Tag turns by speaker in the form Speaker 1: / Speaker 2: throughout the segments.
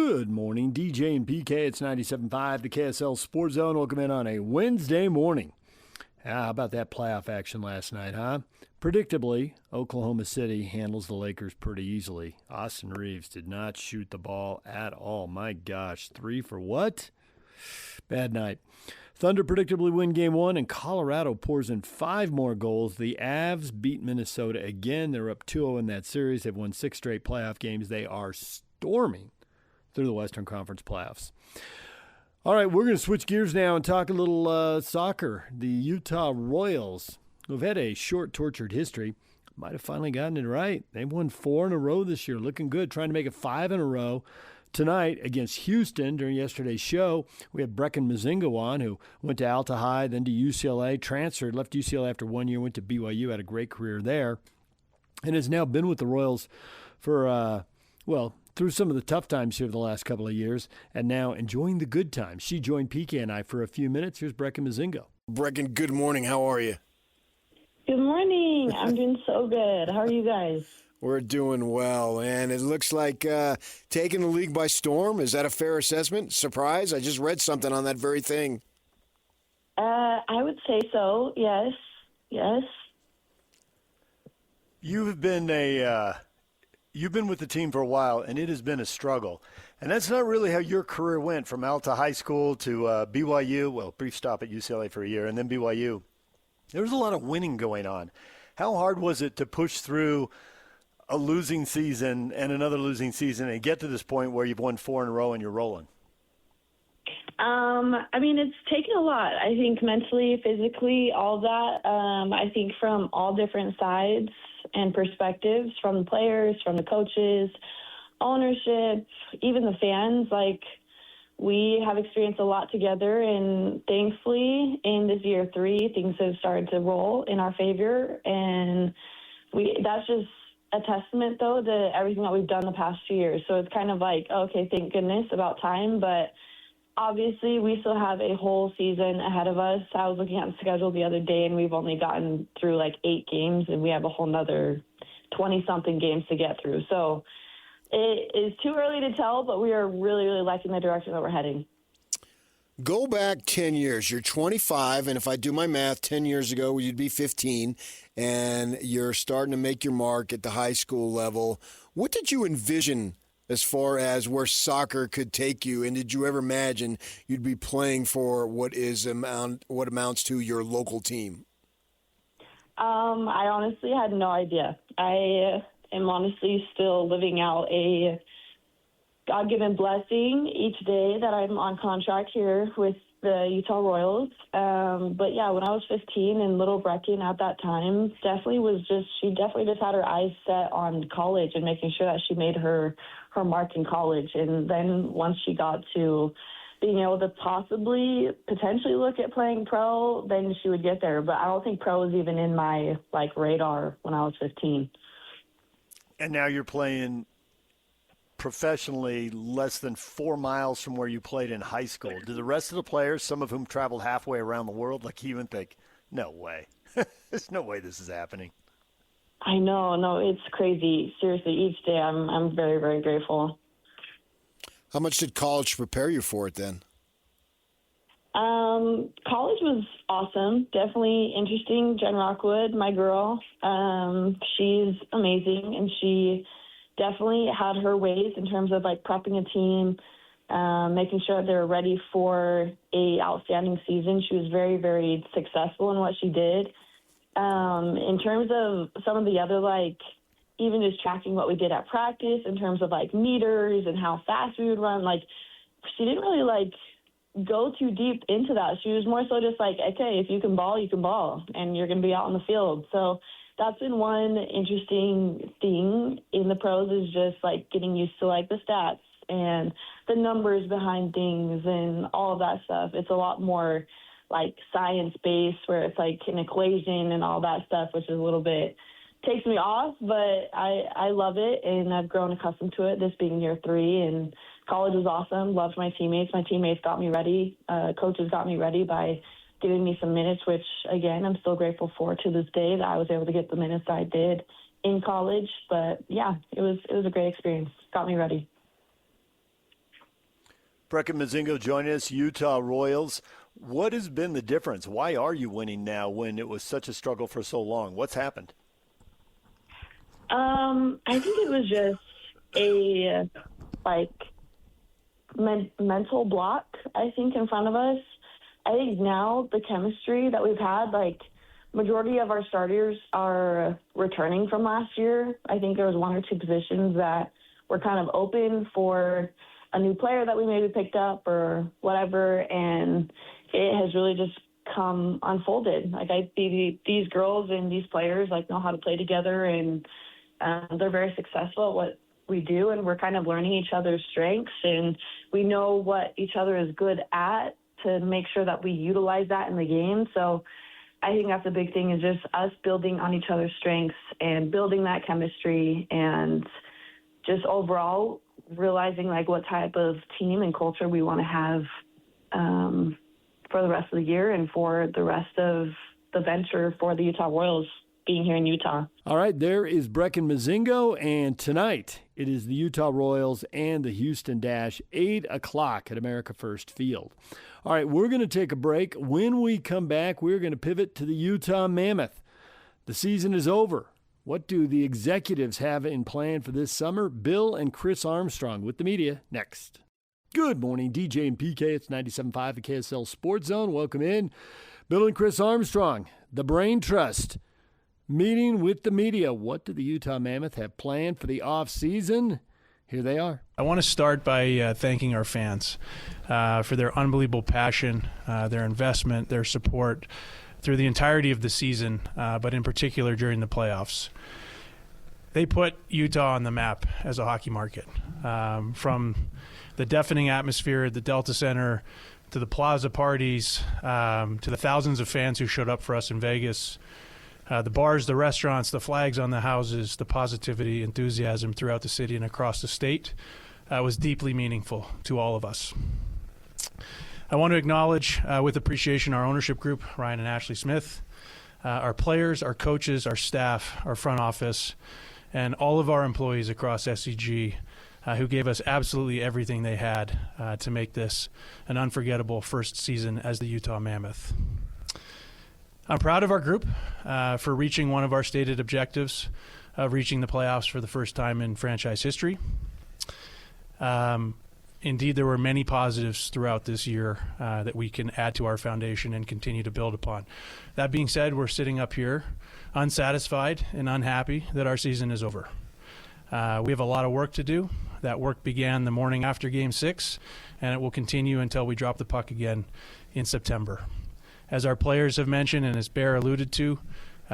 Speaker 1: Good morning, DJ and PK. It's 97.5, the KSL Sports Zone. Welcome in on a Wednesday morning. How about that playoff action last night, huh? Predictably, Oklahoma City handles the Lakers pretty easily. Austin Reeves did not shoot the ball at all. My gosh, 3 for what? Bad night. Thunder predictably win Game 1, and Colorado pours in 5 more goals. The Avs beat Minnesota again. They're up 2-0 in that series. They've won 6 straight playoff games. They are storming through the Western Conference playoffs. All right, we're going to switch gears now and talk a little soccer. The Utah Royals, who've had a short, tortured history, might have finally gotten it right. They've won 4 in a row this year, looking good, trying to make it 5 in a row. Tonight against Houston during yesterday's show, we had Brecken Mozingo on, who went to Alta High, then to UCLA, transferred, left UCLA after 1 year, went to BYU, had a great career there, and has now been with the Royals for, through some of the tough times here the last couple of years, and now enjoying the good times. She joined PK and I for a few minutes. Here's Brecken Mozingo.
Speaker 2: Brecken, good morning. How are you?
Speaker 3: Good morning. I'm doing so good. How are you guys?
Speaker 2: We're doing well, and it looks like taking the league by storm. Is that a fair assessment? Surprise? I just read something on that very thing.
Speaker 3: I would say so, yes. Yes.
Speaker 1: You've been with the team for a while, and it has been a struggle. And that's not really how your career went from Alta High School to BYU, well, brief stop at UCLA for a year, and then BYU. There was a lot of winning going on. How hard was it to push through a losing season and another losing season and get to this point where you've won 4 in a row and you're rolling?
Speaker 3: It's taken a lot. I think mentally, physically, all that. I think from all different sides and perspectives, from the players, from the coaches, ownership, even the fans. Like, we have experienced a lot together, and thankfully, in this year 3, things have started to roll in our favor, and that's just a testament, though, to everything that we've done the past few years. So it's kind of like, okay, thank goodness, about time, but obviously we still have a whole season ahead of us. I was looking at the schedule the other day, and we've only gotten through like 8 games, and we have a whole nother 20-something games to get through. So it is too early to tell, but we are really, really liking the direction that we're heading.
Speaker 2: Go back 10 years. You're 25, and if I do my math, 10 years ago you'd be 15, and you're starting to make your mark at the high school level. What did you envision as far as where soccer could take you, and did you ever imagine you'd be playing for what amounts to your local team?
Speaker 3: I honestly had no idea. I am honestly still living out a God-given blessing each day that I'm on contract here with the Utah Royals. But yeah, when I was 15 and little Brecken at that time she definitely just had her eyes set on college and making sure that she made her mark in college. And then once she got to being able to potentially look at playing pro, then she would get there. But I don't think pro was even in my radar when I was 15.
Speaker 1: And now you're playing professionally less than 4 miles from where you played in high school. Do the rest of the players, some of whom traveled halfway around the world, like you, and think, no way. There's no way this is happening?
Speaker 3: I know. No, it's crazy. Seriously, each day I'm very, very grateful.
Speaker 2: How much did college prepare you for it then?
Speaker 3: College was awesome. Definitely interesting. Jen Rockwood, my girl, she's amazing, and she definitely had her ways in terms of prepping a team, making sure that they were ready for a outstanding season. She was very, very successful in what she did. In terms of some of the other, even just tracking what we did at practice in terms of meters and how fast we would run, she didn't really go too deep into that. She was more so just okay, if you can ball, you can ball, and you're going to be out on the field. So that's been one interesting thing in the pros, is just getting used to the stats and the numbers behind things and all of that stuff. It's a lot more science-based, where it's an equation and all that stuff, which is a little bit takes me off, but I love it, and I've grown accustomed to it, this being year 3, and college was awesome. Loved my teammates. My teammates got me ready. Coaches got me ready by giving me some minutes, which, again, I'm still grateful for to this day, that I was able to get the minutes I did in college. But, yeah, it was a great experience. Got me ready.
Speaker 1: Brecken Mozingo joining us, Utah Royals. What has been the difference? Why are you winning now when it was such a struggle for so long? What's happened?
Speaker 3: I think it was just a mental block, I think, in front of us. I think now the chemistry that we've had, majority of our starters are returning from last year. I think there was one or two positions that were kind of open for a new player that we maybe picked up or whatever, and it has really just come unfolded. These girls and these players know how to play together, and they're very successful at what we do, and we're kind of learning each other's strengths, and we know what each other is good at to make sure that we utilize that in the game. So I think that's a big thing, is just us building on each other's strengths and building that chemistry, and just overall realizing what type of team and culture we want to have for the rest of the year and for the rest of the venture for the Utah Royals being here in Utah.
Speaker 1: All right, there is Brecken Mozingo, and tonight it is the Utah Royals and the Houston Dash, 8 o'clock at America First Field. All right, we're going to take a break. When we come back, we're going to pivot to the Utah Mammoth. The season is over. What do the executives have in plan for this summer? Bill and Chris Armstrong with the media next. Good morning, DJ and PK. It's 97.5 the KSL Sports Zone. Welcome in. Bill and Chris Armstrong, the Brain Trust, meeting with the media. What do the Utah Mammoth have planned for the offseason? Here they are.
Speaker 4: I want to start by thanking our fans for their unbelievable passion, their investment, their support through the entirety of the season, but in particular during the playoffs. They put Utah on the map as a hockey market. From the deafening atmosphere at the Delta Center to the plaza parties, to the thousands of fans who showed up for us in Vegas, the bars, the restaurants, the flags on the houses, the positivity, enthusiasm throughout the city and across the state was deeply meaningful to all of us. I want to acknowledge with appreciation our ownership group, Ryan and Ashley Smith, our players, our coaches, our staff, our front office, and all of our employees across SCG who gave us absolutely everything they had to make this an unforgettable first season as the Utah Mammoth. I'm proud of our group for reaching one of our stated objectives of reaching the playoffs for the first time in franchise history. Indeed, there were many positives throughout this year that we can add to our foundation and continue to build upon. That being said, we're sitting up here unsatisfied and unhappy that our season is over. We have a lot of work to do. That work began the morning after Game 6, and it will continue until we drop the puck again in September. As our players have mentioned and as Bear alluded to,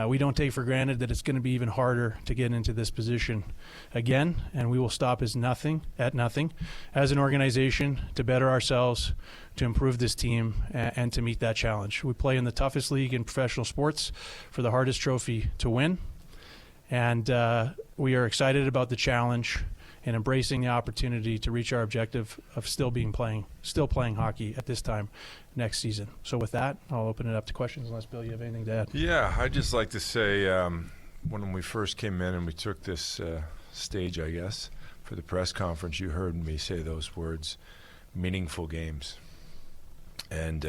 Speaker 4: we don't take for granted that it's going to be even harder to get into this position again, and we will stop at nothing as an organization to better ourselves, to improve this team, and to meet that challenge. We play in the toughest league in professional sports for the hardest trophy to win, and we are excited about the challenge and embracing the opportunity to reach our objective of still playing hockey at this time next season. So with that, I'll open it up to questions unless, Bill, you have anything to add.
Speaker 5: Yeah, I'd just like to say when we first came in and we took this stage, I guess, for the press conference, you heard me say those words, meaningful games. And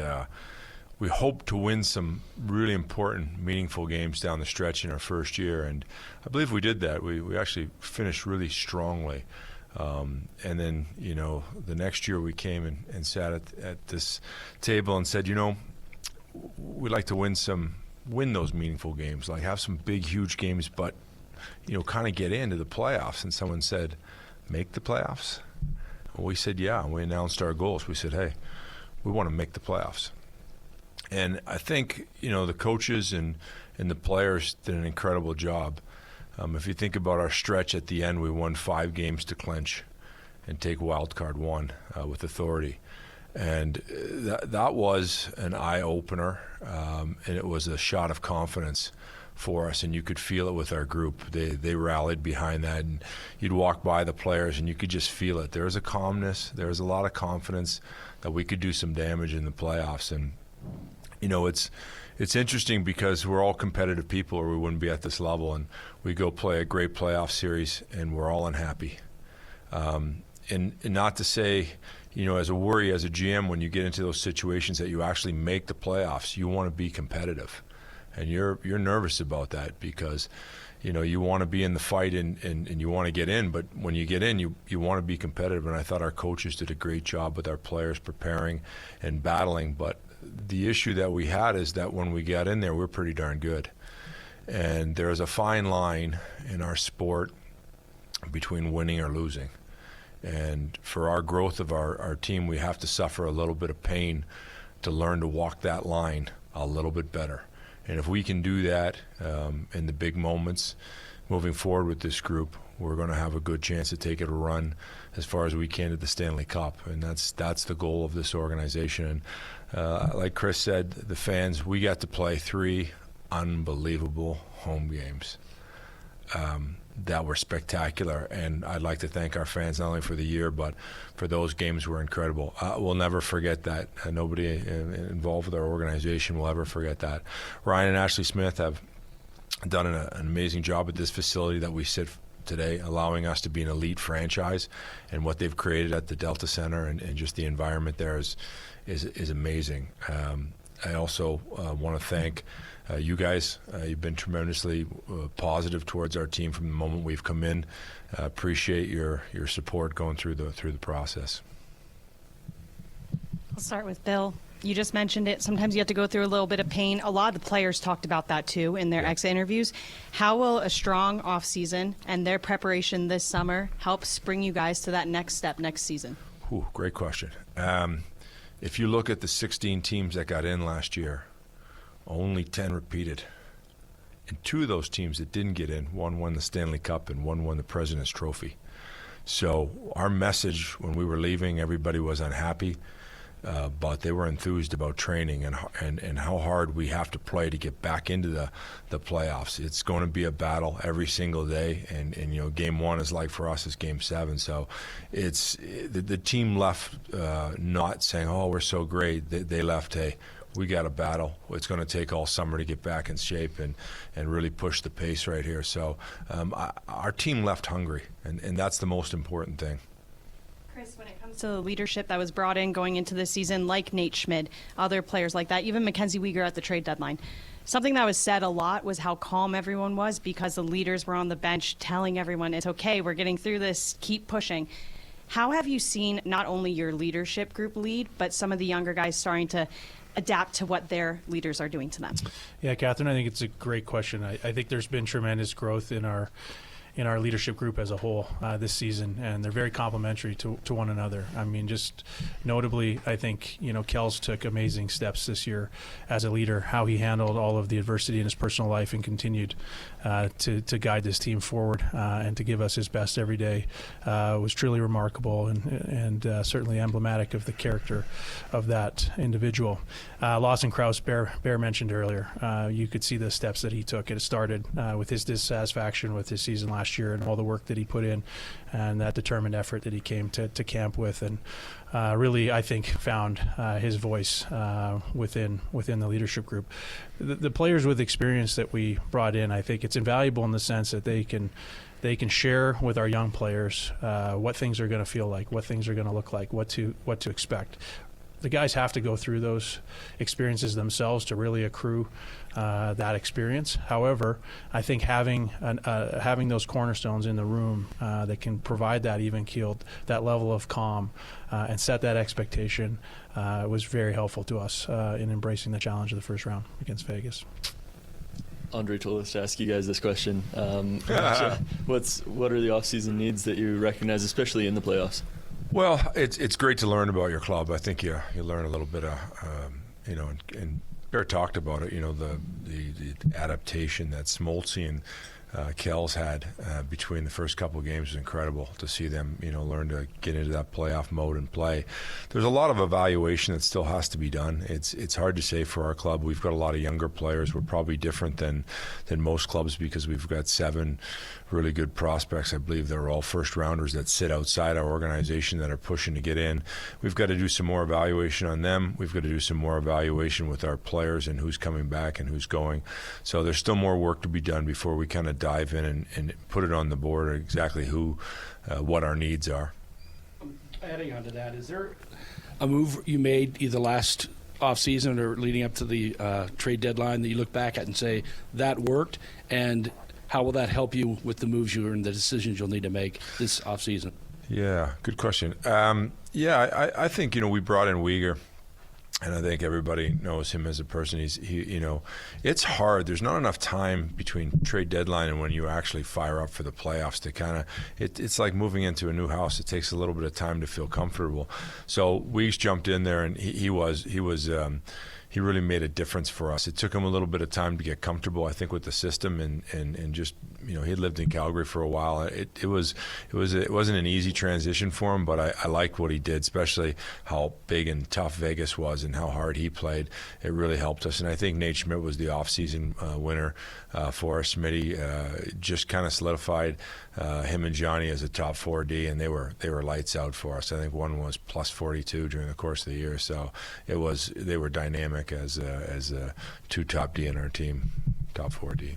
Speaker 5: we hope to win some really important, meaningful games down the stretch in our first year. And I believe we did that. We actually finished really strongly. And then, the next year we came and sat at this table and said, we'd like to win those meaningful games, like have some big, huge games, but, kind of get into the playoffs. And someone said, make the playoffs? Well, we said, yeah. And we announced our goals. We said, hey, we want to make the playoffs. And I think, the coaches and the players did an incredible job. If you think about our stretch at the end, we won 5 games to clinch and take wild card 1 with authority. And that was an eye-opener, and it was a shot of confidence for us, and you could feel it with our group. They rallied behind that, and you'd walk by the players, and you could just feel it. There was a calmness. There was a lot of confidence that we could do some damage in the playoffs. And, it's interesting because we're all competitive people or we wouldn't be at this level, and we go play a great playoff series and we're all unhappy. And not to say, as a worry as a GM when you get into those situations that you actually make the playoffs, you want to be competitive. And you're nervous about that because, you want to be in the fight and you want to get in. But when you get in, you want to be competitive. And I thought our coaches did a great job with our players preparing and battling. But the issue that we had is that when we got in there, we're pretty darn good. And there's a fine line in our sport between winning or losing. And for our growth of our team, we have to suffer a little bit of pain to learn to walk that line a little bit better. And if we can do that in the big moments moving forward with this group, we're going to have a good chance to take it a run as far as we can to the Stanley Cup. And that's the goal of this organization. And like Chris said, the fans, we got to play 3 unbelievable home games that were spectacular. And I'd like to thank our fans not only for the year, but for those games were incredible. We'll never forget that. Nobody involved with our organization will ever forget that. Ryan and Ashley Smith have done an amazing job at this facility that we sit today, allowing us to be an elite franchise. And what they've created at the Delta Center and just the environment there is amazing. I also want to thank you guys. You've been tremendously positive towards our team from the moment we've come in. Appreciate your support going through the process.
Speaker 6: I'll start with Bill. You just mentioned it. Sometimes you have to go through a little bit of pain. A lot of the players talked about that too in their exit interviews. How will a strong off season and their preparation this summer help spring you guys to that next step next season?
Speaker 5: Ooh, great question. If you look at the 16 teams that got in last year, only 10 repeated. And 2 of those teams that didn't get in, one won the Stanley Cup and one won the President's Trophy. So our message when we were leaving, everybody was unhappy, but they were enthused about training and how hard we have to play to get back into the playoffs. It's going to be a battle every single day, and game 1 is like for us is game 7. So it's the team left not saying, oh, we're so great. They left, hey, we got a battle. It's going to take all summer to get back in shape and really push the pace right here. So our team left hungry, and that's the most important thing.
Speaker 6: Chris, when it comes to the leadership that was brought in going into this season, like Nate Schmidt, other players like that, even Mackenzie Wagler at the trade deadline, something that was said a lot was how calm everyone was because the leaders were on the bench telling everyone, it's okay, we're getting through this, keep pushing. How have you seen not only your leadership group lead, but some of the younger guys starting to adapt to what their leaders are doing to them?
Speaker 4: Yeah, Catherine, I think it's a great question. I think there's been tremendous growth in our leadership group as a whole this season, and they're very complementary to one another. I mean, just notably, I think, Kels took amazing steps this year as a leader, how he handled all of the adversity in his personal life and continued to guide this team forward and to give us his best every day was truly remarkable and certainly emblematic of the character of that individual. Lawson Krause, Bear mentioned earlier, you could see the steps that he took. It started with his dissatisfaction with his season last year and all the work that he put in and that determined effort that he came to camp with, and really, I think, found his voice within the leadership group. The players with experience that we brought in, I think it's invaluable in the sense that they can share with our young players what things are going to feel like, what things are going to look like, what to expect. The guys have to go through those experiences themselves to really accrue that experience. However, I think having those cornerstones in the room that can provide that even-keeled, that level of calm, and set that expectation was very helpful to us in embracing the challenge of the first round against Vegas.
Speaker 7: Andre told us to ask you guys this question. What are the off-season needs that you recognize, especially in the playoffs?
Speaker 5: Well, it's great to learn about your club. I think you learn a little bit of, and Bear talked about it, the adaptation that Smoltzy and Kels had between the first couple of games was incredible to see them, learn to get into that playoff mode and play. There's a lot of evaluation that still has to be done. It's hard to say for our club. We've got a lot of younger players. We're probably different than most clubs because we've got 7 really good prospects. I believe they're all first-rounders that sit outside our organization that are pushing to get in. We've got to do some more evaluation on them. We've got to do some more evaluation with our players and who's coming back and who's going. So there's still more work to be done before we kind of dive in and put it on the board exactly what our needs are.
Speaker 8: Adding on to that, is there a move you made either last offseason or leading up to the trade deadline that you look back at and say that worked, and how will that help you with the moves and the decisions you'll need to make this offseason?
Speaker 5: Yeah, good question. I think we brought in Wagler, and I think everybody knows him as a person. It's hard. There's not enough time between trade deadline and when you actually fire up for the playoffs to kind of. It's like moving into a new house. It takes a little bit of time to feel comfortable. So Weeks jumped in there, and he really made a difference for us. It took him a little bit of time to get comfortable, I think, with the system, and just he had lived in Calgary for a while. It wasn't an easy transition for him, but I liked what he did, especially how big and tough Vegas was and how hard he played. It really helped us, and I think Nate Schmidt was the offseason winner for us. Smitty just kind of solidified him and Johnny as a top 4D, and they were lights out for us. I think one was plus 42 during the course of the year, so they were dynamic as two top D in our team, top 4D.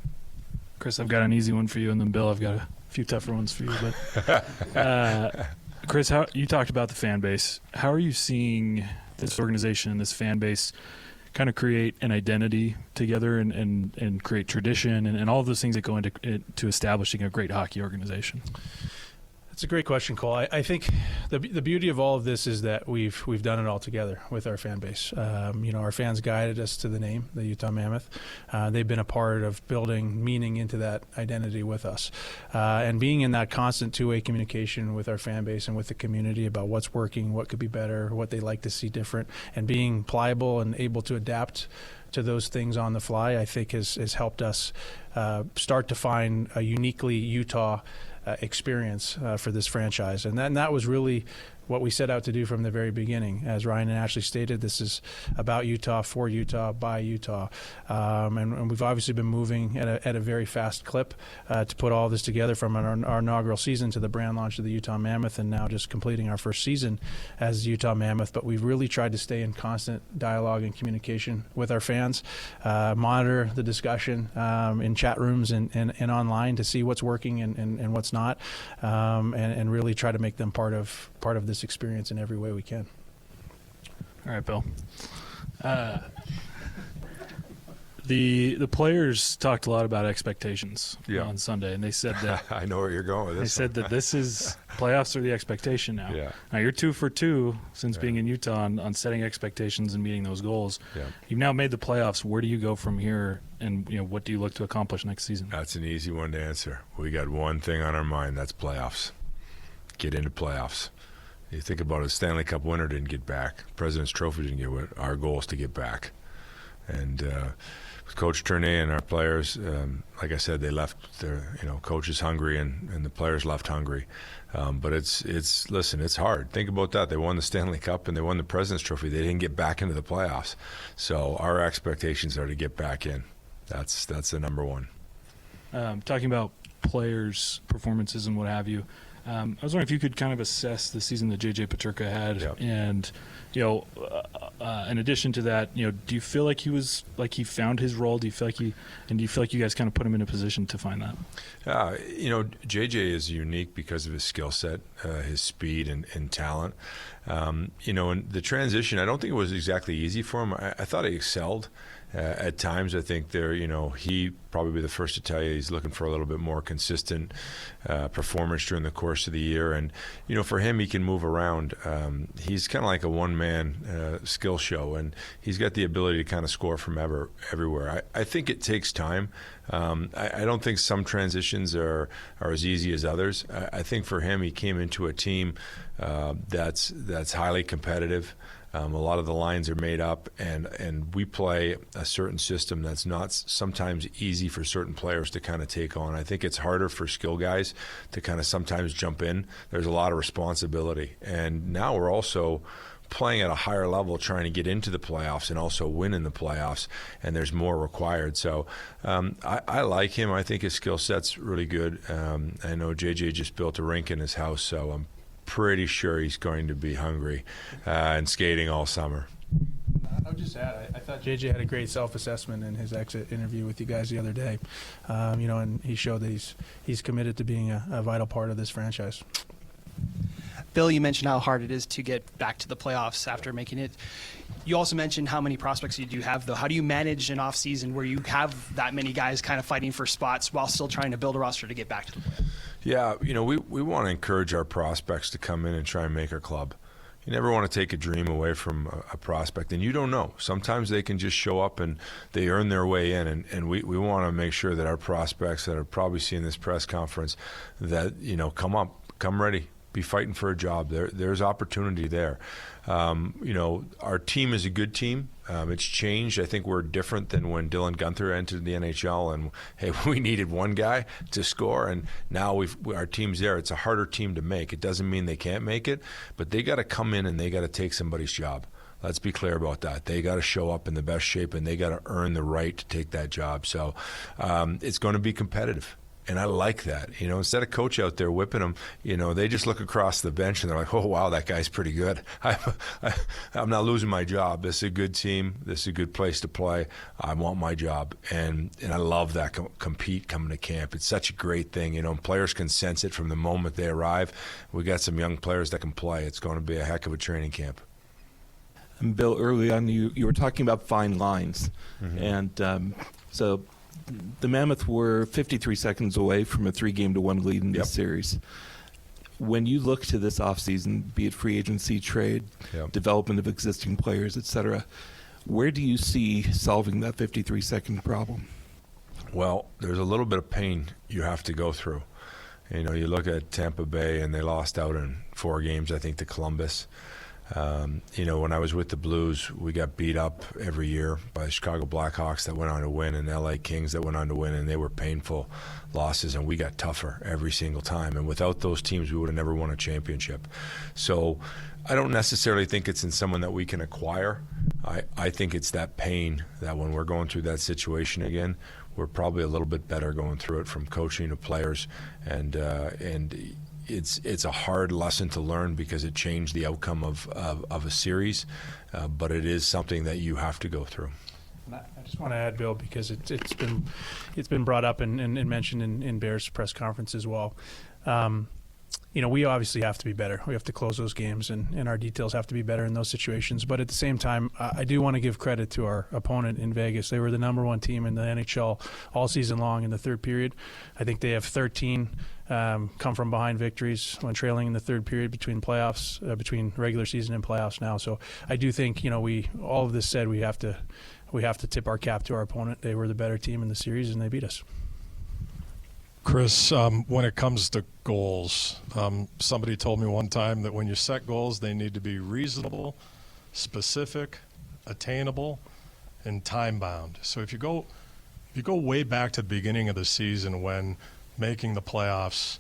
Speaker 9: Chris, I've got an easy one for you, and then Bill, I've got a few tougher ones for you. But Chris, you talked about the fan base. How are you seeing this organization and this fan base kind of create an identity together and create tradition and all of those things that go into establishing a great hockey organization?
Speaker 4: That's a great question, Cole. I think the beauty of all of this is that we've done it all together with our fan base. Our fans guided us to the name, the Utah Mammoth. They've been a part of building meaning into that identity with us. And being in that constant two-way communication with our fan base and with the community about what's working, what could be better, what they like to see different, and being pliable and able to adapt to those things on the fly, I think has helped us start to find a uniquely Utah experience for this franchise. And that was really what we set out to do from the very beginning. As Ryan and Ashley stated, this is about Utah, for Utah, by Utah. And we've obviously been moving at a very fast clip to put all this together from our inaugural season to the brand launch of the Utah Mammoth, and now just completing our first season as the Utah Mammoth. But we've really tried to stay in constant dialogue and communication with our fans, monitor the discussion in chat rooms and online to see what's working and what's not, and really try to make them part of this experience in every way we can.
Speaker 9: All right, Bill. The players talked a lot about expectations on Sunday, and they said that
Speaker 5: I know where you're going with this.
Speaker 9: They said that this is playoffs are the expectation now.
Speaker 5: Yeah.
Speaker 9: Now you're 2 for 2 since being in Utah on setting expectations and meeting those goals.
Speaker 5: Yeah.
Speaker 9: You've now made the playoffs. Where do you go from here, and what do you look to accomplish next season?
Speaker 5: That's an easy one to answer. We got one thing on our mind. That's playoffs. Get into playoffs. You think about it, Stanley Cup winner didn't get back. President's Trophy didn't get back. Our goal is to get back. And with Coach Tournay and our players, like I said, they left their, coach is hungry and the players left hungry. But it's hard. Think about that. They won the Stanley Cup and they won the President's Trophy. They didn't get back into the playoffs. So our expectations are to get back in. That's the number one.
Speaker 9: Talking about players' performances and what have you, I was wondering if you could kind of assess the season that J.J. Peterka had, and in addition to that, do you feel like he found his role? Do you feel like you guys kind of put him in a position to find that?
Speaker 5: J.J. is unique because of his skill set, his speed and talent. In the transition, I don't think it was exactly easy for him. I thought he excelled. At times, I think he probably be the first to tell you he's looking for a little bit more consistent performance during the course of the year. And, for him, he can move around. He's kind of like a one-man skill show, and he's got the ability to kind of score from everywhere. I think it takes time. I don't think some transitions are as easy as others. I think for him, he came into a team that's highly competitive. A lot of the lines are made up, and we play a certain system that's not sometimes easy for certain players to kind of take on. I think it's harder for skill guys to kind of sometimes jump in. There's a lot of responsibility. And now we're also playing at a higher level, trying to get into the playoffs and also win in the playoffs, and there's more required. So I like him. I think his skill set's really good. I know JJ just built a rink in his house, so I'm pretty sure he's going to be hungry and skating all summer.
Speaker 4: I would just add, I thought JJ had a great self-assessment in his exit interview with you guys the other day, and he showed that he's committed to being a vital part of this franchise.
Speaker 10: Bill, you mentioned how hard it is to get back to the playoffs after making it. You also mentioned how many prospects you do have, though. How do you manage an offseason where you have that many guys kind of fighting for spots while still trying to build a roster to get back to the playoffs?
Speaker 5: Yeah, we want to encourage our prospects to come in and try and make our club. You never want to take a dream away from a prospect, and you don't know. Sometimes they can just show up and they earn their way in, and we want to make sure that our prospects that are probably seeing this press conference that, come up, come ready, be fighting for a job. There's opportunity there. Our team is a good team. It's changed. I think we're different than when Dylan Guenther entered the NHL, and hey, we needed one guy to score, and now our team's there. It's a harder team to make. It doesn't mean they can't make it, but they got to come in and they got to take somebody's job. Let's be clear about that. They got to show up in the best shape, and they got to earn the right to take that job. So it's going to be competitive. And I like that. Instead of coach out there whipping them, they just look across the bench and they're like, oh, wow, that guy's pretty good. I'm not losing my job. This is a good team. This is a good place to play. I want my job. And I love that compete coming to camp. It's such a great thing. Players can sense it from the moment they arrive. We got some young players that can play. It's going to be a heck of a training camp.
Speaker 11: And Bill, early on, you were talking about fine lines. Mm-hmm. And so the Mammoth were 53 seconds away from a 3-game-1 lead in this series. When you look to this offseason, be it free agency, trade, development of existing players, etc., where do you see solving that 53-second problem?
Speaker 5: Well, there's a little bit of pain you have to go through. You look at Tampa Bay, and they lost out in 4 games, I think, to Columbus. When I was with the Blues, we got beat up every year by the Chicago Blackhawks that went on to win and LA Kings that went on to win, and they were painful losses, and we got tougher every single time. And without those teams, we would have never won a championship. So I don't necessarily think it's in someone that we can acquire. I think it's that pain that when we're going through that situation again, we're probably a little bit better going through it, from coaching to players, and it's a hard lesson to learn because it changed the outcome of a series, but it is something that you have to go through.
Speaker 4: I just want to add, Bill, because it's been brought up and mentioned in Bears press conference as well. We obviously have to be better. We have to close those games, and our details have to be better in those situations. But at the same time, I do want to give credit to our opponent in Vegas. They were the number 1 team in the NHL all season long in the third period. I think they have 13 come from behind victories when trailing in the third period between playoffs, between regular season and playoffs now. So I do think, all of this said, we have to tip our cap to our opponent. They were the better team in the series, and they beat us.
Speaker 12: Chris, when it comes to goals, somebody told me one time that when you set goals, they need to be reasonable, specific, attainable, and time-bound. So if you go way back to the beginning of the season when making the playoffs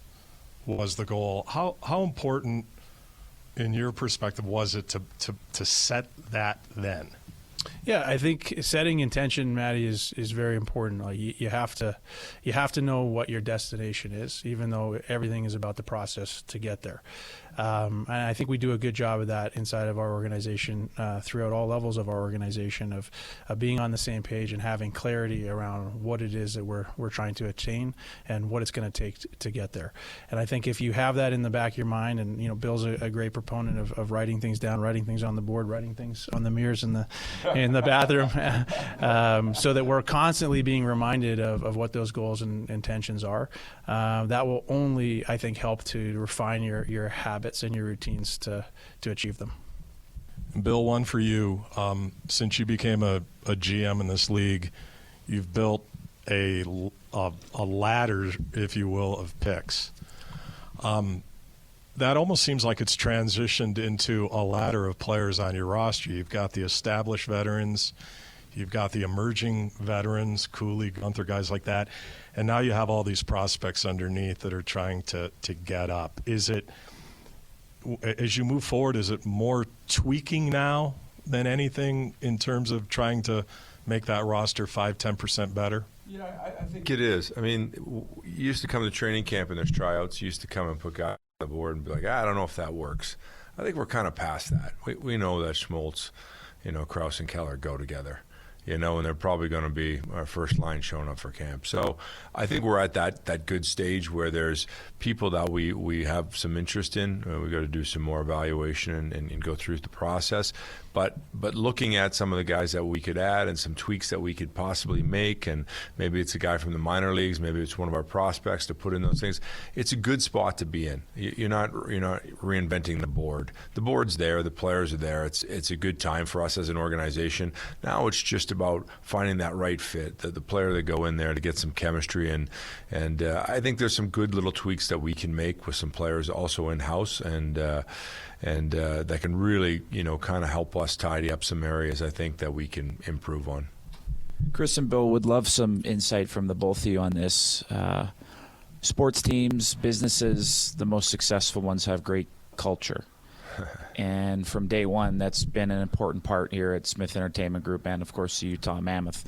Speaker 12: was the goal, how important, in your perspective, was it to set that then?
Speaker 4: Yeah, I think setting intention, Matty, is very important. Like you have to know what your destination is, even though everything is about the process to get there. And I think we do a good job of that inside of our organization, throughout all levels of our organization, of being on the same page and having clarity around what it is that we're trying to attain and what it's going to take to get there. And I think if you have that in the back of your mind, and Bill's a great proponent of writing things down, writing things on the board, writing things on the mirrors in the bathroom, so that we're constantly being reminded of what those goals and intentions are. That will only, I think, help to refine your habits and your routines to achieve them.
Speaker 12: Bill, one for you. Since you became a GM in this league, you've built a ladder, if you will, of picks. That almost seems like it's transitioned into a ladder of players on your roster. You've got the established veterans, you've got the emerging veterans, Cooley, Guenther, guys like that, and now you have all these prospects underneath that are trying to get up. Is it, as you move forward, is it more tweaking now than anything in terms of trying to make that roster 5-10% better?
Speaker 5: Yeah, I think it is. I mean, you used to come to training camp and there's tryouts. You used to come and put guys on the board and be like, I don't know if that works. I think we're kind of past that. We know that Schmaltz, Krause and Keller go together. and they're probably going to be our first line showing up for camp. So I think we're at that good stage where there's people that we have some interest in. We've got to do some more evaluation and go through the process. But looking at some of the guys that we could add and some tweaks that we could possibly make, and maybe it's a guy from the minor leagues, maybe it's one of our prospects to put in those things. It's a good spot to be in. You're not reinventing the board. The board's there. The players are there. It's a good time for us as an organization. Now it's just about finding that right fit, the player that go in there to get some chemistry, and I think there's some good little tweaks that we can make with some players also in house, and that can really kind of help us tidy up some areas I think that we can improve on.
Speaker 13: Chris and Bill, would love some insight from the both of you on this. Sports teams, businesses, the most successful ones have great culture. And from day one, that's been an important part here at Smith Entertainment Group and, of course, the Utah Mammoth.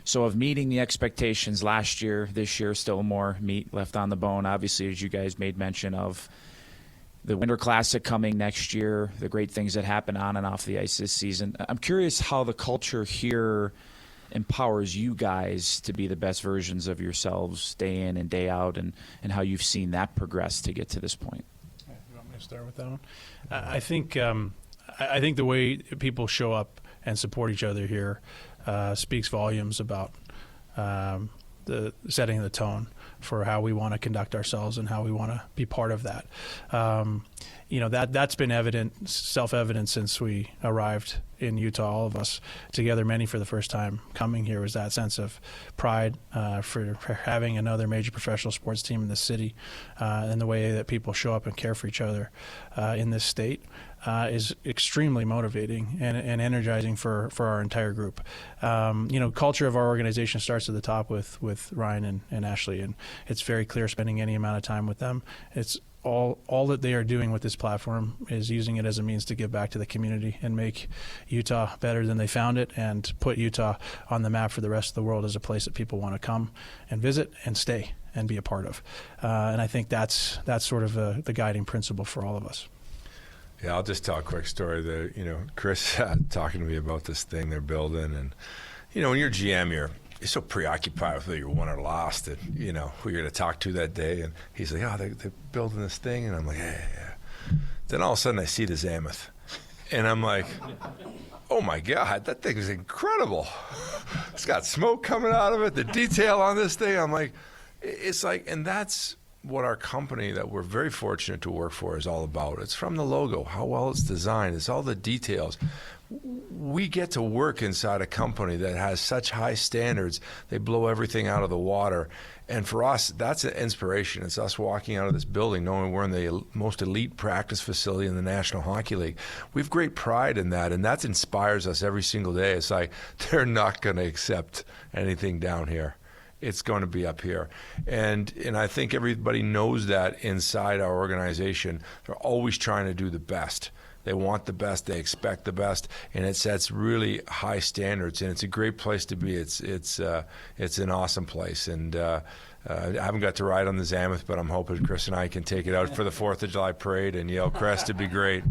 Speaker 13: So of meeting the expectations last year, this year, still more meat left on the bone. Obviously, as you guys made mention of, the Winter Classic coming next year, the great things that happen on and off the ice this season. I'm curious how the culture here empowers you guys to be the best versions of yourselves day in and day out, and how you've seen that progress to get to this point.
Speaker 4: You want me to start with that one? I think the way people show up and support each other here speaks volumes about the setting the tone for how we want to conduct ourselves and how we want to be part of that. That's been self-evident since we arrived in Utah, all of us together, many for the first time coming here, was that sense of pride for having another major professional sports team in the city, and the way that people show up and care for each other in this state is extremely motivating and energizing for our entire group. Culture of our organization starts at the top with Ryan and Ashley, and it's very clear spending any amount of time with them. It's all that they are doing with this platform is using it as a means to give back to the community and make Utah better than they found it, and put Utah on the map for the rest of the world as a place that people want to come and visit and stay and be a part of. And I think that's sort of the guiding principle for all of us.
Speaker 5: Yeah, I'll just tell a quick story. Chris talking to me about this thing they're building, and when you're GM, you're so preoccupied with whether you won or lost that who you're going to talk to that day. And he's like, they're building this thing, and I'm like, yeah. Then all of a sudden I see the Mammoth, and I'm like, oh my God, that thing is incredible. It's got smoke coming out of it. The detail on this thing, I'm like, it's like, and that's what our company that we're very fortunate to work for is all about. It's from the logo, how well it's designed, it's all the details. We get to work inside a company that has such high standards, they blow everything out of the water. And for us, that's an inspiration. It's us walking out of this building knowing we're in the most elite practice facility in the National Hockey League. We have great pride in that, and that inspires us every single day. It's like, they're not going to accept anything down here. It's going to be up here. And I think everybody knows that inside our organization. They're always trying to do the best. They want the best. They expect the best, and it sets really high standards. And it's a great place to be. It's an awesome place. And I haven't got to ride on the Mammoth, but I'm hoping Chris and I can take it out for the 4th of July parade and yell crest. It'd be great.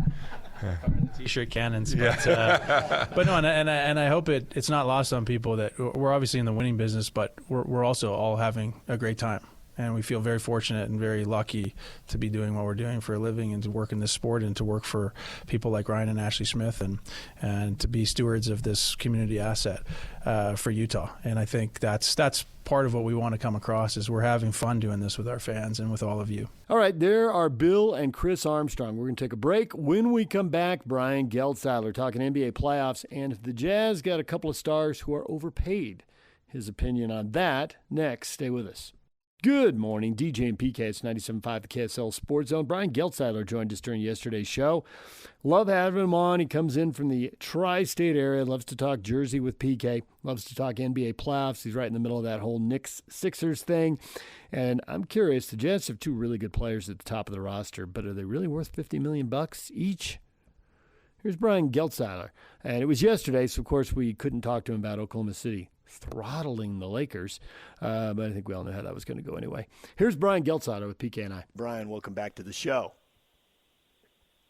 Speaker 4: T-shirt cannons, but no, and I hope it's not lost on people that we're obviously in the winning business, but we're also all having a great time. And we feel very fortunate and very lucky to be doing what we're doing for a living, and to work in this sport, and to work for people like Ryan and Ashley Smith, and to be stewards of this community asset for Utah. And I think that's part of what we want to come across, is we're having fun doing this with our fans and with all of you.
Speaker 1: All right, there are Bill and Chris Armstrong. We're going to take a break. When we come back, Brian Geltzeiler talking NBA playoffs, and if the Jazz got a couple of stars who are overpaid. His opinion on that next. Stay with us. Good morning, DJ and PK. It's 97.5 the KSL Sports Zone. Brian Geltzeiler joined us during yesterday's show. Love having him on. He comes in from the tri-state area, loves to talk Jersey with PK, loves to talk NBA playoffs. He's right in the middle of that whole Knicks-Sixers thing. And I'm curious, the Jazz have two really good players at the top of the roster, but are they really worth $50 million each? Here's Brian Geltzeiler. And it was yesterday, so of course we couldn't talk to him about Oklahoma City throttling the Lakers, but I think we all know how that was going to go anyway. Here's Brian Geltzeiler with PK and I.
Speaker 2: Brian, welcome back to the show.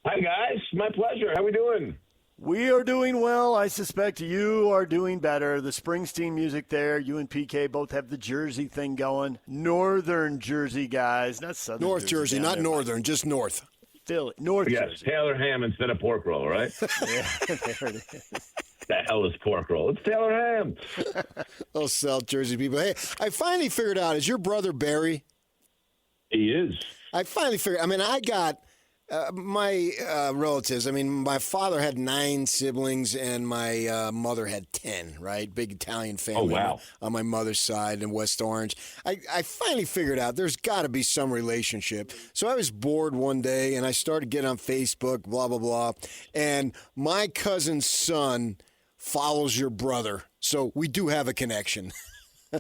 Speaker 14: Hi, guys. My pleasure. How we doing?
Speaker 1: We are doing well. I suspect you are doing better. The Springsteen music there. You and PK both have the Jersey thing going. Northern Jersey guys, not Southern
Speaker 2: North Jersey, not Northern, just North.
Speaker 1: Philly, North
Speaker 14: yes,
Speaker 1: Jersey.
Speaker 14: Taylor ham instead of pork roll, right?
Speaker 1: Yeah, there it is.
Speaker 14: The hell is pork roll? It's Taylor ham.
Speaker 2: Oh, South Jersey people. Hey, I finally figured out, is your brother Barry?
Speaker 14: He is.
Speaker 2: I finally figured, I got my relatives. My father had 9 siblings and my mother had 10, right? Big Italian family.
Speaker 14: Oh, wow.
Speaker 2: On my mother's side in West Orange. I finally figured out there's got to be some relationship. So I was bored one day and I started getting on Facebook, blah, blah, blah. And my cousin's son follows your brother. So we do have a connection.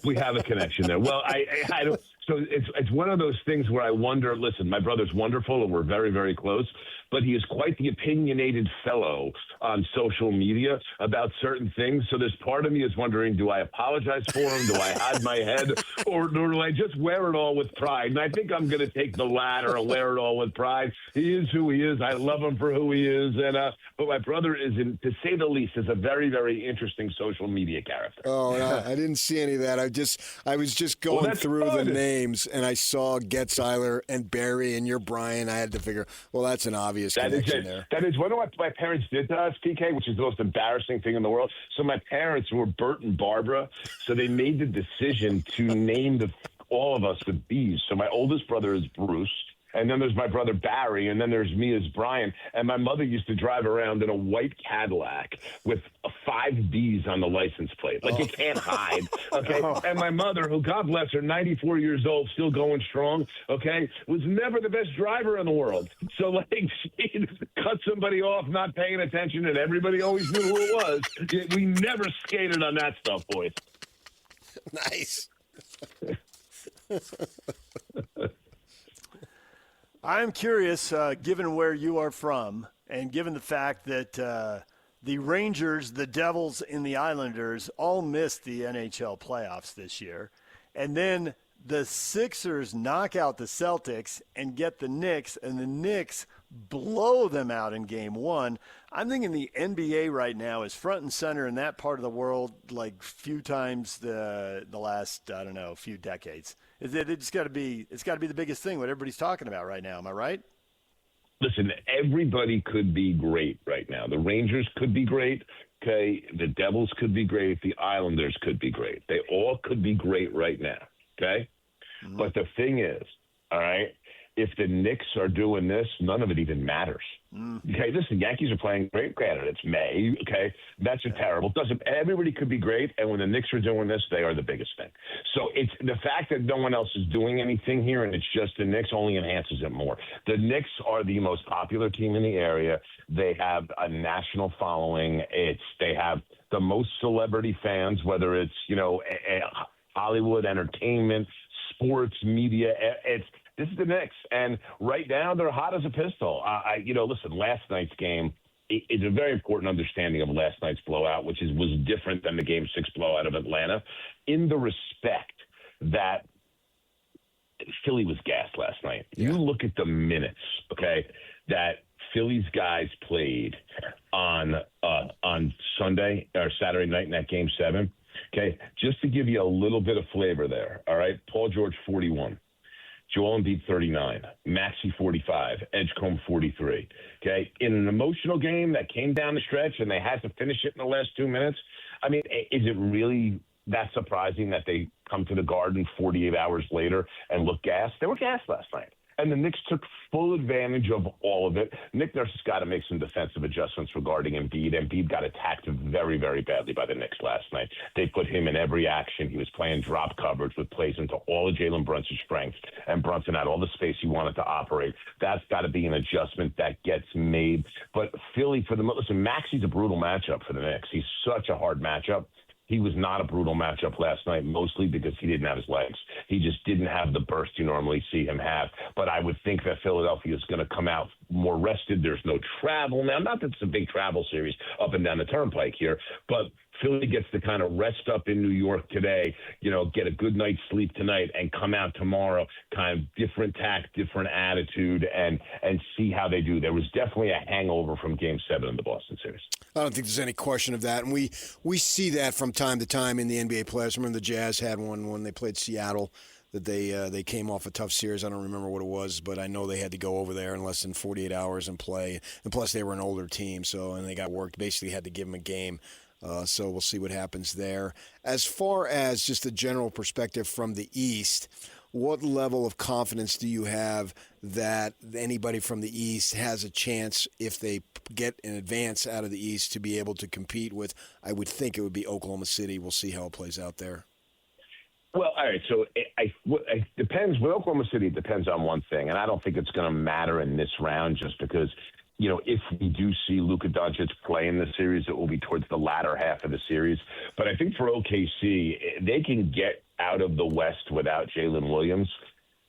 Speaker 14: We have a connection there. Well, I don't. So it's one of those things where I wonder, listen, my brother's wonderful and we're very, very close, but he is quite the opinionated fellow on social media about certain things. So there's part of me is wondering, do I apologize for him? Do I hide my head? Or do I just wear it all with pride? And I think I'm going to take the latter and wear it all with pride. He is who he is. I love him for who he is. And but my brother is, to say the least, is a very, very interesting social media character.
Speaker 2: Oh, no, I didn't see any of that. I was just going through the names, and I saw Geltzeiler and Barry and your Brian. I had to figure, well, that's an obvious connection there.
Speaker 14: That is one of what my parents did to us, PK, which is the most embarrassing thing in the world. So my parents were Bert and Barbara, so they made the decision to name all of us with B's. So my oldest brother is Bruce. And then there's my brother Barry, and then there's me as Brian. And my mother used to drive around in a white Cadillac with 5 B's on the license plate. Like, you can't hide, okay? And my mother, who, God bless her, 94 years old, still going strong, okay, was never the best driver in the world. So, like, she'd cut somebody off not paying attention, and everybody always knew who it was. We never skated on that stuff, boys.
Speaker 2: Nice.
Speaker 1: I'm curious, given where you are from, and given the fact that the Rangers, the Devils, and the Islanders all missed the NHL playoffs this year, and then the Sixers knock out the Celtics and get the Knicks, and the Knicks blow them out in Game 1. I'm thinking the NBA right now is front and center in that part of the world like few times the last, few decades. It's got to be the biggest thing, what everybody's talking about right now. Am I right?
Speaker 14: Listen, everybody could be great right now. The Rangers could be great. Okay, the Devils could be great. The Islanders could be great. They all could be great right now. Okay, but the thing is, all right, if the Knicks are doing this, none of it even matters. Okay, listen, Yankees are playing great. Granted, it's May. Okay, that's a terrible. Everybody could be great, and when the Knicks are doing this, they are the biggest thing. So it's the fact that no one else is doing anything here, and it's just the Knicks, only enhances it more. The Knicks are the most popular team in the area. They have a national following. They have the most celebrity fans, whether it's Hollywood, entertainment, sports, media. This is the Knicks, and right now they're hot as a pistol. Listen, last night's game is a very important understanding of last night's blowout, which was different than the Game 6 blowout of Atlanta, in the respect that Philly was gassed last night. Yeah. You look at the minutes, okay, that Philly's guys played on Sunday or Saturday night in that Game 7. Okay, just to give you a little bit of flavor there. All right, Paul George 41. Joel Embiid 39, Maxey 45, Edgecombe 43. Okay, in an emotional game that came down the stretch and they had to finish it in the last 2 minutes, I mean, is it really that surprising that they come to the Garden 48 hours later and look gassed? They were gassed last night. And the Knicks took full advantage of all of it. Nick Nurse has got to make some defensive adjustments regarding Embiid. Embiid got attacked very, very badly by the Knicks last night. They put him in every action. He was playing drop coverage with plays into all of Jalen Brunson's strengths, and Brunson had all the space he wanted to operate. That's got to be an adjustment that gets made. But Philly, listen, Maxey's a brutal matchup for the Knicks. He's such a hard matchup. He was not a brutal matchup last night, mostly because he didn't have his legs. He just didn't have the burst you normally see him have. But I would think that Philadelphia is going to come out more rested. There's no travel now. Not that it's a big travel series up and down the turnpike here, but Philly gets to kind of rest up in New York today, get a good night's sleep tonight and come out tomorrow, kind of different tack, different attitude, and see how they do. There was definitely a hangover from Game 7 of the Boston series.
Speaker 2: I don't think there's any question of that. And we see that from time to time in the NBA playoffs. Remember the Jazz had one when they played Seattle that they came off a tough series. I don't remember what it was, but I know they had to go over there in less than 48 hours and play. And plus they were an older team, and they got worked. Basically had to give them a game. So we'll see what happens there. As far as just the general perspective from the East, what level of confidence do you have that anybody from the East has a chance, if they get an advance out of the East, to be able to compete with? I would think it would be Oklahoma City. We'll see how it plays out there.
Speaker 14: Well, all right, so it depends. With Oklahoma City, it depends on one thing, and I don't think it's going to matter in this round just because – if we do see Luka Doncic play in the series, it will be towards the latter half of the series. But I think for OKC, they can get out of the West without Jalen Williams.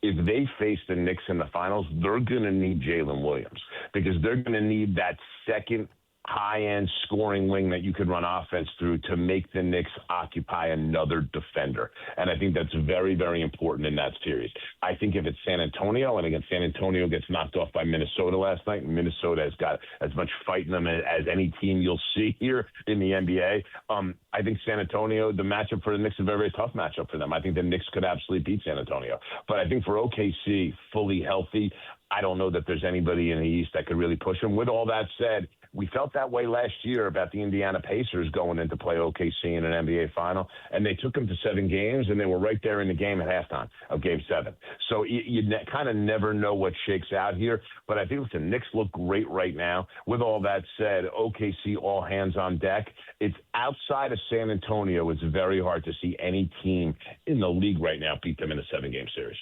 Speaker 14: If they face the Knicks in the finals, they're going to need Jalen Williams because they're going to need that second high-end scoring wing that you could run offense through to make the Knicks occupy another defender. And I think that's very, very important in that series. I think if it's San Antonio, and again, San Antonio gets knocked off by Minnesota last night, and Minnesota has got as much fight in them as any team you'll see here in the NBA. I think San Antonio, the matchup for the Knicks is a very, very tough matchup for them. I think the Knicks could absolutely beat San Antonio. But I think for OKC, fully healthy, I don't know that there's anybody in the East that could really push them. With all that said, we felt that way last year about the Indiana Pacers going in to play OKC in an NBA final, and they took them to 7 games, and they were right there in the game at halftime of Game 7. So you kind of never know what shakes out here, but I think the Knicks look great right now. With all that said, OKC all hands on deck. It's outside of San Antonio. It's very hard to see any team in the league right now beat them in a 7-game series.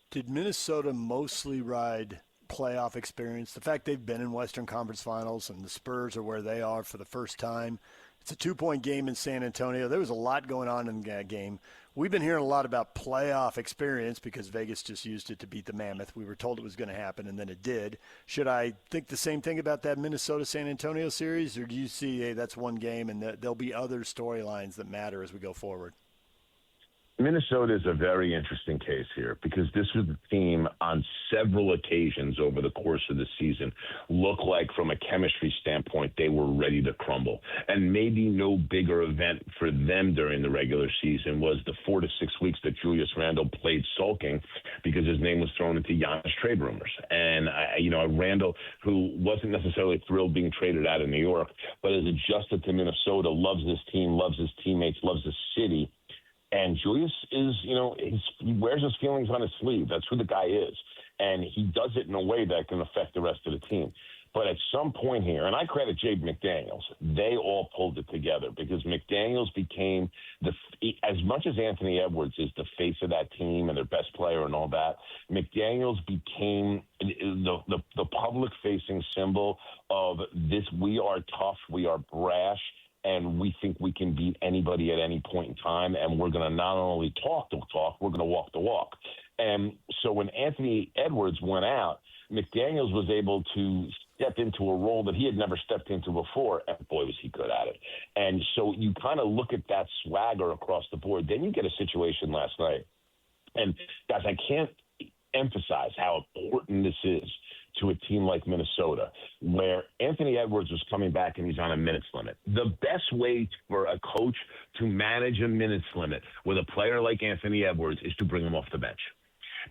Speaker 1: Did Minnesota mostly ride playoff experience? The fact they've been in Western Conference Finals and the Spurs are where they are for the first time. It's a 2-point game in San Antonio. There was a lot going on in that game. We've been hearing a lot about playoff experience because Vegas just used it to beat the Mammoth. We were told it was going to happen, and then it did. Should I think the same thing about that Minnesota-San Antonio series, or do you see, hey, that's one game and there'll be other storylines that matter as we go forward?
Speaker 14: Minnesota is a very interesting case here because this was the team on several occasions over the course of the season looked like from a chemistry standpoint they were ready to crumble. And maybe no bigger event for them during the regular season was the 4 to 6 weeks that Julius Randle played sulking because his name was thrown into Giannis trade rumors. And, Randle, who wasn't necessarily thrilled being traded out of New York, but has adjusted to Minnesota, loves this team, loves his teammates, loves the city. And Julius is, he wears his feelings on his sleeve. That's who the guy is. And he does it in a way that can affect the rest of the team. But at some point here, and I credit Jade McDaniels, they all pulled it together because McDaniels became as much as Anthony Edwards is the face of that team and their best player and all that, McDaniels became the public-facing symbol of this: we are tough, we are brash, and we think we can beat anybody at any point in time, and we're going to not only talk the talk, we're going to walk the walk. And so when Anthony Edwards went out, McDaniels was able to step into a role that he had never stepped into before, and boy, was he good at it. And so you kind of look at that swagger across the board. Then you get a situation last night. And, guys, I can't emphasize how important this is to a team like Minnesota, where Anthony Edwards was coming back and he's on a minutes limit. The best way for a coach to manage a minutes limit with a player like Anthony Edwards is to bring him off the bench,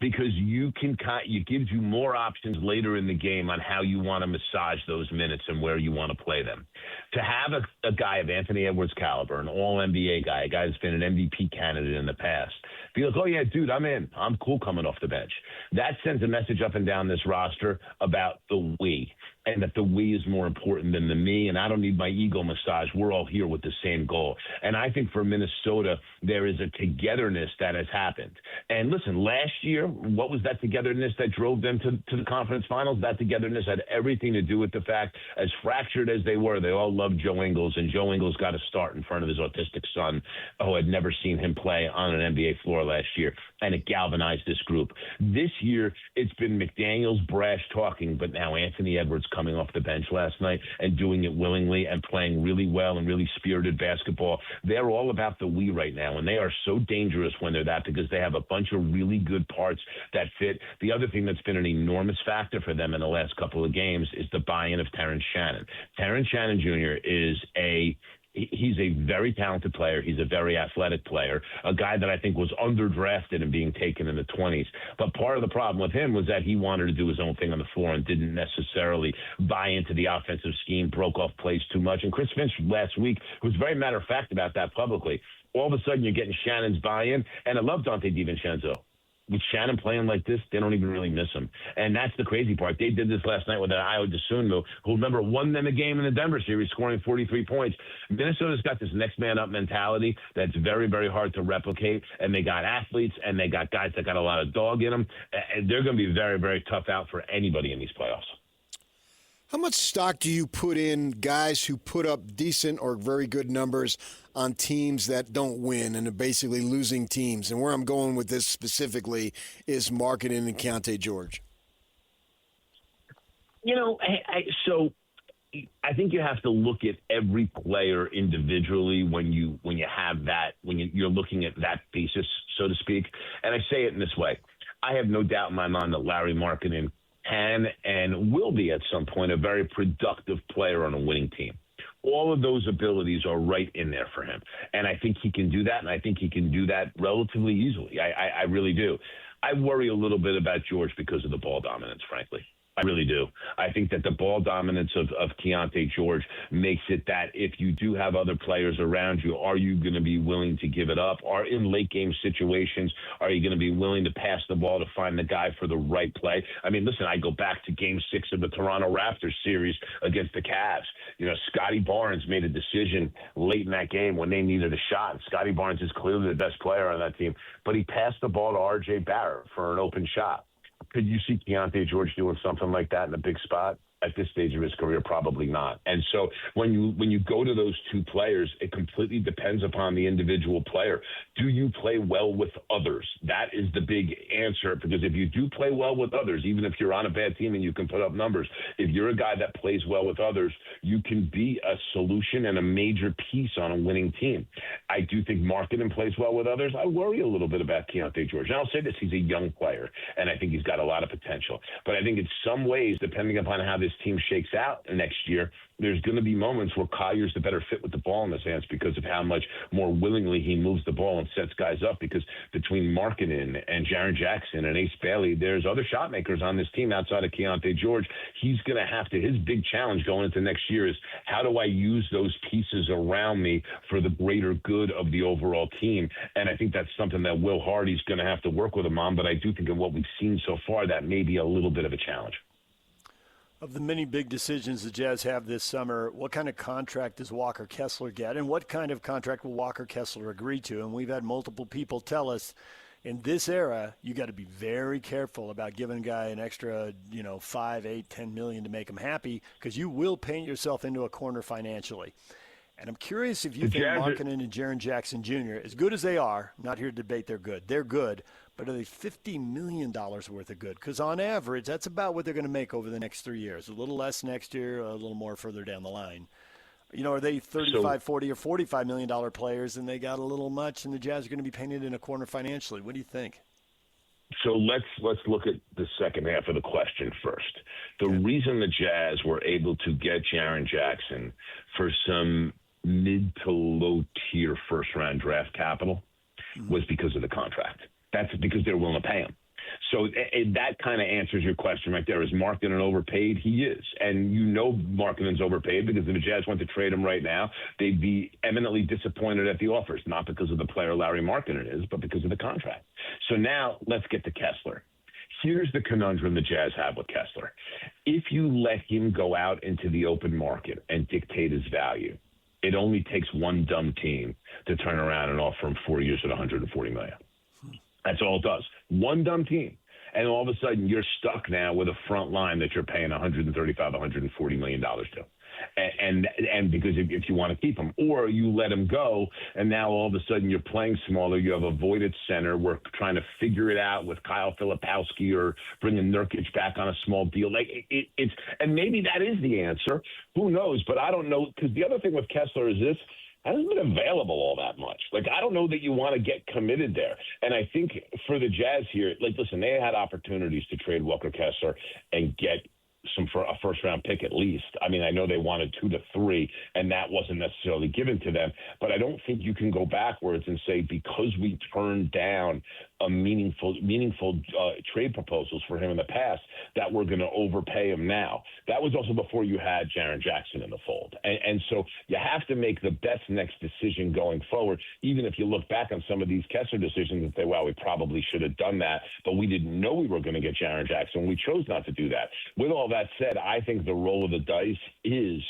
Speaker 14: because it gives you more options later in the game on how you want to massage those minutes and where you want to play them. To have a guy of Anthony Edwards' caliber, an all-NBA guy, a guy that's been an MVP candidate in the past, be like, oh, yeah, dude, I'm in. I'm cool coming off the bench. That sends a message up and down this roster about the we. and that the we is more important than the me, and I don't need my ego massage. We're all here with the same goal. And I think for Minnesota, there is a togetherness that has happened. And listen, last year, what was that togetherness that drove them to the conference finals? That togetherness had everything to do with the fact, as fractured as they were, they all loved Joe Ingles, and Joe Ingles got a start in front of his autistic son, who had never seen him play on an NBA floor last year, and it galvanized this group. This year, it's been McDaniel's brash talking, but now Anthony Edwards coming off the bench last night and doing it willingly and playing really well and really spirited basketball. They're all about the we right now, and they are so dangerous when they're that because they have a bunch of really good parts that fit. The other thing that's been an enormous factor for them in the last couple of games is the buy-in of Terrence Shannon. Terrence Shannon Jr. He's a very talented player. He's a very athletic player, a guy that I think was underdrafted and being taken in the 20s. But part of the problem with him was that he wanted to do his own thing on the floor and didn't necessarily buy into the offensive scheme, broke off plays too much. And Chris Finch last week was very matter-of-fact about that publicly. All of a sudden, you're getting Shannon's buy-in, and I love Dante DiVincenzo. With Shannon playing like this, they don't even really miss him. And that's the crazy part. They did this last night with Ayo Dosunmu, who, remember, won them a game in the Denver series, scoring 43 points. Minnesota's got this next man up mentality that's very, very hard to replicate. And they got athletes, and they got guys that got a lot of dog in them. And they're going to be very, very tough out for anybody in these playoffs.
Speaker 2: How much stock do you put in guys who put up decent or very good numbers on teams that don't win and are basically losing teams? And where I'm going with this specifically is Markkanen and Keontae George.
Speaker 14: You know, so I think you have to look at every player individually when you're looking at that basis, so to speak. And I say it in this way. I have no doubt in my mind that Larry Markkanen can and will be at some point a very productive player on a winning team. All of those abilities are right in there for him. And I think he can do that, and I think he can do that relatively easily. I really do. I worry a little bit about George because of the ball dominance, frankly. I really do. I think that the ball dominance of Keontae George makes it that if you do have other players around you, are you going to be willing to give it up? Or in late game situations, are you going to be willing to pass the ball to find the guy for the right play? I mean, listen, I go back to Game 6 of the Toronto Raptors series against the Cavs. You know, Scotty Barnes made a decision late in that game when they needed a shot. Scotty Barnes is clearly the best player on that team, but he passed the ball to R.J. Barrett for an open shot. Could you see Keontae George doing something like that in a big spot? At this stage of his career, probably not. And so when you go to those two players, it completely depends upon the individual player. Do you play well with others? That is the big answer, because if you do play well with others, even if you're on a bad team and you can put up numbers, if you're a guy that plays well with others, you can be a solution and a major piece on a winning team. I do think Markkanen plays well with others. I worry a little bit about Keontae George. And I'll say this, he's a young player, and I think he's got a lot of potential. But I think in some ways, depending upon how this team shakes out next year, there's going to be moments where Collier's the better fit with the ball in his hands because of how much more willingly he moves the ball and sets guys up. Because between Markkanen and Jaren Jackson and Ace Bailey, there's other shot makers on this team outside of Keontae George. He's going to have to, his big challenge going into next year is, how do I use those pieces around me for the greater good of the overall team? And I think that's something that Will Hardy's going to have to work with him on. But I do think of what we've seen so far, that may be a little bit of a challenge.
Speaker 1: Of the many big decisions the Jazz have this summer, what kind of contract does Walker Kessler get, and what kind of contract will Walker Kessler agree to? And we've had multiple people tell us, in this era, you got to be very careful about giving a guy an extra, $5, $8, $10 million to make him happy, because you will paint yourself into a corner financially. And I'm curious if you think Markkanen and Jaren Jackson Jr., as good as they are, I'm not here to debate they're good, but are they $50 million worth of good? Because on average, that's about what they're going to make over the next 3 years. A little less next year, a little more further down the line. Are they 35, 40, or $45 million players, and they got a little much, and the Jazz are going to be painted in a corner financially? What do you think?
Speaker 14: So let's look at the second half of the question first. The reason the Jazz were able to get Jaren Jackson for some mid to low tier first round draft capital was because of the contract. That's because they're willing to pay him. So that kind of answers your question right there. Is Markkanen overpaid? He is. And Markkanen's overpaid, because if the Jazz went to trade him right now, they'd be eminently disappointed at the offers, not because of the player Larry Markkanen is, but because of the contract. So now let's get to Kessler. Here's the conundrum the Jazz have with Kessler. If you let him go out into the open market and dictate his value, it only takes one dumb team to turn around and offer him 4 years at $140 million. That's all it does. One dumb team. And all of a sudden, you're stuck now with a front line that you're paying $135, $140 million to. And because if you want to keep him, or you let him go, and now all of a sudden you're playing smaller, you have a voided center. We're trying to figure it out with Kyle Filipowski or bringing Nurkic back on a small deal. Like it's, and maybe that is the answer. Who knows? But I don't know, because the other thing with Kessler is this. Hasn't been available all that much. Like, I don't know that you want to get committed there. And I think for the Jazz here, like, listen, they had opportunities to trade Walker Kessler and get a first-round pick at least. I mean, I know they wanted 2 to 3, and that wasn't necessarily given to them. But I don't think you can go backwards and say because we turned down a meaningful trade proposals for him in the past that we're going to overpay him now. That was also before you had Jaren Jackson in the fold. And so you have to make the best next decision going forward, even if you look back on some of these Kessler decisions and say, well, we probably should have done that, but we didn't know we were going to get Jaren Jackson. We chose not to do that. With all that said, I think the roll of the dice is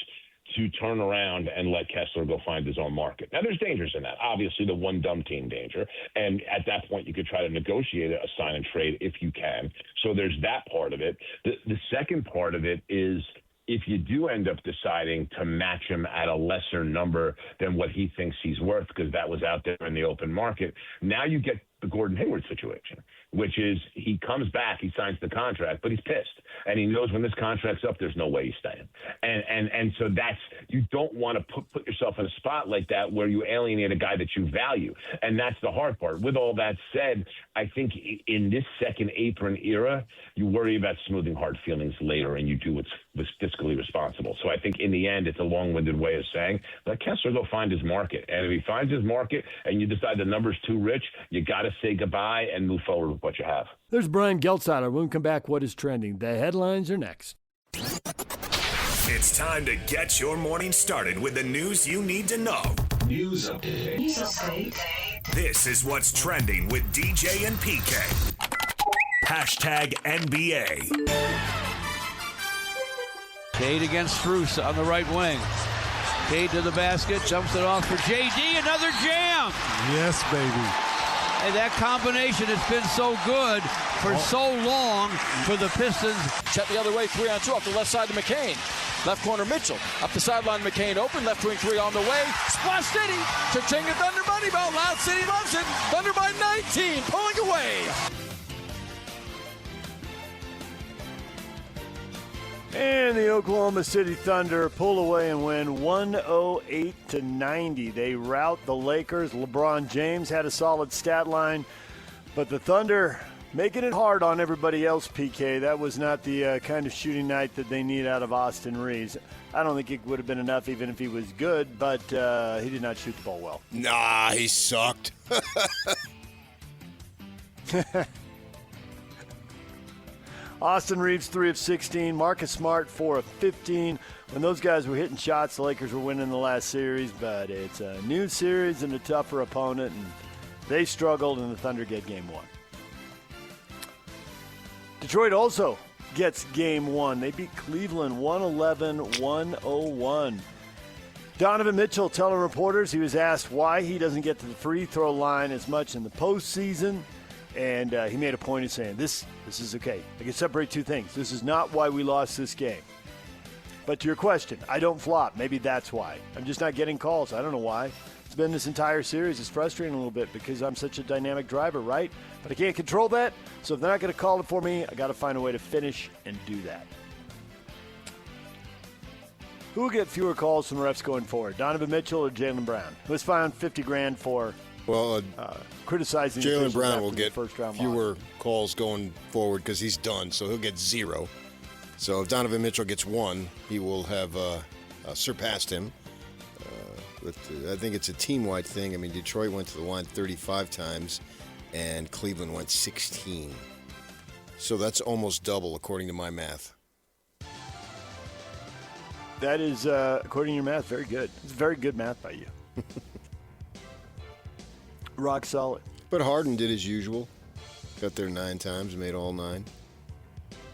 Speaker 14: to turn around and let Kessler go find his own market. Now, there's dangers in that. Obviously, the one dumb team danger. And at that point, you could try to negotiate a sign and trade if you can. So there's that part of it. The second part of it is if you do end up deciding to match him at a lesser number than what he thinks he's worth, because that was out there in the open market, now you get the Gordon Hayward situation, which is he comes back, he signs the contract, but he's pissed. And he knows when this contract's up, there's no way he's staying. And so that's, you don't want to put yourself in a spot like that where you alienate a guy that you value. And that's the hard part. With all that said, I think in this second apron era, you worry about smoothing hard feelings later and you do what's fiscally responsible. So I think in the end, it's a long-winded way of saying, let Kessler go find his market. And if he finds his market and you decide the number's too rich, you got to say goodbye and move forward with what you have.
Speaker 1: There's Brian Geltzeiler. When we come back, what is trending? The headlines are next.
Speaker 15: It's time to get your morning started with the news you need to know. News update. This is what's trending with DJ and PK. Hashtag NBA.
Speaker 16: Cade against Strus on the right wing. Cade to the basket, jumps it off for JD, another jam.
Speaker 17: Yes, baby.
Speaker 16: And that combination has been so good for so long for the Pistons.
Speaker 18: Chet the other way, 3-on-2 off the left side to McCain. Left corner Mitchell. Up the sideline, McCain open. Left wing 3 on the way. Splash City. Cha-ching, Thunder Bunny Belt. Loud City loves it. Thunder by 19. Pulling away.
Speaker 1: And the Oklahoma City Thunder pull away and win 108-90. They rout the Lakers. LeBron James had a solid stat line, but the Thunder making it hard on everybody else, PK. That was not the kind of shooting night that they need out of Austin Reeves. I don't think it would have been enough even if he was good, but he did not shoot the ball well.
Speaker 2: Nah, he sucked.
Speaker 1: Austin Reeves, 3 of 16. Marcus Smart, 4 of 15. When those guys were hitting shots, the Lakers were winning the last series, but it's a new series and a tougher opponent, and they struggled, and the Thunder get game 1. Detroit also gets game 1. They beat Cleveland 111-101. Donovan Mitchell telling reporters he was asked why he doesn't get to the free throw line as much in the postseason. And he made a point of saying, this is okay. I can separate two things. This is not why we lost this game. But to your question, I don't flop. Maybe that's why. I'm just not getting calls. I don't know why. It's been this entire series. It's frustrating a little bit because I'm such a dynamic driver, right? But I can't control that. So if they're not going to call it for me, I got to find a way to finish and do that. Who will get fewer calls from refs going forward, Donovan Mitchell or Jaylen Brown? Who was fined $50,000 for criticizing
Speaker 2: Jaylen Brown will get
Speaker 1: first-round
Speaker 2: fewer calls going forward because he's done, so he'll get 0. So if Donovan Mitchell gets 1, he will have surpassed him. But I think it's a team-wide thing. I mean, Detroit went to the line 35 times, and Cleveland went 16. So that's almost double, according to my math.
Speaker 1: That is, according to your math, very good. It's very good math by you. Rock solid.
Speaker 2: But Harden did as usual. Got there 9 times, made all 9.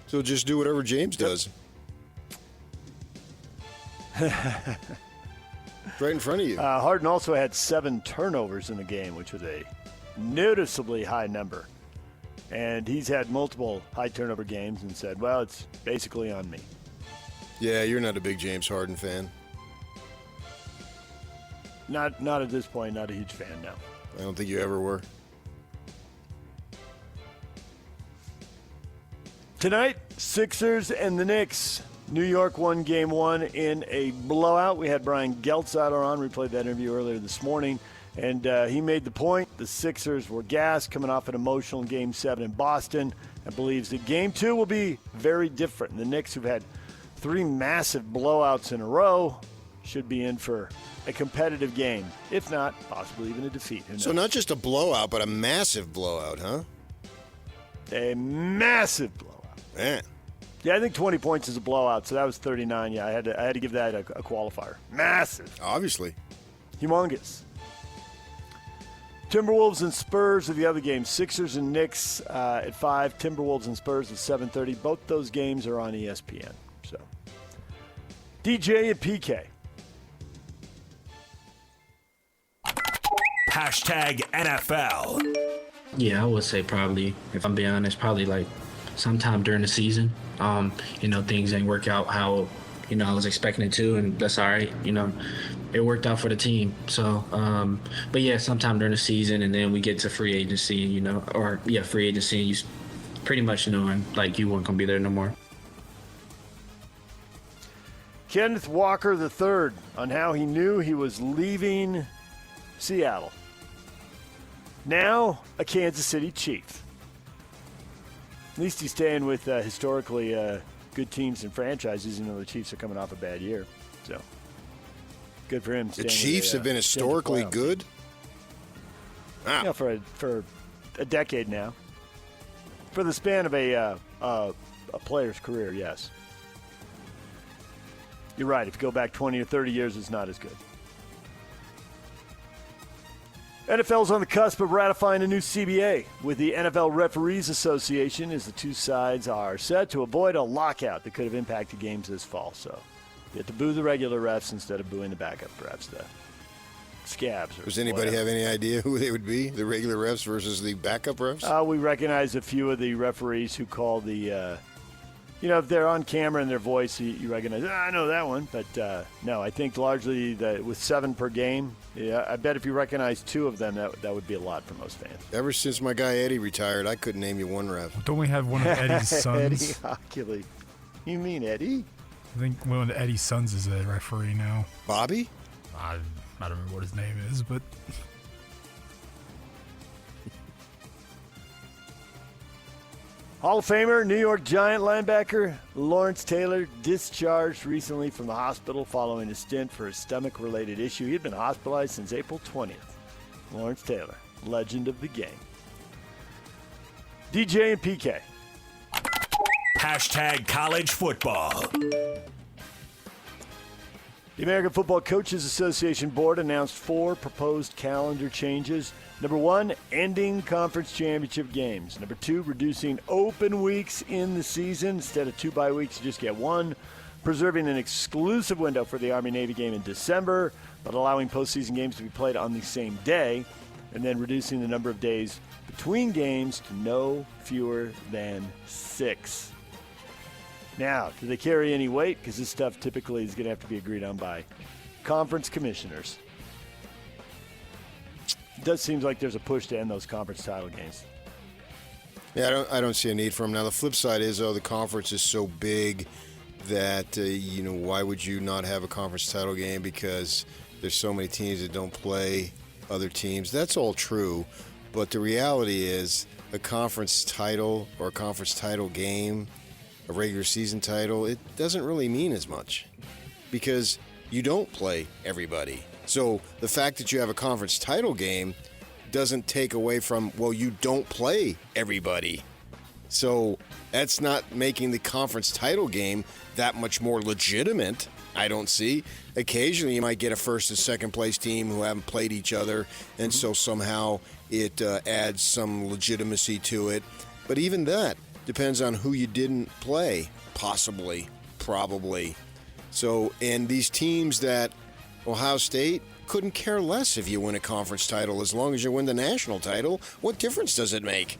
Speaker 2: So just do whatever James does. Right in front of you.
Speaker 1: Harden also had 7 turnovers in the game, which was a noticeably high number. And he's had multiple high turnover games and said, well, it's basically on me.
Speaker 2: Yeah, you're not a big James Harden fan.
Speaker 1: Not at this point, not a huge fan, no.
Speaker 2: I don't think you ever were.
Speaker 1: Tonight, Sixers and the Knicks. New York won Game 1 in a blowout. We had Brian Geltzeiler on. We played that interview earlier this morning. And he made the point the Sixers were gassed coming off an emotional Game 7 in Boston and believes that Game 2 will be very different. And the Knicks, who've had 3 massive blowouts in a row, should be in for a competitive game. If not, possibly even a defeat.
Speaker 2: So not just a blowout, but a massive blowout, huh?
Speaker 1: A massive blowout.
Speaker 2: Man.
Speaker 1: Yeah, I think 20 points is a blowout, so that was 39. Yeah, I had to give that a qualifier. Massive.
Speaker 2: Obviously.
Speaker 1: Humongous. Timberwolves and Spurs are the other games. Sixers and Knicks at 5. Timberwolves and Spurs at 7:30. Both those games are on ESPN. So, DJ and PK.
Speaker 15: #NFL.
Speaker 17: Yeah, I would say probably, if I'm being honest, probably like sometime during the season. Things didn't work out how, I was expecting it to, and that's all right. It worked out for the team. So, but yeah, sometime during the season, and then we get to free agency, free agency, and you pretty much knowing like you weren't going to be there no more.
Speaker 1: Kenneth Walker III on how he knew he was leaving Seattle. Now a Kansas City Chief. At least he's staying with historically good teams and franchises. The Chiefs are coming off a bad year. So good for him.
Speaker 2: The Chiefs have been historically good? Wow.
Speaker 1: Yeah, for a decade now. For the span of a player's career, yes. You're right. If you go back 20 or 30 years, it's not as good. NFL's on the cusp of ratifying a new CBA with the NFL Referees Association as the two sides are set to avoid a lockout that could have impacted games this fall. So you have to boo the regular refs instead of booing the backup refs, the scabs.
Speaker 2: Does anybody have any idea who they would be, the regular refs versus the backup refs?
Speaker 1: We recognize a few of the referees who call the if they're on camera and their voice, you recognize, I know that one. But, no, I think largely with 7 per game, I bet if you recognize 2 of them, that would be a lot for most fans.
Speaker 2: Ever since my guy Eddie retired, I couldn't name you one ref.
Speaker 19: Don't we have one of Eddie's sons?
Speaker 1: Eddie Hockley. You mean Eddie?
Speaker 19: I think one of Eddie's sons is a referee now.
Speaker 2: Bobby?
Speaker 19: I don't remember what his name is, but...
Speaker 1: Hall of Famer, New York Giant linebacker Lawrence Taylor discharged recently from the hospital following a stint for a stomach-related issue. He had been hospitalized since April 20th. Lawrence Taylor, legend of the game. DJ and PK.
Speaker 15: #college football.
Speaker 1: The American Football Coaches Association Board announced 4 proposed calendar changes. Number 1, ending conference championship games. Number 2, reducing open weeks in the season. Instead of 2 bye weeks, you just get 1. Preserving an exclusive window for the Army-Navy game in December, but allowing postseason games to be played on the same day. And then reducing the number of days between games to no fewer than 6. Now, do they carry any weight? Because this stuff typically is going to have to be agreed on by conference commissioners. It does seem like there's a push to end those conference title games.
Speaker 2: Yeah, I don't see a need for them. Now, the flip side is, the conference is so big that, why would you not have a conference title game? Because there's so many teams that don't play other teams. That's all true. But the reality is a conference title or a conference title game, a regular season title, it doesn't really mean as much because you don't play everybody. So the fact that you have a conference title game doesn't take away from, you don't play everybody. So that's not making the conference title game that much more legitimate, I don't see. Occasionally you might get a first and second place team who haven't played each other, and so somehow it adds some legitimacy to it. But even that, depends on who you didn't play, possibly, probably. So, and these teams that Ohio State couldn't care less if you win a conference title as long as you win the national title. What difference does it make?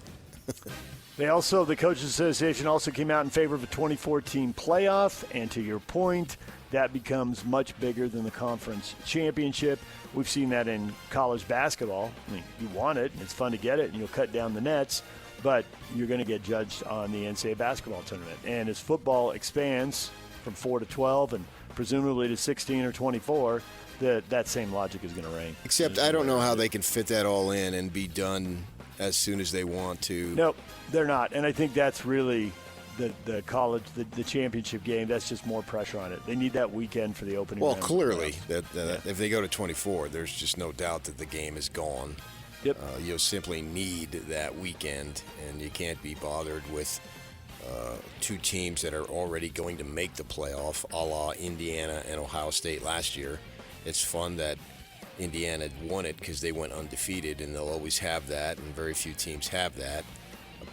Speaker 1: The Coaches Association also came out in favor of a 2014 playoff, and to your point, that becomes much bigger than the conference championship. We've seen that in college basketball. I mean, you want it, and it's fun to get it, and you'll cut down the nets, but you're going to get judged on the NCAA basketball tournament. And as football expands from 4 to 12 and presumably to 16 or 24, that same logic is going to reign.
Speaker 2: Except I don't know how they can fit that all in and be done as soon as they want to.
Speaker 1: Nope, they're not. And I think that's really the college, the championship game. That's just more pressure on it. They need that weekend for the opening.
Speaker 2: Well, clearly, if they go to 24, there's just no doubt that the game is gone.
Speaker 1: Yep.
Speaker 2: You'll simply need that weekend, and you can't be bothered with two teams that are already going to make the playoff, a la Indiana and Ohio State last year. It's fun that Indiana won it because they went undefeated, and they'll always have that, and very few teams have that.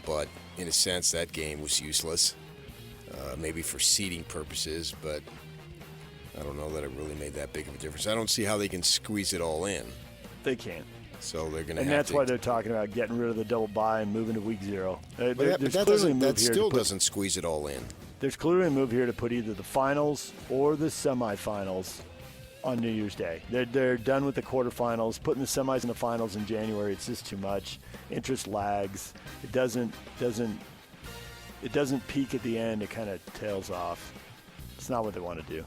Speaker 2: But in a sense, that game was useless, maybe for seeding purposes, but I don't know that it really made that big of a difference. I don't see how they can squeeze it all in.
Speaker 1: They can't.
Speaker 2: So they're going to
Speaker 1: and
Speaker 2: have
Speaker 1: that's
Speaker 2: to.
Speaker 1: why they're talking about getting rid of the double bye and moving to week 0.
Speaker 2: But that still doesn't squeeze it all in.
Speaker 1: There's clearly a move here to put either the finals or the semifinals on New Year's Day. They're done with the quarterfinals. Putting the semis and the finals in January, it's just too much. Interest lags. It doesn't peak at the end. It kind of tails off. It's not what they want to do.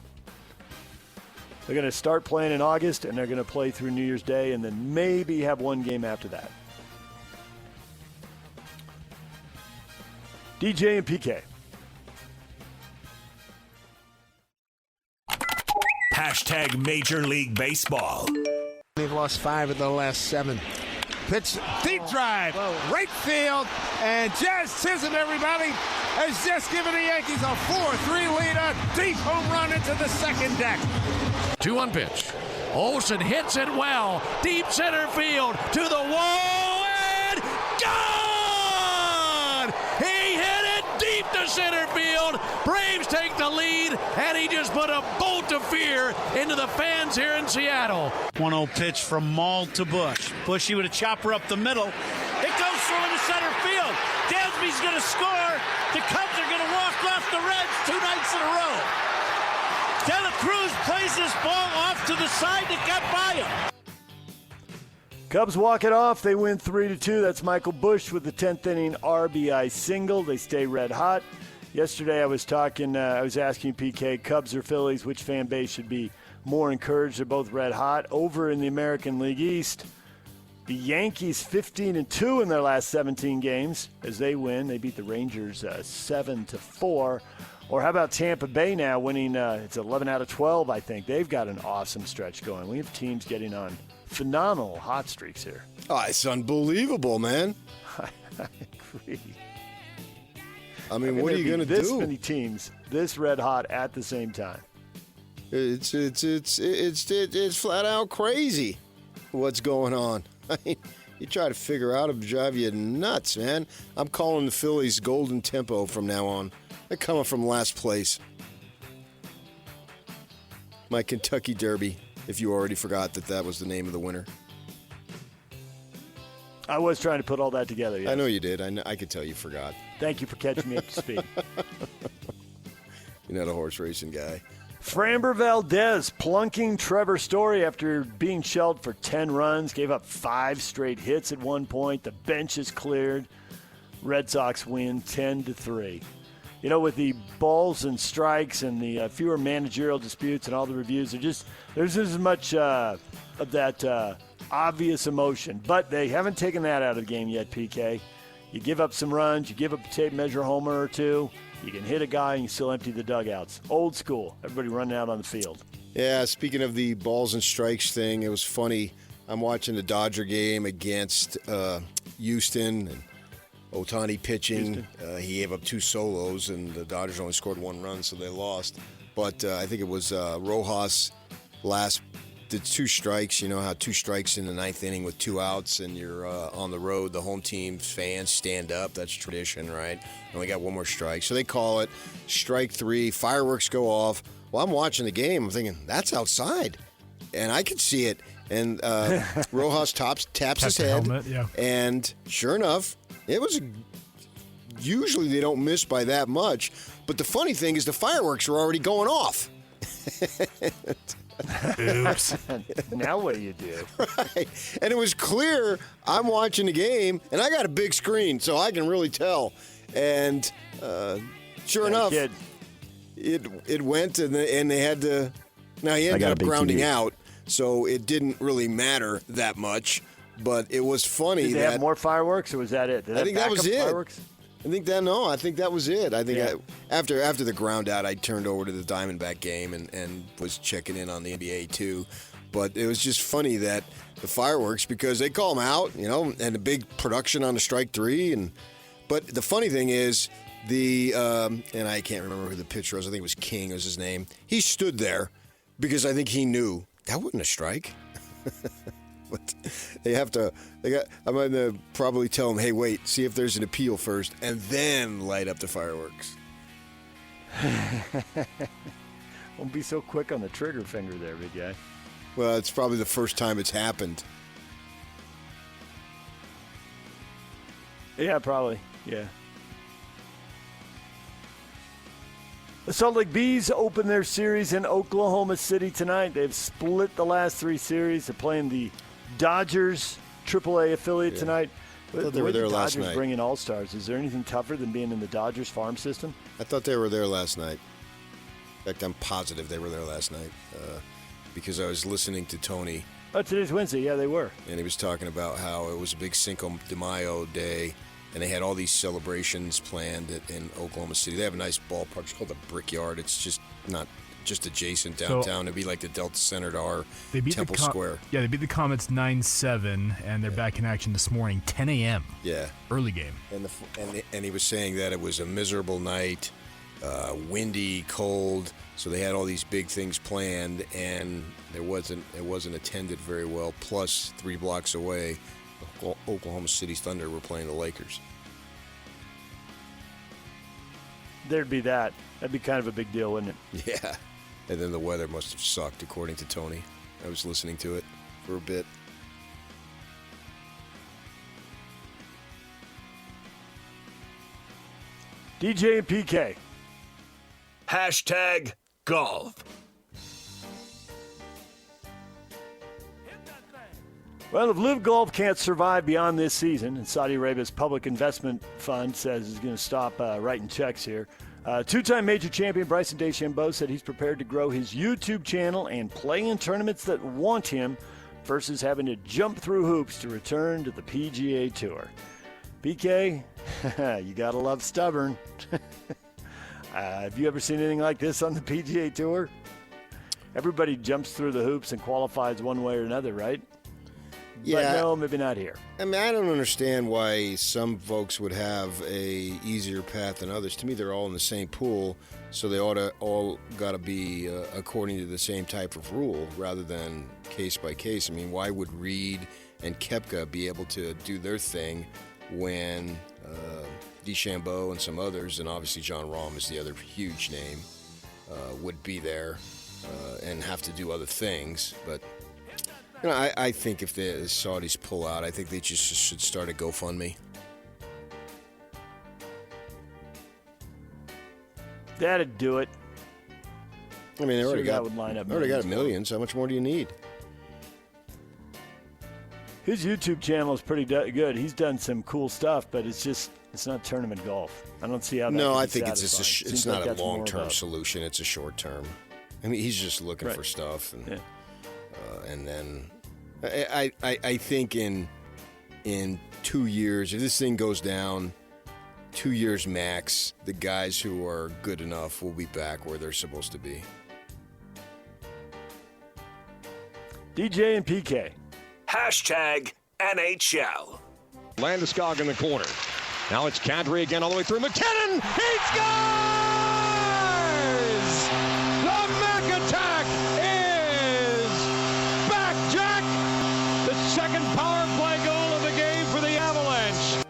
Speaker 1: They're going to start playing in August, and they're going to play through New Year's Day, and then maybe have one game after that. DJ and PK.
Speaker 15: Hashtag Major League Baseball.
Speaker 20: They've lost 5 of the last 7. Pitch, deep drive, right field, and Jazz Chisholm, everybody, has just given the Yankees a 4-3 lead, a deep home run into the second deck.
Speaker 21: 2-1 pitch. Olsen hits it well. Deep center field to the wall and gone! He hit it deep to center field. Braves take the lead, and he just put a bolt of fear into the fans here in Seattle.
Speaker 22: 1-0 pitch from Maul to Bush. Bushy with a chopper up the middle. It goes through into center field. Dansby's going to score. The Cubs are going to walk off the Reds 2 nights in a row. De La Cruz plays this ball off to the side to get by him.
Speaker 1: Cubs walk it off. They win 3-2. That's Michael Busch with the 10th inning RBI single. They stay red hot. Yesterday I was asking PK, Cubs or Phillies, which fan base should be more encouraged? They're both red hot. Over in the American League East, the Yankees 15-2 in their last 17 games as they win. They beat the Rangers 7-4. Or how about Tampa Bay now winning, it's 11 out of 12, I think. They've got an awesome stretch going. We have teams getting on phenomenal hot streaks here.
Speaker 2: Oh, it's unbelievable, man.
Speaker 1: I agree.
Speaker 2: I mean, what are you going to do?
Speaker 1: This many teams, this red hot at the same time.
Speaker 2: It's flat out crazy what's going on. I mean, you try to figure out, it'll drive you nuts, man. I'm calling the Phillies golden tempo from now on. They're coming from last place. My Kentucky Derby, if you already forgot that was the name of the winner.
Speaker 1: I was trying to put all that together, yes.
Speaker 2: I know you did. I could tell you forgot.
Speaker 1: Thank you for catching me up to speed.
Speaker 2: You're not a horse racing guy.
Speaker 1: Framber Valdez plunking Trevor Story after being shelled for 10 runs. Gave up 5 straight hits at one point. The bench is cleared. Red Sox win 10-3. You know, with the balls and strikes and the fewer managerial disputes and all the reviews, there's as much of that obvious emotion. But they haven't taken that out of the game yet, PK. You give up some runs, you give up a tape measure homer or two, you can hit a guy and you still empty the dugouts. Old school. Everybody running out on the field.
Speaker 2: Yeah, speaking of the balls and strikes thing, it was funny. I'm watching the Dodger game against Houston and Ohtani pitching. He gave up 2 solos, and the Dodgers only scored 1 run, so they lost. But I think it was Rojas last the 2 strikes, you know how 2 strikes in the 9th inning with 2 outs and you're on the road, the home team's fans stand up. That's tradition, right? And we got 1 more strike. So they call it strike 3, fireworks go off. Well, I'm watching the game. I'm thinking, that's outside. And I could see it. And Rojas taps his head.
Speaker 19: Helmet, yeah.
Speaker 2: And sure enough, it was usually they don't miss by that much. But the funny thing is the fireworks were already going off.
Speaker 1: Oops. Now what do you do?
Speaker 2: Right. And it was clear I'm watching the game, and I got a big screen, so I can really tell. And sure enough, it went, and they had to. Now, he ended up grounding out, so it didn't really matter that much. But it was funny.
Speaker 1: Did they have more fireworks, or was that it?
Speaker 2: I think that was it. Fireworks? I think that was it. I think after the ground out, I turned over to the Diamondback game and was checking in on the NBA too. But it was just funny that the fireworks, because they call them out, you know, and the big production on the strike 3. But the funny thing is and I can't remember who the pitcher was. I think it was King was his name. He stood there because I think he knew that wasn't a strike. But I'm going to probably tell them, hey, wait, see if there's an appeal first, and then light up the fireworks.
Speaker 1: Don't be so quick on the trigger finger there, big guy.
Speaker 2: Well, it's probably the first time it's happened.
Speaker 1: Yeah, probably. Yeah. The Salt Lake Bees open their series in Oklahoma City tonight. They've split the last 3 series. They're playing the Dodgers AAA affiliate tonight.
Speaker 2: I thought they were there last night.
Speaker 1: Dodgers bring in all-stars. Is there anything tougher than being in the Dodgers farm system?
Speaker 2: I thought they were there last night. In fact, I'm positive they were there last night because I was listening to Tony.
Speaker 1: Oh, today's Wednesday. Yeah, they were.
Speaker 2: And he was talking about how it was a big Cinco de Mayo day, and they had all these celebrations planned in Oklahoma City. They have a nice ballpark. It's called the Brickyard. It's just not just adjacent downtown. It'd be like the Delta Center to our Temple Square.
Speaker 19: Yeah, they beat the Comets 9-7, and they're back in action this morning, 10 a.m.
Speaker 2: Yeah.
Speaker 19: Early game.
Speaker 2: And he was saying that it was a miserable night, windy, cold, so they had all these big things planned, and it wasn't attended very well. Plus, 3 blocks away, Oklahoma City's Thunder were playing the Lakers.
Speaker 1: There'd be that. That'd be kind of a big deal, wouldn't it?
Speaker 2: Yeah. And then the weather must have sucked, according to Tony. I was listening to it for a bit.
Speaker 1: DJ and PK.
Speaker 15: #golf.
Speaker 1: Well, if Live Golf can't survive beyond this season, and Saudi Arabia's public investment fund says is going to stop writing checks here, 2-time major champion Bryson DeChambeau said he's prepared to grow his YouTube channel and play in tournaments that want him versus having to jump through hoops to return to the PGA Tour. PK, you got to love stubborn. Have you ever seen anything like this on the PGA Tour? Everybody jumps through the hoops and qualifies one way or another, right?
Speaker 2: Yeah.
Speaker 1: But no, maybe not here.
Speaker 2: I mean, I don't understand why some folks would have a easier path than others. To me, they're all in the same pool, so they all got to be according to the same type of rule rather than case by case. I mean, why would Reed and Koepka be able to do their thing when DeChambeau and some others, and obviously John Rahm is the other huge name, would be there and have to do other things, but... You know, I think if the Saudis pull out, I think they just should start a GoFundMe.
Speaker 1: That'd do it.
Speaker 2: I mean, they already got
Speaker 1: millions.
Speaker 2: millions. How much more do you need?
Speaker 1: His YouTube channel is pretty good. He's done some cool stuff, but it's not tournament golf. I don't see how that
Speaker 2: No,
Speaker 1: can
Speaker 2: I
Speaker 1: be
Speaker 2: think
Speaker 1: satisfying.
Speaker 2: it's
Speaker 1: Seems
Speaker 2: not
Speaker 1: like
Speaker 2: a long-term solution. It's a short-term. I mean, he's just looking for stuff. And, and then I think in 2 years, if this thing goes down, 2 years max, the guys who are good enough will be back where they're supposed to be.
Speaker 1: DJ and PK.
Speaker 15: #NHL.
Speaker 3: Landeskog in the corner. Now it's Kadri again all the way through. McKinnon! He scores! The Mac attack is
Speaker 21: second power play goal of the game for the Avalanche.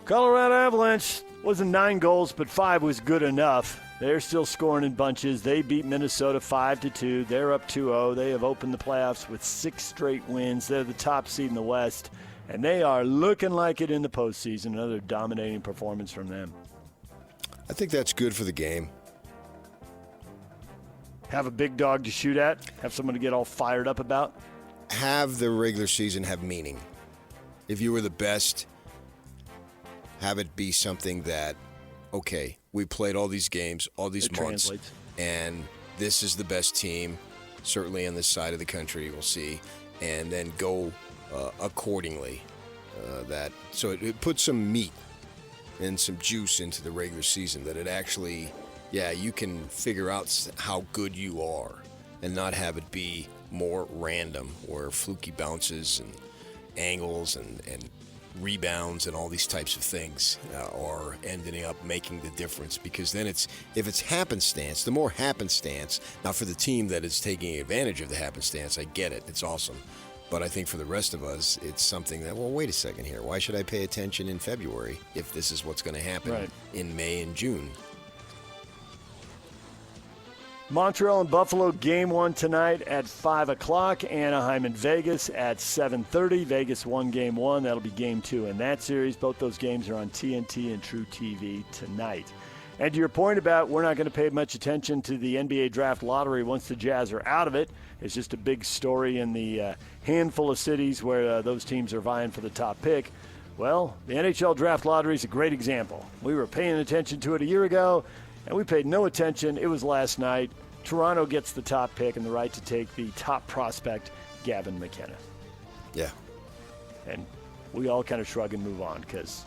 Speaker 1: Colorado Avalanche wasn't 9 goals, but 5 was good enough. They're still scoring in bunches. They beat Minnesota 5-2. They're up 2-0. They have opened the playoffs with 6 straight wins. They're the top seed in the West, and they are looking like it in the postseason. Another dominating performance from them.
Speaker 2: I think that's good for the game.
Speaker 1: Have a big dog to shoot at. Have someone to get all fired up about.
Speaker 2: Have the regular season have meaning. If you were the best, have it be something that, okay, we played all these games, all these months,
Speaker 1: translates.
Speaker 2: and this is the best team, certainly on this side of the country, we'll see, and then go accordingly. So it puts some meat and some juice into the regular season, that it actually, you can figure out how good you are and not have it be more random, where fluky bounces and angles and rebounds and all these types of things are ending up making the difference. Because then if it's happenstance, the more happenstance, now for the team that is taking advantage of the happenstance, I get it, it's awesome. But I think for the rest of us, it's something that, well, wait a second here. Why should I pay attention in February if this is what's going to happen in May and June?
Speaker 1: Montreal and Buffalo, game 1 tonight at 5 o'clock. Anaheim and Vegas at 7:30. Vegas won game 1. That'll be game 2 in that series. Both those games are on TNT and True TV tonight. And to your point about we're not going to pay much attention to the NBA draft lottery once the Jazz are out of it. It's just a big story in the handful of cities where those teams are vying for the top pick. Well, the NHL draft lottery is a great example. We were paying attention to it a year ago, and we paid no attention. It was last night. Toronto gets the top pick and the right to take the top prospect, Gavin McKenna.
Speaker 2: Yeah.
Speaker 1: And we all kind of shrug and move on because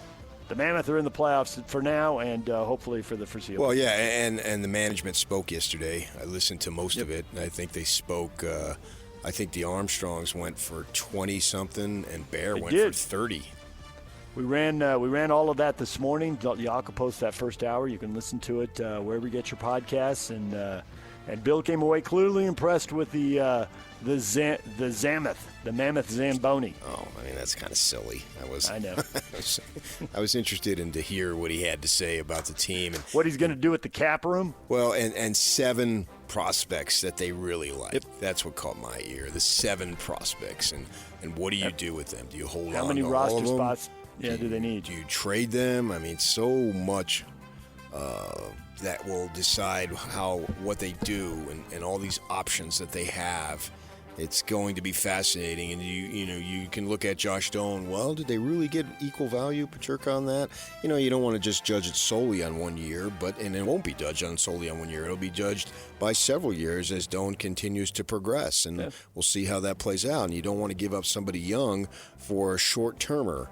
Speaker 1: the Mammoth are in the playoffs for now and hopefully for the foreseeable.
Speaker 2: Well, yeah, and the management spoke yesterday. I listened to most of it, and I think they spoke. I think the Armstrongs went for 20-something, and Bear went for 30.
Speaker 1: We ran all of that this morning. Y'all can post that first hour. You can listen to it wherever you get your podcasts. And Bill came away clearly impressed with the Mammoth Zamboni.
Speaker 2: Oh, I mean, that's kind of silly.
Speaker 1: I know.
Speaker 2: I was interested in to hear what he had to say about the team and
Speaker 1: what he's going to do at the cap room.
Speaker 2: Well, and 7 prospects that they really like. Yep. That's what caught my ear. The 7 prospects, and what do you do with them? Do you hold on to all of them?
Speaker 1: How many roster spots? Do they need?
Speaker 2: Do you trade them? I mean, so much that will decide what they do and all these options that they have. It's going to be fascinating, and you can look at Josh Doan. Well, did they really get equal value, Paterka, on that? You don't want to just judge it solely on 1 year, and it won't be judged solely on 1 year. It'll be judged by several years as Doan continues to progress, and we'll see how that plays out. And you don't want to give up somebody young for a short-termer.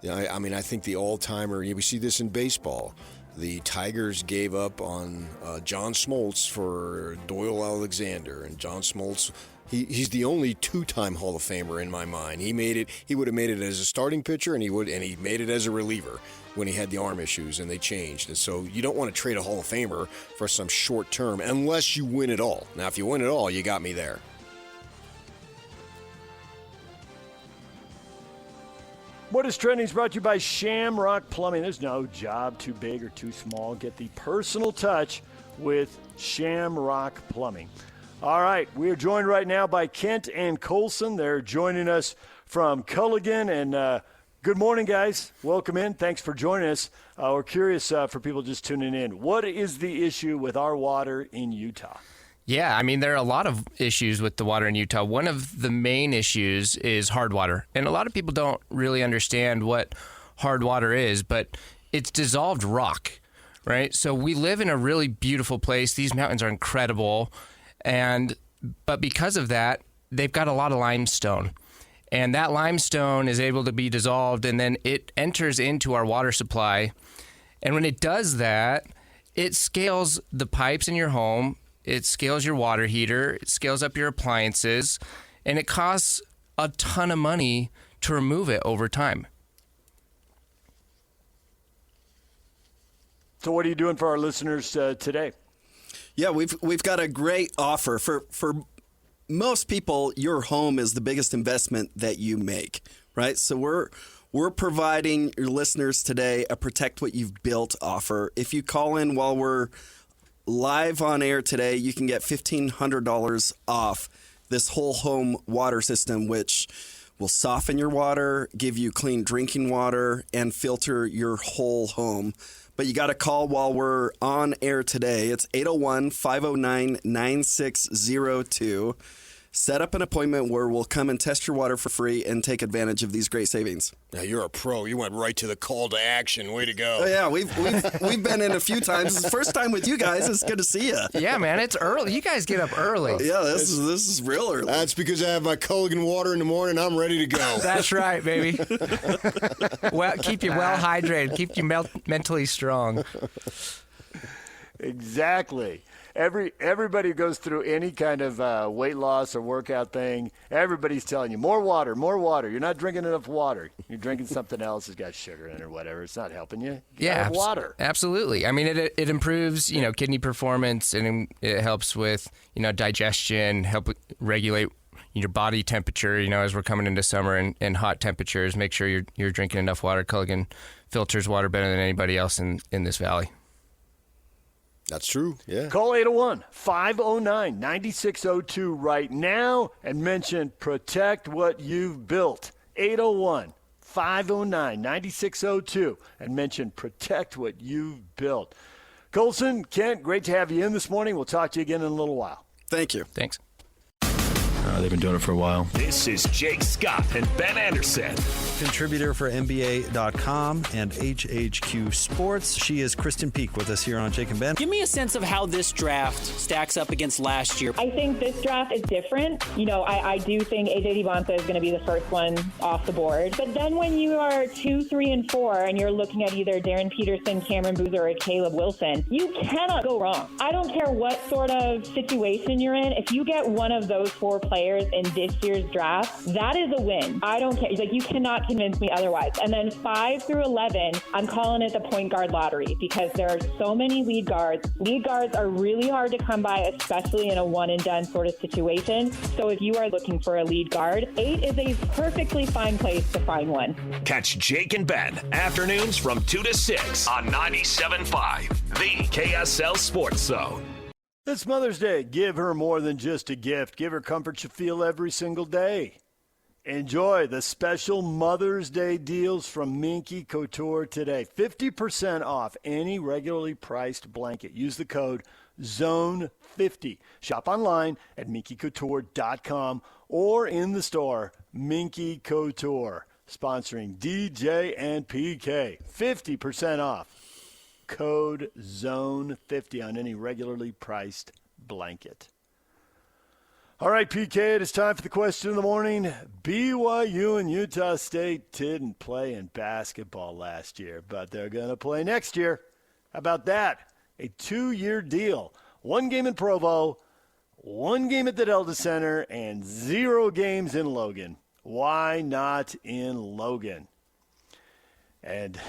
Speaker 2: I mean, I think the all-timer, we see this in baseball. The Tigers gave up on John Smoltz for Doyle Alexander, and John Smoltz, he's the only 2-time Hall of Famer in my mind. He would have made it as a starting pitcher, and he made it as a reliever when he had the arm issues, and they changed. And so you don't want to trade a Hall of Famer for some short term unless you win it all. Now, if you win it all, you got me there.
Speaker 1: What is Trending is brought to you by Shamrock Plumbing. There's no job too big or too small. Get the personal touch with Shamrock Plumbing. All right, we are joined right now by Kent and Colson. They're joining us from Culligan. And good morning, guys. Welcome in. Thanks for joining us. We're curious for people just tuning in. What is the issue with our water in Utah?
Speaker 6: Yeah, I mean, there are a lot of issues with the water in Utah. One of the main issues is hard water. And a lot of people don't really understand what hard water is, but it's dissolved rock, right? So we live in a really beautiful place. These mountains are incredible. But because of that, they've got a lot of limestone. And that limestone is able to be dissolved, and then it enters into our water supply. And when it does that, it scales the pipes in your home. It scales your water heater, it scales up your appliances, and it costs a ton of money to remove it over time.
Speaker 1: So what are you doing for our listeners today?
Speaker 7: Yeah, we've got a great offer for most people, your home is the biggest investment that you make, right? So we're providing your listeners today a Protect What You've Built offer. If you call in while we're live on air today, you can get $1,500 off this whole home water system, which will soften your water, give you clean drinking water, and filter your whole home. But you got to call while we're on air today. It's 801-509-9602. Set up an appointment where we'll come and test your water for free and take advantage of these great savings.
Speaker 2: Now, you're a pro. You went right to the call to action. Way to go.
Speaker 7: Oh, yeah, we've been in a few times. It's the first time with you guys. It's good to see you.
Speaker 6: Yeah, man, it's early. You guys get up early.
Speaker 7: Yeah, this is real early.
Speaker 2: That's because I have my Culligan water in the morning. I'm ready to go.
Speaker 6: That's right, baby. Well, keep you well hydrated. Keep you mentally strong.
Speaker 1: Exactly. Everybody who goes through any kind of weight loss or workout thing, everybody's telling you, more water, more water. You're not drinking enough water. You're drinking something else that's got sugar in it or whatever. It's not helping you. You gotta have water.
Speaker 6: Absolutely. I mean, it improves, kidney performance, and it helps with, digestion, help regulate your body temperature, as we're coming into summer and hot temperatures. Make sure you're drinking enough water. Culligan filters water better than anybody else in this valley.
Speaker 2: That's true, yeah.
Speaker 1: Call 801-509-9602 right now and mention Protect What You've Built. 801-509-9602 and mention Protect What You've Built. Colson, Kent, great to have you in this morning. We'll talk to you again in a little while.
Speaker 7: Thank you.
Speaker 6: Thanks.
Speaker 8: They've been doing it for a while.
Speaker 15: This is Jake Scott and Ben Anderson.
Speaker 8: Contributor for NBA.com and HHQ Sports. She is Kristen Peak with us here on Jake and Ben.
Speaker 23: Give me a sense of how this draft stacks up against last year.
Speaker 24: I think this draft is different. I do think AJ Devonta is going to be the first one off the board. But then when you are 2, 3, and 4, and you're looking at either Darren Peterson, Cameron Boozer, or Caleb Wilson, you cannot go wrong. I don't care what sort of situation you're in. If you get one of those 4 players in this year's draft, that is a win. I don't care. You cannot convince me otherwise. And then 5 through 11, I'm calling it the point guard lottery because there are so many lead guards. Lead guards are really hard to come by, especially in a one-and-done sort of situation. So if you are looking for a lead guard, 8 is a perfectly fine place to find one.
Speaker 15: Catch Jake and Ben afternoons from 2 to 6 on 97.5, the KSL Sports Zone.
Speaker 1: This Mother's Day, give her more than just a gift. Give her comfort you feel every single day. Enjoy the special Mother's Day deals from Minky Couture today. 50% off any regularly priced blanket. Use the code ZONE50. Shop online at minkycouture.com or in the store, Minky Couture. Sponsoring DJ and PK. 50% off. Code ZONE50 on any regularly priced blanket. All right, PK, it is time for the question of the morning. BYU and Utah State didn't play in basketball last year, but they're going to play next year. How about that? A 2-year deal. 1 game in Provo, 1 game at the Delta Center, and 0 games in Logan. Why not in Logan? And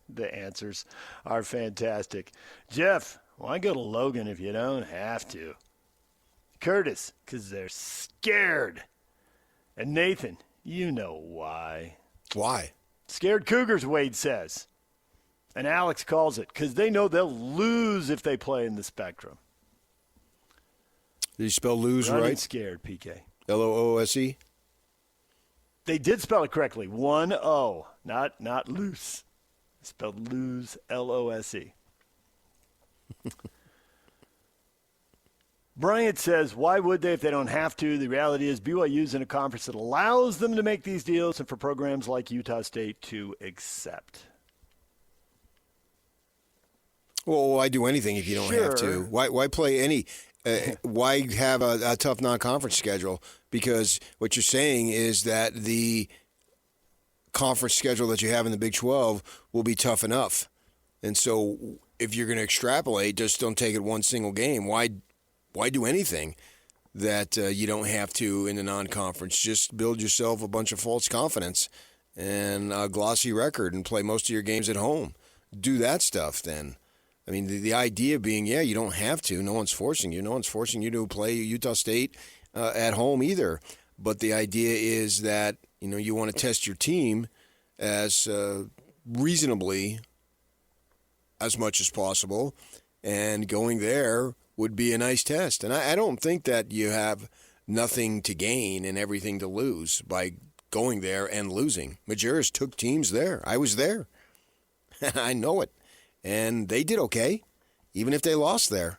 Speaker 1: the answers are fantastic. Jeff, why go to Logan if you don't have to? Curtis, because they're scared. And Nathan, you know why.
Speaker 2: Why?
Speaker 1: Scared Cougars, Wade says. And Alex calls it, because they know they'll lose if they play in the Spectrum.
Speaker 2: Did you spell lose
Speaker 1: Running
Speaker 2: right?
Speaker 1: Scared, PK.
Speaker 2: Loose?
Speaker 1: They did spell it correctly. 1-0, not loose. Spelled lose, Lose. Bryant says, why would they if they don't have to? The reality is BYU's in a conference that allows them to make these deals and for programs like Utah State to accept.
Speaker 2: Well, why do anything if you don't have to? Why play any? Why have a tough non-conference schedule? Because what you're saying is that the conference schedule that you have in the Big 12 will be tough enough. And so if you're going to extrapolate, just don't take it one single game. Why do anything that you don't have to in the non-conference? Just build yourself a bunch of false confidence and a glossy record and play most of your games at home. Do that stuff then. I mean, the idea being, you don't have to. No one's forcing you. No one's forcing you to play Utah State at home either. But the idea is that, you want to test your team as reasonably as much as possible, and going there would be a nice test. And I don't think that you have nothing to gain and everything to lose by going there and losing. Majerus took teams there. I was there. I know it. And they did okay, even if they lost there.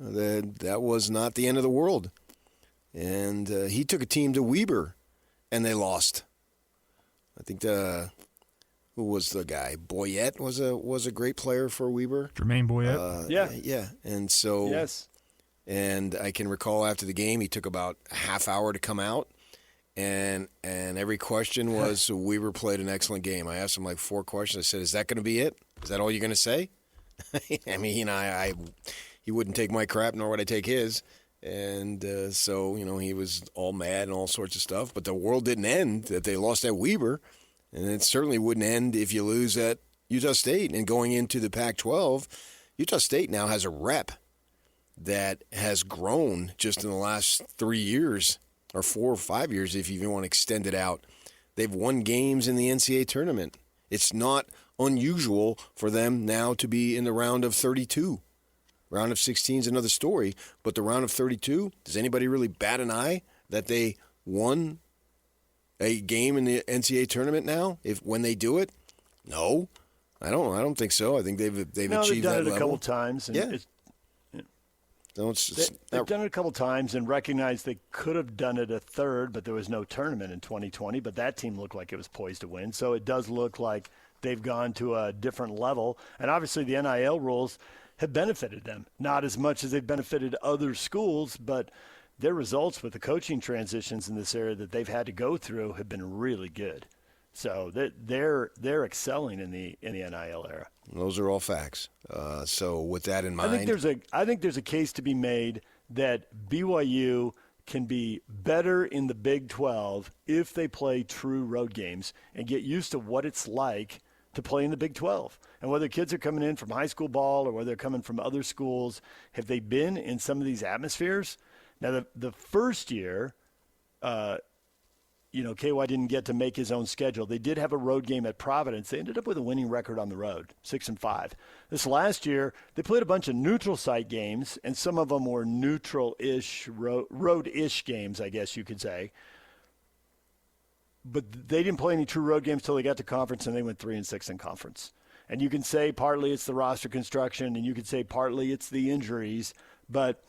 Speaker 2: That was not the end of the world. And he took a team to Weber, and they lost. I think who was the guy? Boyette was a great player for Weber.
Speaker 19: Jermaine Boyette.
Speaker 2: Yeah. And so,
Speaker 1: yes.
Speaker 2: And I can recall after the game, he took about a half hour to come out, and every question was, Weber played an excellent game. I asked him like 4 questions. I said, "Is that going to be it? Is that all you're going to say?" I mean, he wouldn't take my crap, nor would I take his. And so, he was all mad and all sorts of stuff. But the world didn't end that they lost at Weber. And it certainly wouldn't end if you lose at Utah State. And going into the Pac-12, Utah State now has a rep that has grown just in the last 3 years, or 4 or 5 years if you even want to extend it out. They've won games in the NCAA tournament. It's not unusual for them now to be in the round of 32. Round of 16 is another story, but the round of 32, does anybody really bat an eye that they won a game in the NCAA tournament now? When they do it? No, I don't think so. I think they've achieved that level.
Speaker 1: They've done it a couple times. And they've done it a couple times and recognized they could have done it a third, but there was no tournament in 2020. But that team looked like it was poised to win. So it does look like they've gone to a different level. And obviously the NIL rules have benefited them. Not as much as they've benefited other schools, but their results with the coaching transitions in this area that they've had to go through have been really good. So they're excelling in the NIL era.
Speaker 2: Those are all facts. So with that in mind,
Speaker 1: I think there's a case to be made that BYU can be better in the Big 12 if they play true road games and get used to what it's like to play in the Big 12. And whether kids are coming in from high school ball or whether they're coming from other schools, have they been in some of these atmospheres? Now, the first year, KY didn't get to make his own schedule. They did have a road game at Providence. They ended up with a winning record on the road, 6-5. This last year, they played a bunch of neutral site games, and some of them were neutral-ish, road-ish games, I guess you could say. But they didn't play any true road games until they got to conference, and they went 3-6 in conference. And you can say partly it's the roster construction, and you can say partly it's the injuries, but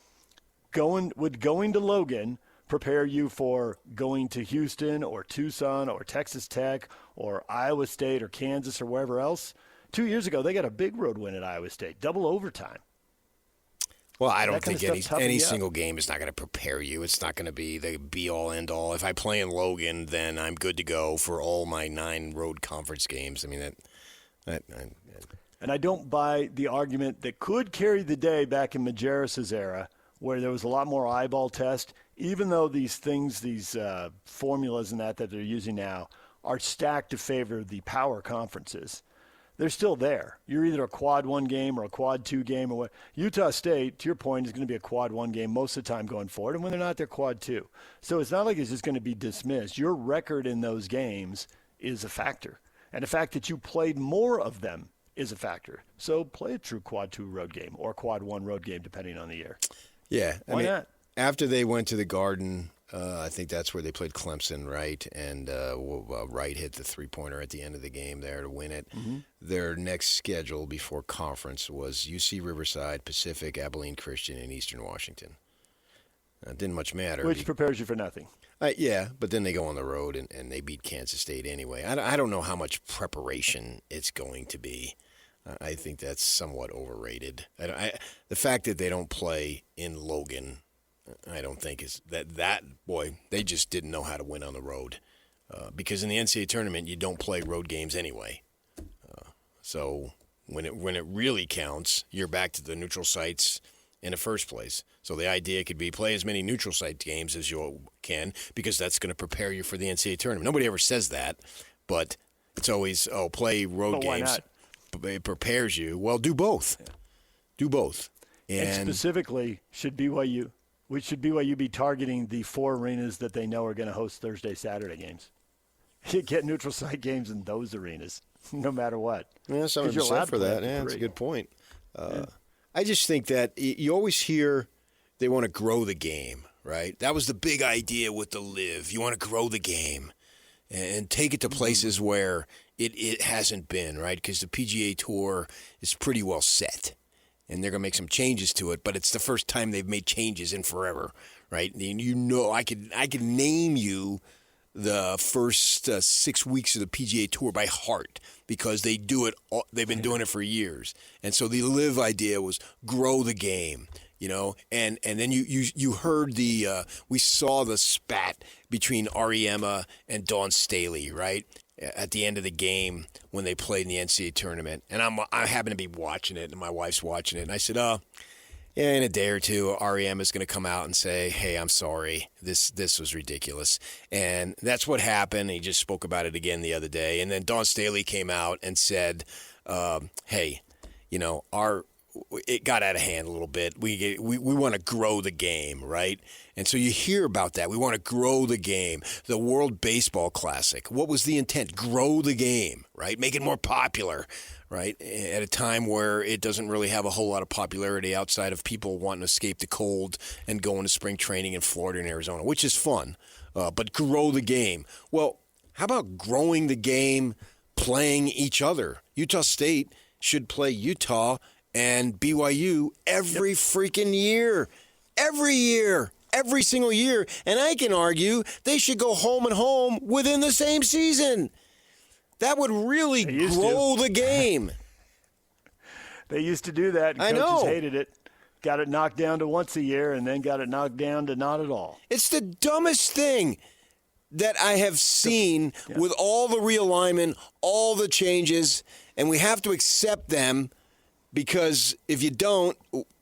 Speaker 1: going to Logan prepare you for going to Houston or Tucson or Texas Tech or Iowa State or Kansas or wherever else? 2 years ago, they got a big road win at Iowa State, double overtime.
Speaker 2: Well, I don't think any single game is not going to prepare you. It's not going to be the be-all, end-all. If I play in Logan, then I'm good to go for all my 9 road conference games. I mean,
Speaker 1: and I don't buy the argument that could carry the day back in Majerus' era where there was a lot more eyeball test, even though these things, these formulas and that they're using now are stacked to favor the power conferences. They're still there. You're either a quad 1 game or a quad 2 game or what. Utah State, to your point, is going to be a quad 1 game most of the time going forward, and when they're not, they're quad 2. So it's not like it's just going to be dismissed. Your record in those games is a factor, and the fact that you played more of them is a factor. So play a true quad 2 road game or quad 1 road game, depending on the year.
Speaker 2: Yeah.
Speaker 1: Why not?
Speaker 2: After they went to the Garden, I think that's where they played Clemson, right? And Wright hit the three-pointer at the end of the game there to win it. Mm-hmm. Their next schedule before conference was UC Riverside, Pacific, Abilene Christian, and Eastern Washington. It didn't much matter.
Speaker 1: Which prepares you for nothing.
Speaker 2: Yeah, but then they go on the road and they beat Kansas State anyway. I don't know how much preparation it's going to be. I think that's somewhat overrated. The fact that they don't play in Logan, I don't think is that boy, they just didn't know how to win on the road. Because in the NCAA tournament, you don't play road games anyway. So when it really counts, you're back to the neutral sites in the first place. So the idea could be play as many neutral site games as you can because that's going to prepare you for the NCAA tournament. Nobody ever says that, but it's always, play road games. Why not? It prepares you. Well, do both. Yeah. Do both.
Speaker 1: And specifically, would should BYU be targeting the 4 arenas that they know are going to host Thursday, Saturday games? You get neutral site games in those arenas, no matter what.
Speaker 2: Yeah, something to be said for that. Yeah, that's a good point. I just think that you always hear they want to grow the game, right? That was the big idea with the LIV. You want to grow the game and take it to places where it hasn't been, right? Because the PGA Tour is pretty well set, and they're going to make some changes to it, but it's the first time they've made changes in forever, right? And I could name you the first 6 weeks of the PGA Tour by heart because they do it. They've been doing it for years, and so the LIV idea was grow the game, and then you heard we saw the spat between Ariema and Dawn Staley, right, at the end of the game when they played in the NCAA tournament, and I happen to be watching it, and my wife's watching it, and I said, in a day or two, Ariema is going to come out and say, hey, I'm sorry. This was ridiculous. And that's what happened. He just spoke about it again the other day. And then Dawn Staley came out and said, hey, it got out of hand a little bit. We want to grow the game, right? And so you hear about that. We want to grow the game. The World Baseball Classic. What was the intent? Grow the game, right? Make it more popular, right? At a time where it doesn't really have a whole lot of popularity outside of people wanting to escape the cold and going to spring training in Florida and Arizona, which is fun. But grow the game. Well, how about growing the game, playing each other? Utah State should play Utah and BYU every freaking year. Every year. Every single year. And I can argue they should go home and home within the same season. That would really grow the game.
Speaker 1: They used to do that. And coaches hated it. Got it knocked down to once a year and then got it knocked down to not at all.
Speaker 2: It's the dumbest thing that I have seen with all the realignment, all the changes, and we have to accept them because if you don't,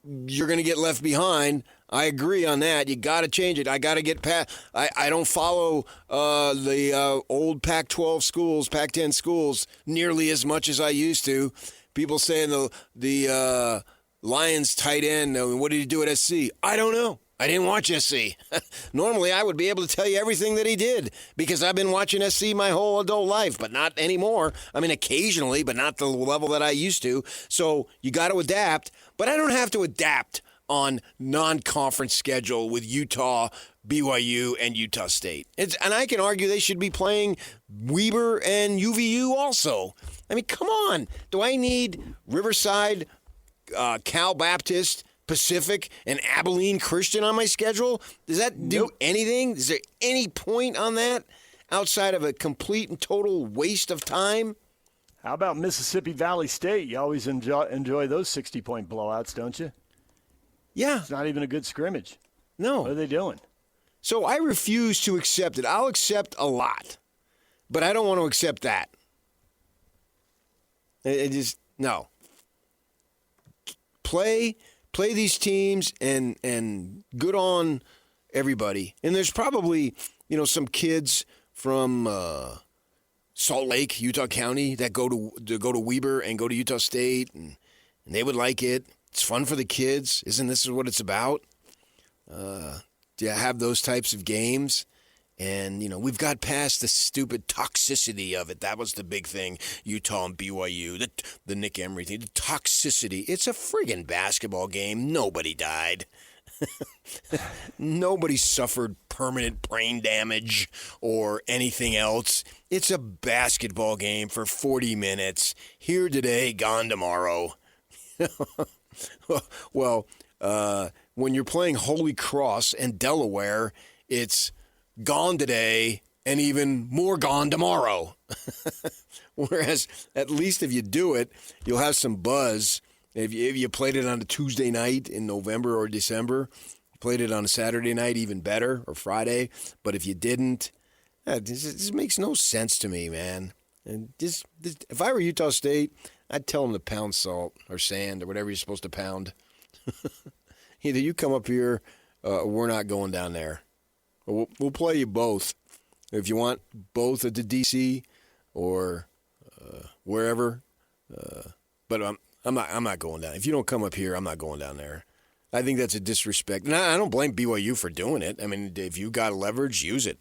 Speaker 2: you're going to get left behind. I agree on that. You got to change it. I got to get past. I don't follow the old Pac-12 schools, Pac-10 schools nearly as much as I used to. People saying the Lions tight end, what did he do at SC? I don't know. I didn't watch SC. Normally, I would be able to tell you everything that he did because I've been watching SC my whole adult life, but not anymore. I mean, occasionally, but not the level that I used to. So you got to adapt, but I don't have to adapt on non-conference schedule with Utah, BYU, and Utah State. And I can argue they should be playing Weber and UVU also. I mean, come on. Do I need Riverside, Cal Baptist, Pacific, and Abilene Christian on my schedule? Does that do anything? Is there any point on that outside of a complete and total waste of time?
Speaker 1: How about Mississippi Valley State? You always enjoy those 60-point blowouts, don't you?
Speaker 2: Yeah.
Speaker 1: It's not even a good scrimmage.
Speaker 2: No.
Speaker 1: What are they doing?
Speaker 2: So I refuse to accept it. I'll accept a lot, but I don't want to accept that. It just, no. Play these teams and good on everybody. And there's probably, some kids from Salt Lake, Utah County that go to Weber and go to Utah State, and they would like it. It's fun for the kids. Isn't this what it's about? To have those types of games. And, we've got past the stupid toxicity of it. That was the big thing, Utah and BYU, the Nick Emery thing, the toxicity. It's a friggin' basketball game. Nobody died. Nobody suffered permanent brain damage or anything else. It's a basketball game for 40 minutes. Here today, gone tomorrow. Well, when you're playing Holy Cross and Delaware, it's gone today and even more gone tomorrow. Whereas, at least if you do it, you'll have some buzz. If you played it on a Tuesday night in November or December, played it on a Saturday night, even better, or Friday. But if you didn't, this makes no sense to me, man. And this, if I were Utah State, I'd tell them to pound salt or sand or whatever you're supposed to pound. Either you come up here or we're not going down there. We'll play you both. If you want both at the DC or wherever. But I'm not going down. If you don't come up here, I'm not going down there. I think that's a disrespect. And I don't blame BYU for doing it. I mean, if you got leverage, use it.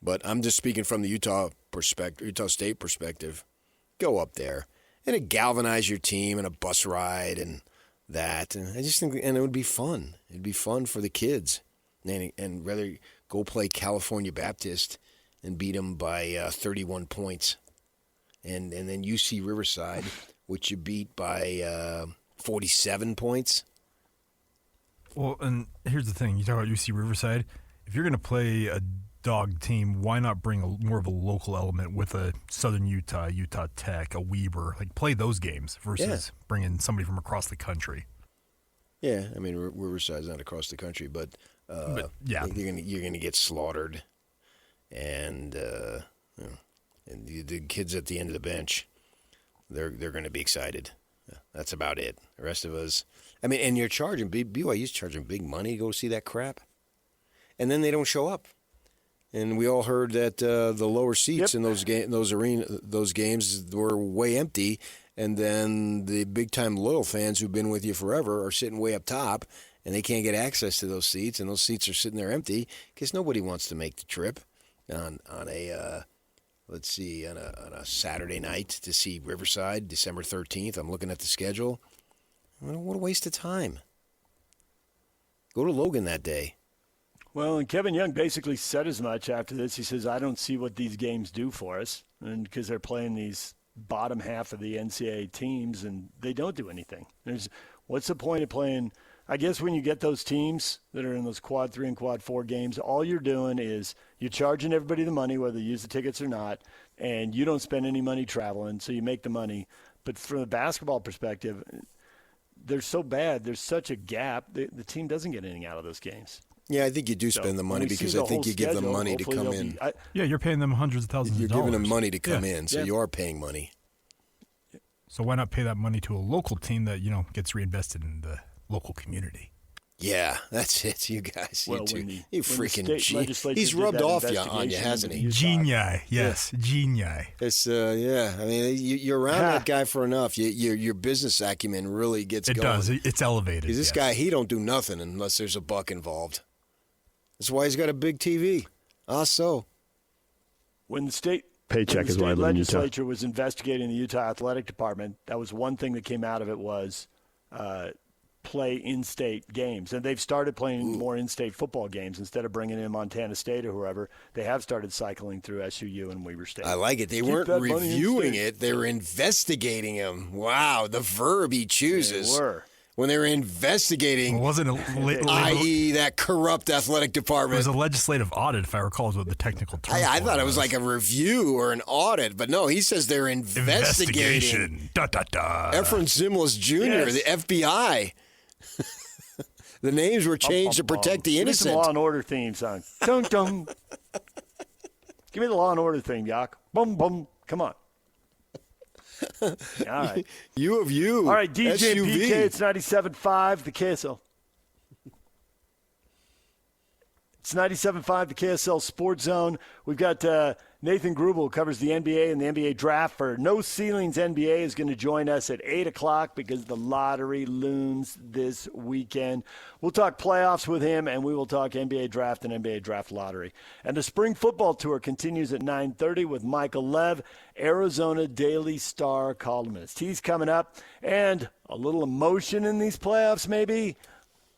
Speaker 2: But I'm just speaking from the Utah State perspective. Go up there and it galvanize your team and a bus ride and that. And I just think, and it would be fun. It'd be fun for the kids. And rather go play California Baptist and beat them by 31 points. And then UC Riverside, which you beat by 47 points.
Speaker 19: Well, and here's the thing. You talk about UC Riverside. If you're going to play a dog team, why not bring more of a local element with a Southern Utah, Utah Tech, a Weber? Like, play those games versus bringing somebody from across the country.
Speaker 2: Yeah, I mean, Riverside's not across the country, but yeah, you're gonna get slaughtered, and the kids at the end of the bench, they're going to be excited. That's about it. The rest of us, I mean, and you're charging BYU's charging big money to go see that crap, and then they don't show up. And we all heard that the lower seats in those games were way empty, and then the big time loyal fans who've been with you forever are sitting way up top, and they can't get access to those seats, and those seats are sitting there empty because nobody wants to make the trip on a Saturday night to see Riverside, December 13th. I'm looking at the schedule. What a waste of time. Go to Logan that day.
Speaker 1: Well, and Kevin Young basically said as much after this. He says, I don't see what these games do for us, and because they're playing these bottom half of the NCAA teams, and they don't do anything. What's the point of playing? I guess when you get those teams that are in those quad 3 and quad 4 games, all you're doing is you're charging everybody the money, whether you use the tickets or not, and you don't spend any money traveling, so you make the money. But from a basketball perspective, they're so bad. There's such a gap. The team doesn't get anything out of those games.
Speaker 2: Yeah, I think you do spend the money because I think you give them money to come in.
Speaker 19: Yeah, you're paying them hundreds of thousands of dollars.
Speaker 2: You're giving them money to come in, so you are paying money.
Speaker 19: So why not pay that money to a local team that, gets reinvested in the local community?
Speaker 2: Yeah, that's it, you guys.
Speaker 1: Well,
Speaker 2: you freaking he's rubbed off on you, hasn't he?
Speaker 19: Genii, yes, genii.
Speaker 2: It's I mean, you're around that guy for enough. Your business acumen really gets going.
Speaker 19: It does. It's elevated.
Speaker 2: Because this guy, he don't do nothing unless there's a buck involved. That's why he's got a big TV. So
Speaker 1: when the state
Speaker 9: paycheck is why I live in Utah.
Speaker 1: Legislature was investigating the Utah athletic department, that was one thing that came out of it was play in-state games. And they've started playing more in-state football games instead of bringing in Montana State or whoever. They have started cycling through SUU and Weber State.
Speaker 2: I like it. They weren't reviewing it. They were investigating him. Wow, the verb he chooses.
Speaker 1: They were.
Speaker 2: When they were investigating, i.e. that corrupt athletic department.
Speaker 19: It was a legislative audit, if I recall, is what the technical term
Speaker 2: I thought it was like a review or an audit, but no, he says they're investigating. Efren Zimlis Jr., the FBI. The names were changed to protect the innocent.
Speaker 1: Give me some Law and Order theme song. Dun, dun. Give me the Law and Order theme, Yak. Boom, boom. Come on. All right.
Speaker 2: U of U.
Speaker 1: All right, DJ
Speaker 2: SUV.
Speaker 1: PK, it's 97.5, the KSL. It's 97.5, the KSL Sports Zone. We've got Nathan Grubel, who covers the NBA and the NBA draft for No Ceilings NBA, is going to join us at 8 o'clock because the lottery looms this weekend. We'll talk playoffs with him, and we will talk NBA draft and NBA draft lottery. And the spring football tour continues at 9:30 with Michael Lev, Arizona Daily Star columnist. He's coming up, and a little emotion in these playoffs maybe.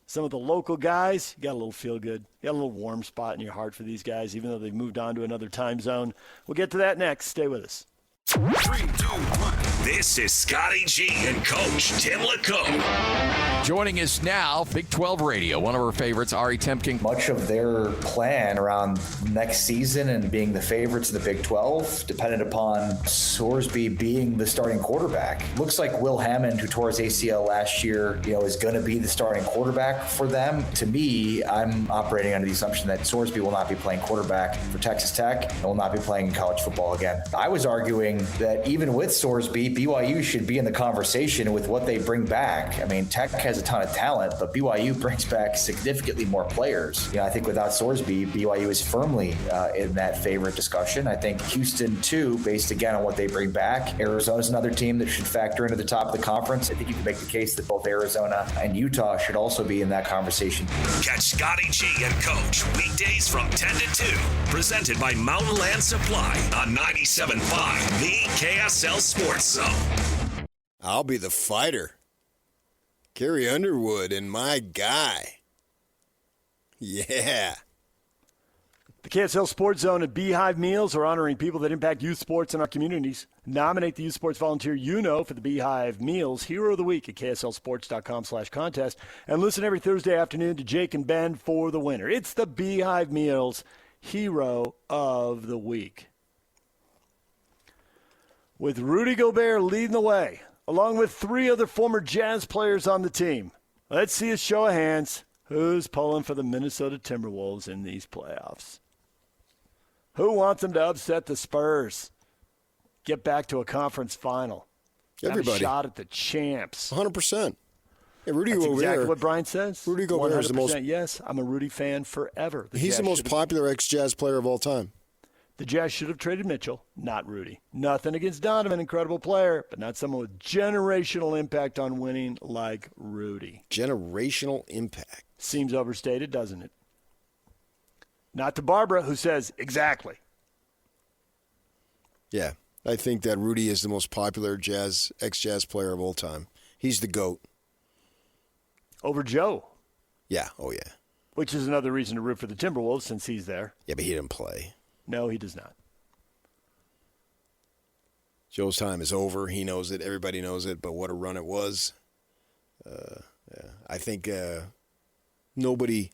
Speaker 1: Some of the local guys, you got a little feel good. You got a little warm spot in your heart for these guys, even though they've moved on to another time zone. We'll get to that next. Stay with us.
Speaker 15: 3, 2, 1. This is Scotty G and Coach Tim LaCombe.
Speaker 10: Joining us now, Big 12 Radio, one of our favorites, Ari Temkin.
Speaker 11: Much of their plan around next season and being the favorites in the Big 12 depended upon Sorsby being the starting quarterback. Looks like Will Hammond, who tore his ACL last year, is going to be the starting quarterback for them. To me, I'm operating under the assumption that Sorsby will not be playing quarterback for Texas Tech and will not be playing college football again. I was arguing that even with Sorsby BYU should be in the conversation with what they bring back. I mean, Tech has a ton of talent, but BYU brings back significantly more players. I think without Sorsby, BYU is firmly in that favorite discussion. I think Houston, too, based again on what they bring back. Arizona's another team that should factor into the top of the conference. I think you can make the case that both Arizona and Utah should also be in that conversation.
Speaker 15: Catch Scotty G and Coach weekdays from 10 to 2. Presented by Mountain Land Supply on 97.5, the KSL Sports Zone.
Speaker 2: I'll be the fighter. Carrie Underwood and my guy. Yeah.
Speaker 1: The KSL Sports Zone and Beehive Meals are honoring people that impact youth sports in our communities. Nominate the youth sports volunteer you know for the Beehive Meals Hero of the Week at KSLSports.com/contest. And listen every Thursday afternoon to Jake and Ben for the winner. It's the Beehive Meals Hero of the Week. With Rudy Gobert leading the way, along with 3 other former Jazz players on the team. Let's see a show of hands. Who's pulling for the Minnesota Timberwolves in these playoffs? Who wants them to upset the Spurs? Get back to a conference final.
Speaker 2: Everybody.
Speaker 1: Have a shot at the champs.
Speaker 2: 100%. Hey, Rudy
Speaker 1: That's
Speaker 2: Gobert.
Speaker 1: exactly what Brian says.
Speaker 2: Rudy Gobert is the most.
Speaker 1: Yes, I'm a Rudy fan forever.
Speaker 2: He's the most popular ex-Jazz player of all time.
Speaker 1: The Jazz should have traded Mitchell, not Rudy. Nothing against Donovan, incredible player, but not someone with generational impact on winning like Rudy.
Speaker 2: Generational impact.
Speaker 1: Seems overstated, doesn't it? Not to Barbara, who says, exactly.
Speaker 2: Yeah, I think that Rudy is the most popular ex-Jazz player of all time. He's the GOAT.
Speaker 1: Over Joe.
Speaker 2: Yeah, oh yeah.
Speaker 1: Which is another reason to root for the Timberwolves since he's there.
Speaker 2: Yeah, but he didn't play.
Speaker 1: No, he does not.
Speaker 2: Joe's time is over. He knows it. Everybody knows it. But what a run it was. I think nobody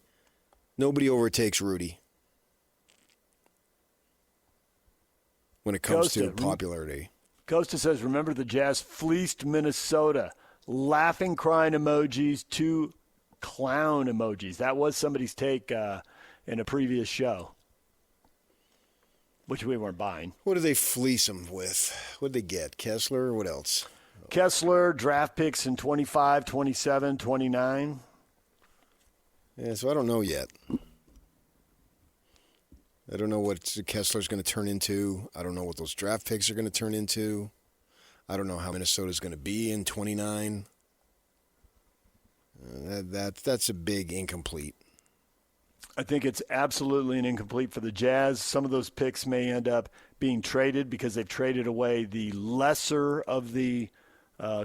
Speaker 2: overtakes Rudy when it comes to popularity.
Speaker 1: Costa says, remember the Jazz fleeced Minnesota. Laughing, crying emojis, 2 clown emojis. That was somebody's take in a previous show, which we weren't buying.
Speaker 2: What did they fleece them with? What did they get? Kessler? What else?
Speaker 1: Kessler, draft picks in 25, 27, 29.
Speaker 2: Yeah, so I don't know yet. I don't know what Kessler's going to turn into. I don't know what those draft picks are going to turn into. I don't know how Minnesota's going to be in 29. That's a big incomplete.
Speaker 1: I think it's absolutely an incomplete for the Jazz. Some of those picks may end up being traded because they've traded away the lesser of the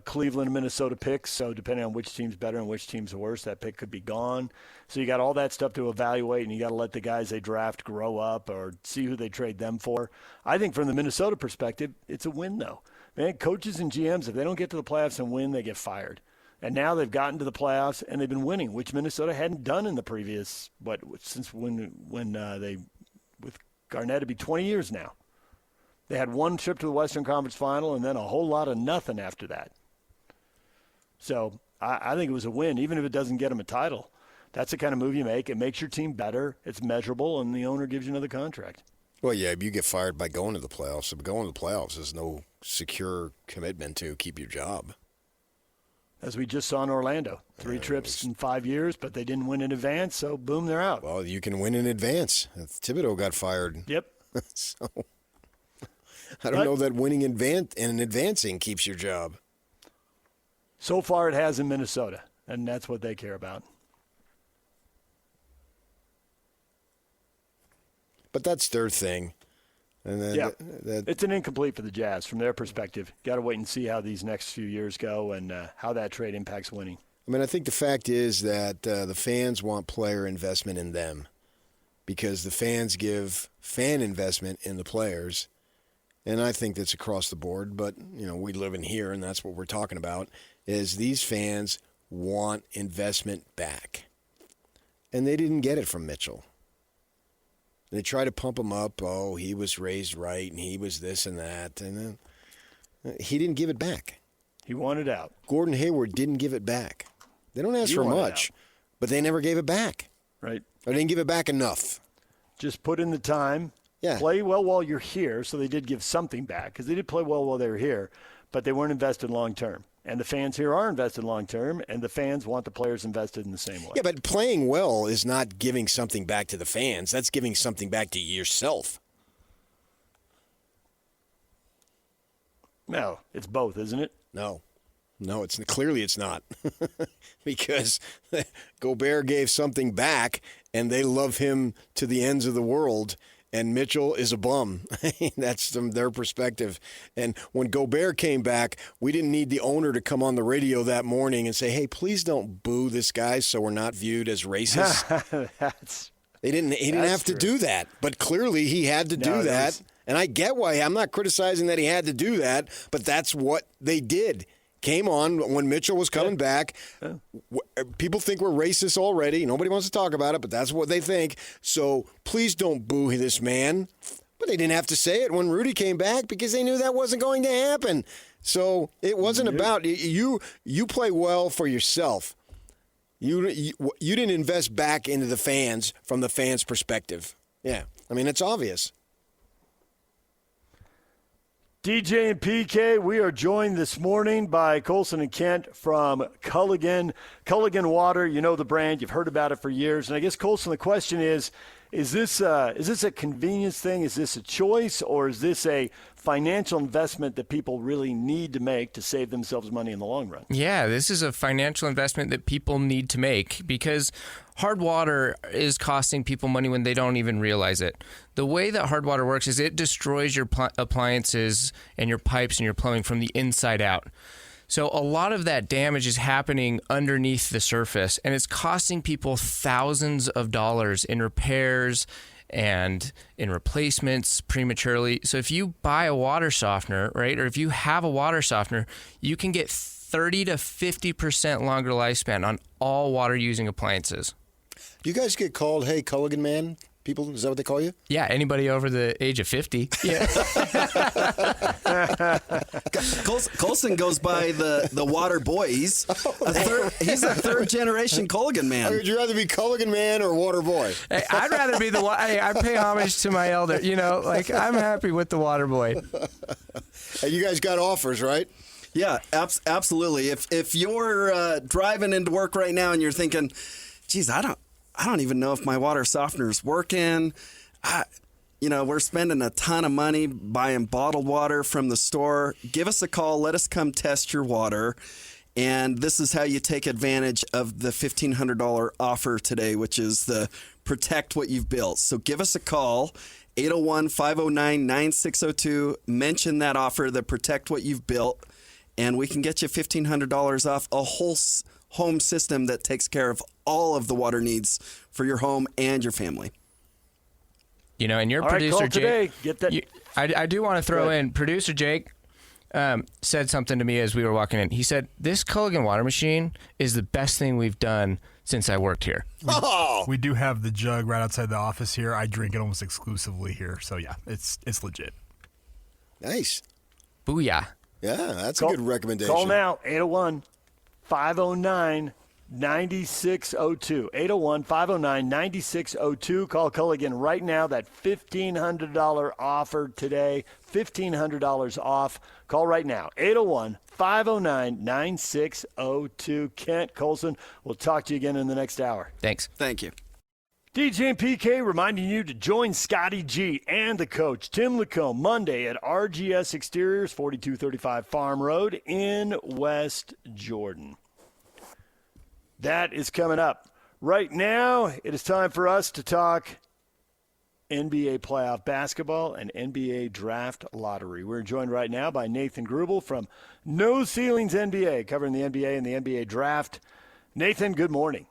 Speaker 1: Cleveland and Minnesota picks. So depending on which team's better and which team's worse, that pick could be gone. So you got all that stuff to evaluate, and you got to let the guys they draft grow up or see who they trade them for. I think from the Minnesota perspective, it's a win, though. Man, coaches and GMs, if they don't get to the playoffs and win, they get fired. And now they've gotten to the playoffs and they've been winning, which Minnesota hadn't done in the previous, since when they, with Garnett, it'd be 20 years now. They had one trip to the Western Conference Final and then a whole lot of nothing after that. So I think it was a win, even if it doesn't get them a title. That's the kind of move you make. It makes your team better. It's measurable, and the owner gives you another contract.
Speaker 2: Well, yeah, you get fired by going to the playoffs. So going to the playoffs is no secure commitment to keep your job.
Speaker 1: As we just saw in Orlando. 3 trips in 5 years, but they didn't win in advance, so boom, they're out.
Speaker 2: Well, you can win in advance. Thibodeau got fired.
Speaker 1: Yep.
Speaker 2: So I don't know that winning and advancing keeps your job.
Speaker 1: So far it has in Minnesota, and that's what they care about.
Speaker 2: But that's their thing. And then
Speaker 1: it's an incomplete for the Jazz from their perspective. Got to wait and see how these next few years go and how that trade impacts winning.
Speaker 2: I mean, I think the fact is that the fans want player investment in them because the fans give fan investment in the players. And I think that's across the board. But, we live in here, and that's what we're talking about, is these fans want investment back. And they didn't get it from Mitchell. They try to pump him up. Oh, he was raised right, and he was this and that. And then he didn't give it back.
Speaker 1: He wanted out.
Speaker 2: Gordon Hayward didn't give it back. They don't ask for much, but they never gave it back.
Speaker 1: Right.
Speaker 2: Or they didn't give it back enough.
Speaker 1: Just put in the time.
Speaker 2: Yeah.
Speaker 1: Play well while you're here. So they did give something back because they did play well while they were here. but they weren't invested long term. And the fans here are invested long term, and the fans want the players invested in the same way.
Speaker 2: Yeah, but playing well is not giving something back to the fans. That's giving something back to yourself.
Speaker 1: No, it's both, isn't it?
Speaker 2: No, it's clearly it's not. Because Gobert gave something back, and they love him to the ends of the world. And Mitchell is a bum. That's from their perspective. And when Gobert came back, we didn't need the owner to come on the radio that morning and say, hey, please don't boo this guy so we're not viewed as racist. He didn't have to do that. But clearly he had to do that. And I get why. I'm not criticizing that he had to do that, but that's what they did. Came on when Mitchell was coming back. People think we're racist already. Nobody wants to talk about it, but that's what they think. So please don't boo this man. But they didn't have to say it when Rudy came back because they knew that wasn't going to happen. So it wasn't about you. You play well for yourself. You didn't invest back into the fans from the fans' perspective. Yeah, I mean, it's obvious.
Speaker 1: DJ and PK, we are joined this morning by Colson and Kent from Culligan Water. You know the brand. You've heard about it for years. And I guess, Colson, the question is this a convenience thing? Is this a choice? Or is this a financial investment that people really need to make to save themselves money in the long run?
Speaker 6: Yeah, this is a financial investment that people need to make because hard water is costing people money when they don't even realize it. The way that hard water works is it destroys your appliances and your pipes and your plumbing from the inside out. So a lot of that damage is happening underneath the surface, and it's costing people thousands of dollars in repairs and in replacements prematurely. So if you buy a water softener, right, or if you have a water softener, you can get 30 to 50% longer lifespan on all water-using appliances.
Speaker 2: Do you guys get called, hey, Culligan man? People, is that what they call you?
Speaker 6: Yeah, anybody over the age of 50. Yeah.
Speaker 7: Colson goes by the water boy. He's a third generation Culligan man.
Speaker 2: Would you rather be Culligan man or water boy?
Speaker 6: Hey, I'd rather be I pay homage to my elder. I'm happy with the water boy.
Speaker 2: Hey, you guys got offers, right?
Speaker 7: Yeah, absolutely. If you're driving into work right now and you're thinking, geez, I don't even know if my water softener's working. We're spending a ton of money buying bottled water from the store. Give us a call. Let us come test your water. And this is how you take advantage of the $1,500 offer today, which is the Protect What You've Built. So give us a call, 801-509-9602. Mention that offer, the Protect What You've Built, and we can get you $1,500 off a whole home system that takes care of all of the water needs for your home and your family.
Speaker 6: And your
Speaker 1: all
Speaker 6: producer,
Speaker 1: right,
Speaker 6: Jake,
Speaker 1: get that.
Speaker 6: I do want to throw in, producer Jake said something to me as we were walking in. He said, this Culligan water machine is the best thing we've done since I worked here.
Speaker 19: We do have the jug right outside the office here. I drink it almost exclusively here. So, yeah, it's legit.
Speaker 2: Nice.
Speaker 6: Booyah.
Speaker 2: Yeah, that's a good recommendation.
Speaker 1: Call now, 801-509-9602. 801-509-9602. Call Culligan right now. That $1,500 offer today. $1,500 off. Call right now. 801-509-9602. Kent, Colson, we'll talk to you again in the next hour.
Speaker 6: Thanks.
Speaker 7: Thank you.
Speaker 1: DJ and PK reminding you to join Scotty G and the coach, Tim Lacombe, Monday at RGS Exteriors, 4235 Farm Road in West Jordan. That is coming up. Right now, it is time for us to talk NBA playoff basketball and NBA draft lottery. We're joined right now by Nathan Grubel from No Ceilings NBA, covering the NBA and the NBA draft. Nathan, good morning.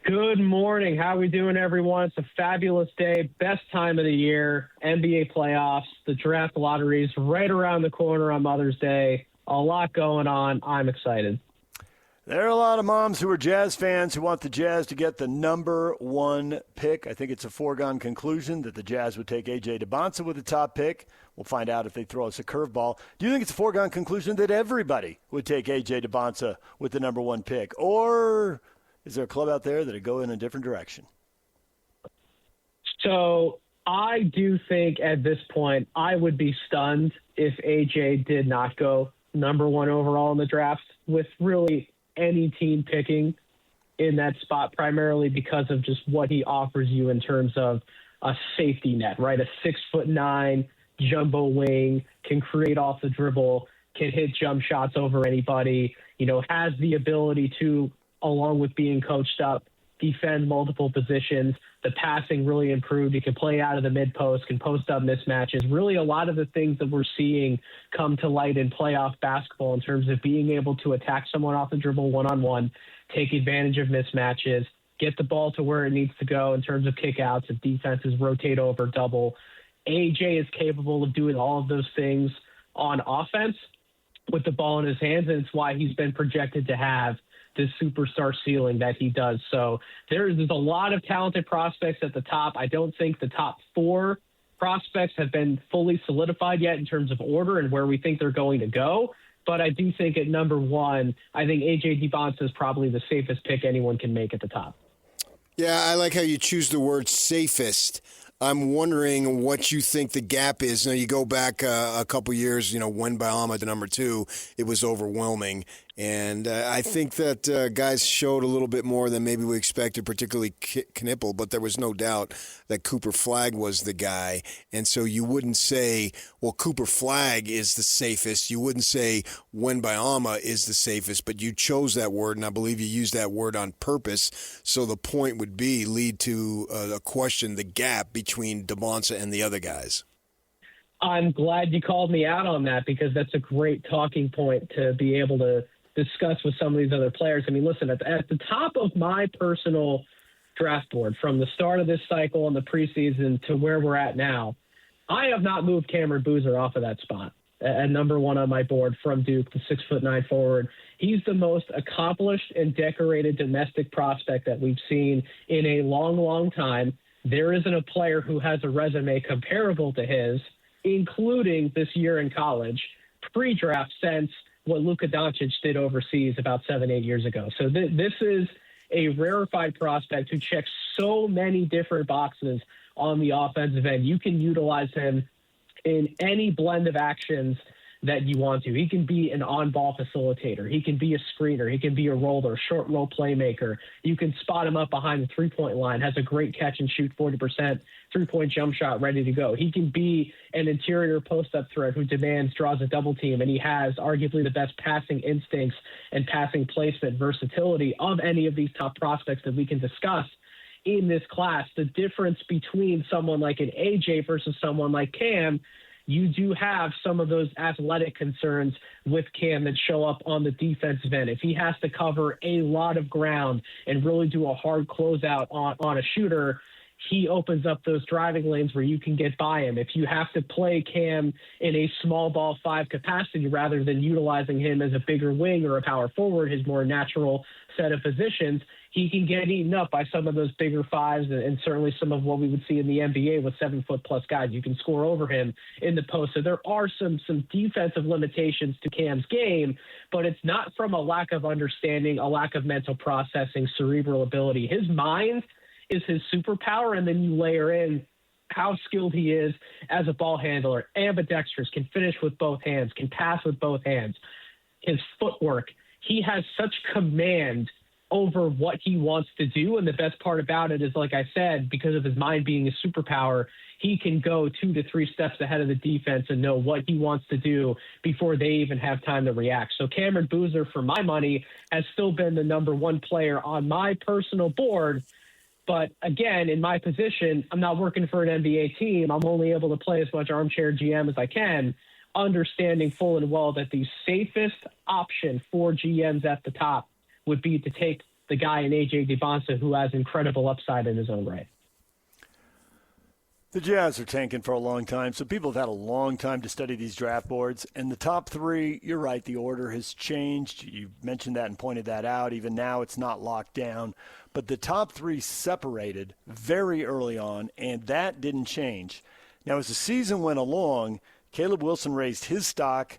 Speaker 5: Good morning. How are we doing, everyone? It's a fabulous day, best time of the year, NBA playoffs, the draft lotteries right around the corner on Mother's Day. A lot going on. I'm excited.
Speaker 1: There are a lot of moms who are Jazz fans who want the Jazz to get the number one pick. I think it's a foregone conclusion that the Jazz would take A.J. DeBonsa with the top pick. We'll find out if they throw us a curveball. Do you think it's a foregone conclusion that everybody would take A.J. DeBonsa with the number one pick? Or is there a club out there that would go in a different direction?
Speaker 5: So I do think at this point I would be stunned if AJ did not go number 1 overall in the draft, with really any team picking in that spot, primarily because of just what he offers you in terms of a safety net, right? A 6'9" jumbo wing, can create off the dribble, can hit jump shots over anybody, has the ability to, along with being coached up, defend multiple positions. The passing really improved. He can play out of the mid post, can post up mismatches. Really a lot of the things that we're seeing come to light in playoff basketball in terms of being able to attack someone off the dribble one-on-one, take advantage of mismatches, get the ball to where it needs to go in terms of kickouts if defenses rotate over double. AJ is capable of doing all of those things on offense with the ball in his hands, and it's why he's been projected to have this superstar ceiling that he does. So there's a lot of talented prospects at the top. I don't think the top 4 prospects have been fully solidified yet in terms of order and where we think they're going to go. But I do think at number 1, I think A.J. DeBonsa is probably the safest pick anyone can make at the top.
Speaker 2: Yeah, I like how you choose the word safest. I'm wondering what you think the gap is. Now, you go back a couple years, Wembanyama to number 2, it was overwhelming. And I think that guys showed a little bit more than maybe we expected, particularly Knipple, but there was no doubt that Cooper Flagg was the guy. And so you wouldn't say, well, Cooper Flagg is the safest. You wouldn't say Wembanyama is the safest, but you chose that word, and I believe you used that word on purpose. So the point would lead to a question, the gap between DeBonsa and the other guys.
Speaker 5: I'm glad you called me out on that, because that's a great talking point to be able to discuss with some of these other players. I mean, listen, at the top of my personal draft board, from the start of this cycle in the preseason to where we're at now, I have not moved Cameron Boozer off of that spot at number 1 on my board from Duke, the 6'9" forward. He's the most accomplished and decorated domestic prospect that we've seen in a long, long time. There isn't a player who has a resume comparable to his, including this year in college, pre-draft, since what Luka Doncic did overseas about 7-8 years ago. So this is a rarefied prospect who checks so many different boxes on the offensive end. You can utilize him in any blend of actions that you want to. He can be an on-ball facilitator. He can be a screener. He can be a roller, short roll playmaker. You can spot him up behind the three-point line, has a great catch and shoot, 40% three-point jump shot ready to go. He can be an interior post-up threat who draws a double team, and he has arguably the best passing instincts and passing placement versatility of any of these top prospects that we can discuss in this class. The difference between someone like an AJ versus someone like Cam, you do have some of those athletic concerns with Cam that show up on the defensive end. If he has to cover a lot of ground and really do a hard closeout on a shooter, he opens up those driving lanes where you can get by him. If you have to play Cam in a small ball 5 capacity rather than utilizing him as a bigger wing or a power forward, his more natural set of positions, he can get eaten up by some of those bigger 5s and certainly some of what we would see in the NBA with 7-foot-plus guys. You can score over him in the post. So there are some defensive limitations to Cam's game, but it's not from a lack of understanding, a lack of mental processing, cerebral ability. His mind is his superpower, and then you layer in how skilled he is as a ball handler, ambidextrous, can finish with both hands, can pass with both hands. His footwork, he has such command over what he wants to do. And the best part about it is, like I said, because of his mind being a superpower, he can go 2 to 3 steps ahead of the defense and know what he wants to do before they even have time to react. So Cameron Boozer, for my money, has still been the number 1 player on my personal board. But again, in my position, I'm not working for an NBA team. I'm only able to play as much armchair GM as I can, understanding full and well that the safest option for GMs at the top would be to take the guy in A.J. DeBonsa, who has incredible upside in his own right.
Speaker 1: The Jazz are tanking for a long time, so people have had a long time to study these draft boards. And the top 3, you're right, the order has changed. You mentioned that and pointed that out. Even now it's not locked down. But the top 3 separated very early on, and that didn't change. Now, as the season went along, Caleb Wilson raised his stock.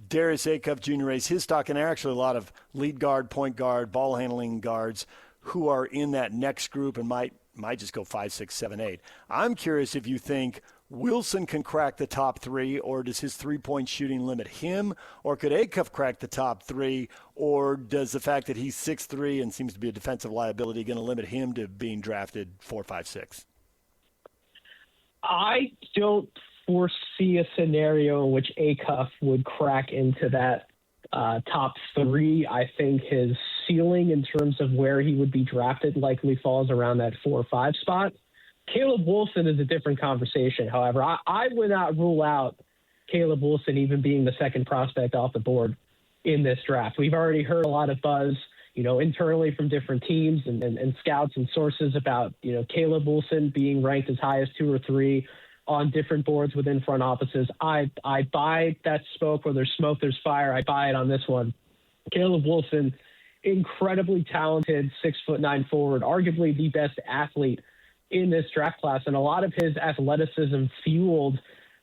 Speaker 1: Darius Acuff Jr. raised his stock, and there are actually a lot of lead guard, point guard, ball handling guards who are in that next group and might just go 5, 6, 7, 8. I'm curious if you think Wilson can crack the top three, or does his three-point shooting limit him? Or could Acuff crack the top three, or does the fact that he's 6'3" and seems to be a defensive liability going to limit him to being drafted 4, 5, 6?
Speaker 5: I don't foresee a scenario in which Acuff would crack into that top three. I think his ceiling in terms of where he would be drafted likely falls around that 4 or 5 spot. Caleb Wilson is a different conversation. However, I would not rule out Caleb Wilson even being the second prospect off the board in this draft. We've already heard a lot of buzz, internally from different teams and scouts and sources about, Caleb Wilson being ranked as high as 2 or 3 on different boards within front offices. I buy that smoke. Where there's smoke, there's fire. I buy it on this one. Caleb Wilson, incredibly talented, 6'9" forward, arguably the best athlete in this draft class, and a lot of his athleticism fueled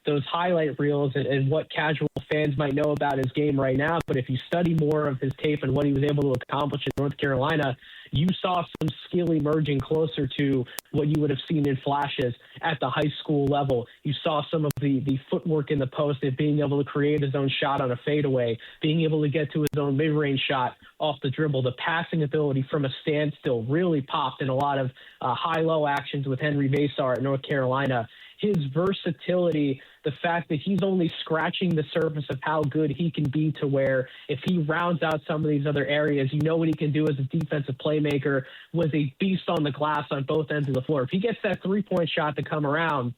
Speaker 5: those highlight reels and what casual fans might know about his game right now. But if you study more of his tape and what he was able to accomplish in North Carolina, you saw some skill emerging closer to what you would have seen in flashes at the high school level. You saw some of the footwork in the post and being able to create his own shot on a fadeaway, being able to get to his own mid-range shot off the dribble. The passing ability from a standstill really popped in a lot of high-low actions with Henry Vasar at North Carolina. His versatility, the fact that he's only scratching the surface of how good he can be, to where if he rounds out some of these other areas, what he can do as a defensive playmaker, was a beast on the glass on both ends of the floor. If he gets that three-point shot to come around,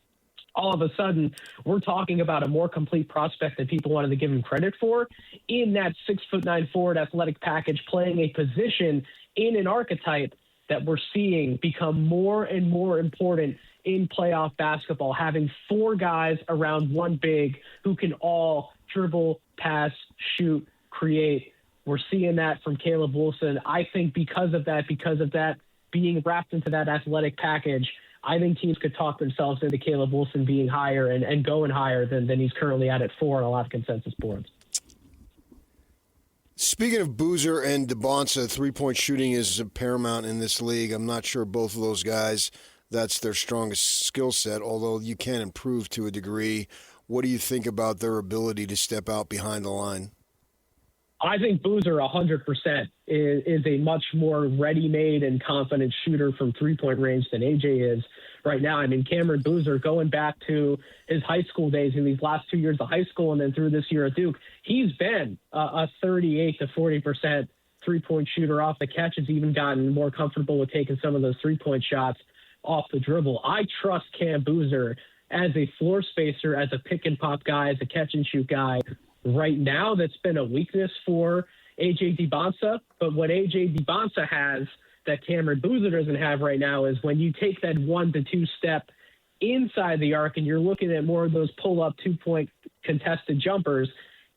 Speaker 5: all of a sudden we're talking about a more complete prospect than people wanted to give him credit for in that 6'9" forward athletic package, playing a position in an archetype that we're seeing become more and more important in playoff basketball, having 4 guys around one big who can all dribble, pass, shoot, create. We're seeing that from Caleb Wilson. I think because of that, being wrapped into that athletic package, I think teams could talk themselves into Caleb Wilson being higher and going higher than he's currently at 4 on a lot of consensus boards.
Speaker 2: Speaking of Boozer and DeBonsa, three-point shooting is paramount in this league. I'm not sure both of those guys, that's their strongest skill set, although you can improve to a degree. What do you think about their ability to step out behind the line?
Speaker 5: I think Boozer 100% is a much more ready-made and confident shooter from three-point range than AJ is right now. I mean, Cameron Boozer, going back to his high school days in these last 2 years of high school and then through this year at Duke, he's been a 38 to 40% three-point shooter off the catch. Has even gotten more comfortable with taking some of those three-point shots off the dribble. I trust Cam Boozer as a floor spacer, as a pick-and-pop guy, as a catch-and-shoot guy. Right now, that's been a weakness for A.J. DeBonsa, but what A.J. DeBonsa has that Cameron Boozer doesn't have right now is when you take that 1 to 2 step inside the arc and you're looking at more of those pull-up 2-point contested jumpers,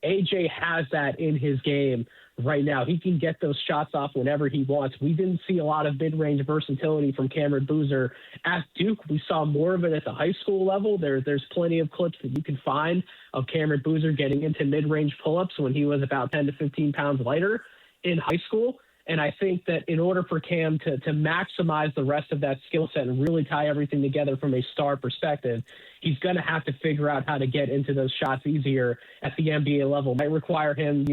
Speaker 5: A.J. has that in his game right now. He can get those shots off whenever he wants. We didn't see a lot of mid-range versatility from Cameron Boozer at Duke. We saw more of it at the high school level. There's plenty of clips that you can find of Cameron Boozer getting into mid-range pull-ups when he was about 10 to 15 pounds lighter in high school. And I think that in order for Cam to maximize the rest of that skill set and really tie everything together from a star perspective, he's going to have to figure out how to get into those shots easier at the NBA level. Might require him,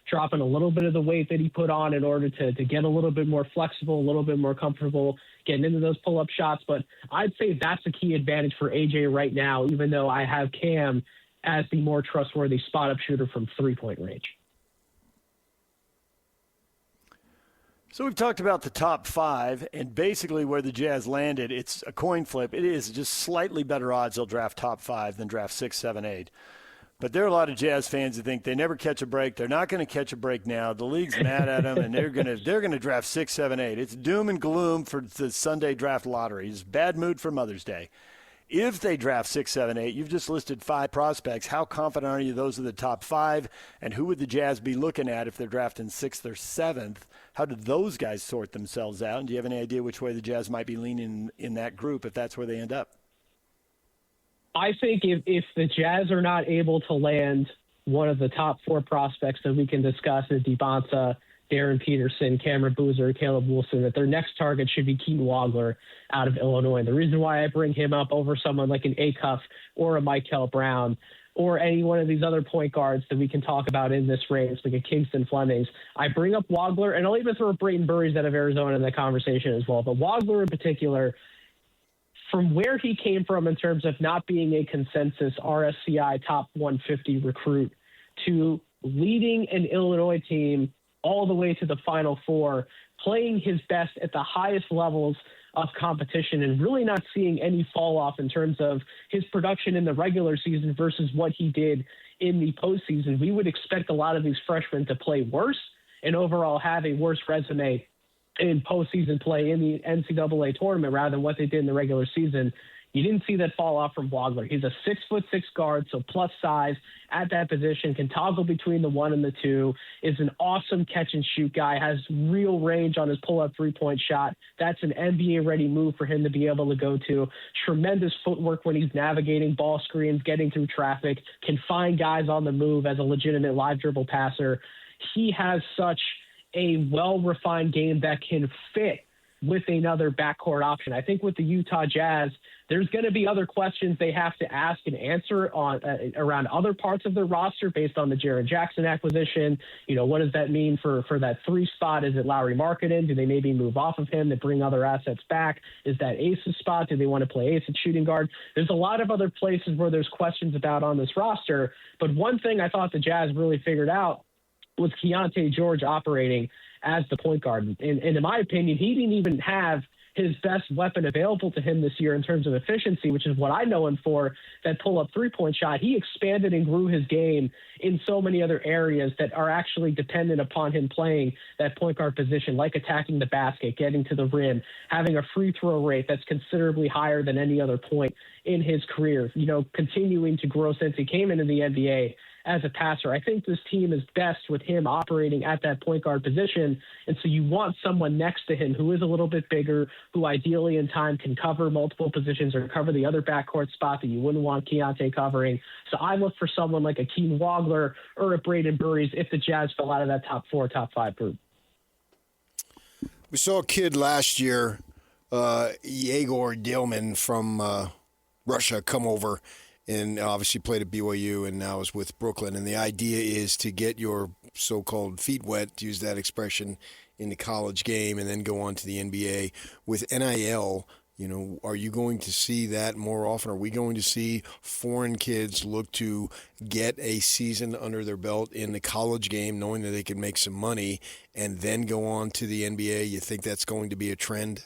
Speaker 5: dropping a little bit of the weight that he put on in order to get a little bit more flexible, a little bit more comfortable getting into those pull-up shots. But I'd say that's a key advantage for AJ right now, even though I have Cam as the more trustworthy spot-up shooter from three-point range.
Speaker 1: So we've talked about the top 5, and basically where the Jazz landed, it's a coin flip. It is just slightly better odds they'll draft top 5 than draft 6, 7, 8. But there are a lot of Jazz fans who think they never catch a break. They're not going to catch a break now. The league's mad at them, and they're going to draft 6, 7, 8. It's doom and gloom for the Sunday draft lottery. It's bad mood for Mother's Day. If they draft 6, 7, 8, you've just listed 5 prospects. How confident are you those are the top 5? And who would the Jazz be looking at if they're drafting 6th or 7th? How did those guys sort themselves out? And do you have any idea which way the Jazz might be leaning in that group if that's where they end up?
Speaker 5: I think if the Jazz are not able to land one of the top 4 prospects that we can discuss in DeBonsa, Darren Peterson, Cameron Boozer, Caleb Wilson, that their next target should be Keaton Wagler out of Illinois. And the reason why I bring him up over someone like an Acuff or a Michael Brown or any one of these other point guards that we can talk about in this race, like a Kingston Flemings, I bring up Wagler, and I'll even throw Brayton Burries out of Arizona in the conversation as well. But Wagler in particular, from where he came from in terms of not being a consensus RSCI top 150 recruit to leading an Illinois team all the way to the Final Four, playing his best at the highest levels of competition and really not seeing any fall off in terms of his production in the regular season versus what he did in the postseason. We would expect a lot of these freshmen to play worse and overall have a worse resume in postseason play in the NCAA tournament rather than what they did in the regular season. You didn't see that fall off from Wagler. He's a 6'6" guard, so plus size at that position, can toggle between the 1 and the 2, is an awesome catch and shoot guy, has real range on his pull-up three-point shot. That's an NBA-ready move for him to be able to go to. Tremendous footwork when he's navigating ball screens, getting through traffic, can find guys on the move as a legitimate live dribble passer. He has such a well-refined game that can fit with another backcourt option. I think with the Utah Jazz, there's going to be other questions they have to ask and answer on around other parts of their roster based on the Jaren Jackson acquisition. You know, what does that mean for that 3 spot? Is it Lauri Markkanen? Do they maybe move off of him to bring other assets back? Is that Ace's spot? Do they want to play Ace at shooting guard? There's a lot of other places where there's questions about on this roster. But one thing I thought the Jazz really figured out was Keontae George operating as the point guard. And in my opinion, he didn't even have his best weapon available to him this year in terms of efficiency, which is what I know him for, that pull-up three-point shot. He expanded and grew his game in so many other areas that are actually dependent upon him playing that point guard position, like attacking the basket, getting to the rim, having a free throw rate that's considerably higher than any other point in his career, you know, continuing to grow since he came into the NBA as a passer. I think this team is best with him operating at that point guard position. And so you want someone next to him who is a little bit bigger, who ideally in time can cover multiple positions or cover the other backcourt spot that you wouldn't want Keontae covering. So I look for someone like a Keaton Wagler or a Brayton Burries if the Jazz fell out of that top 4, top 5 group.
Speaker 2: We saw a kid last year, Yegor Dillman from Russia, come over and obviously played at BYU and now is with Brooklyn. And the idea is to get your so-called feet wet, to use that expression, in the college game and then go on to the NBA. With NIL, you know, are you going to see that more often? Are we going to see foreign kids look to get a season under their belt in the college game, knowing that they can make some money, and then go on to the NBA? You think that's going to be a trend?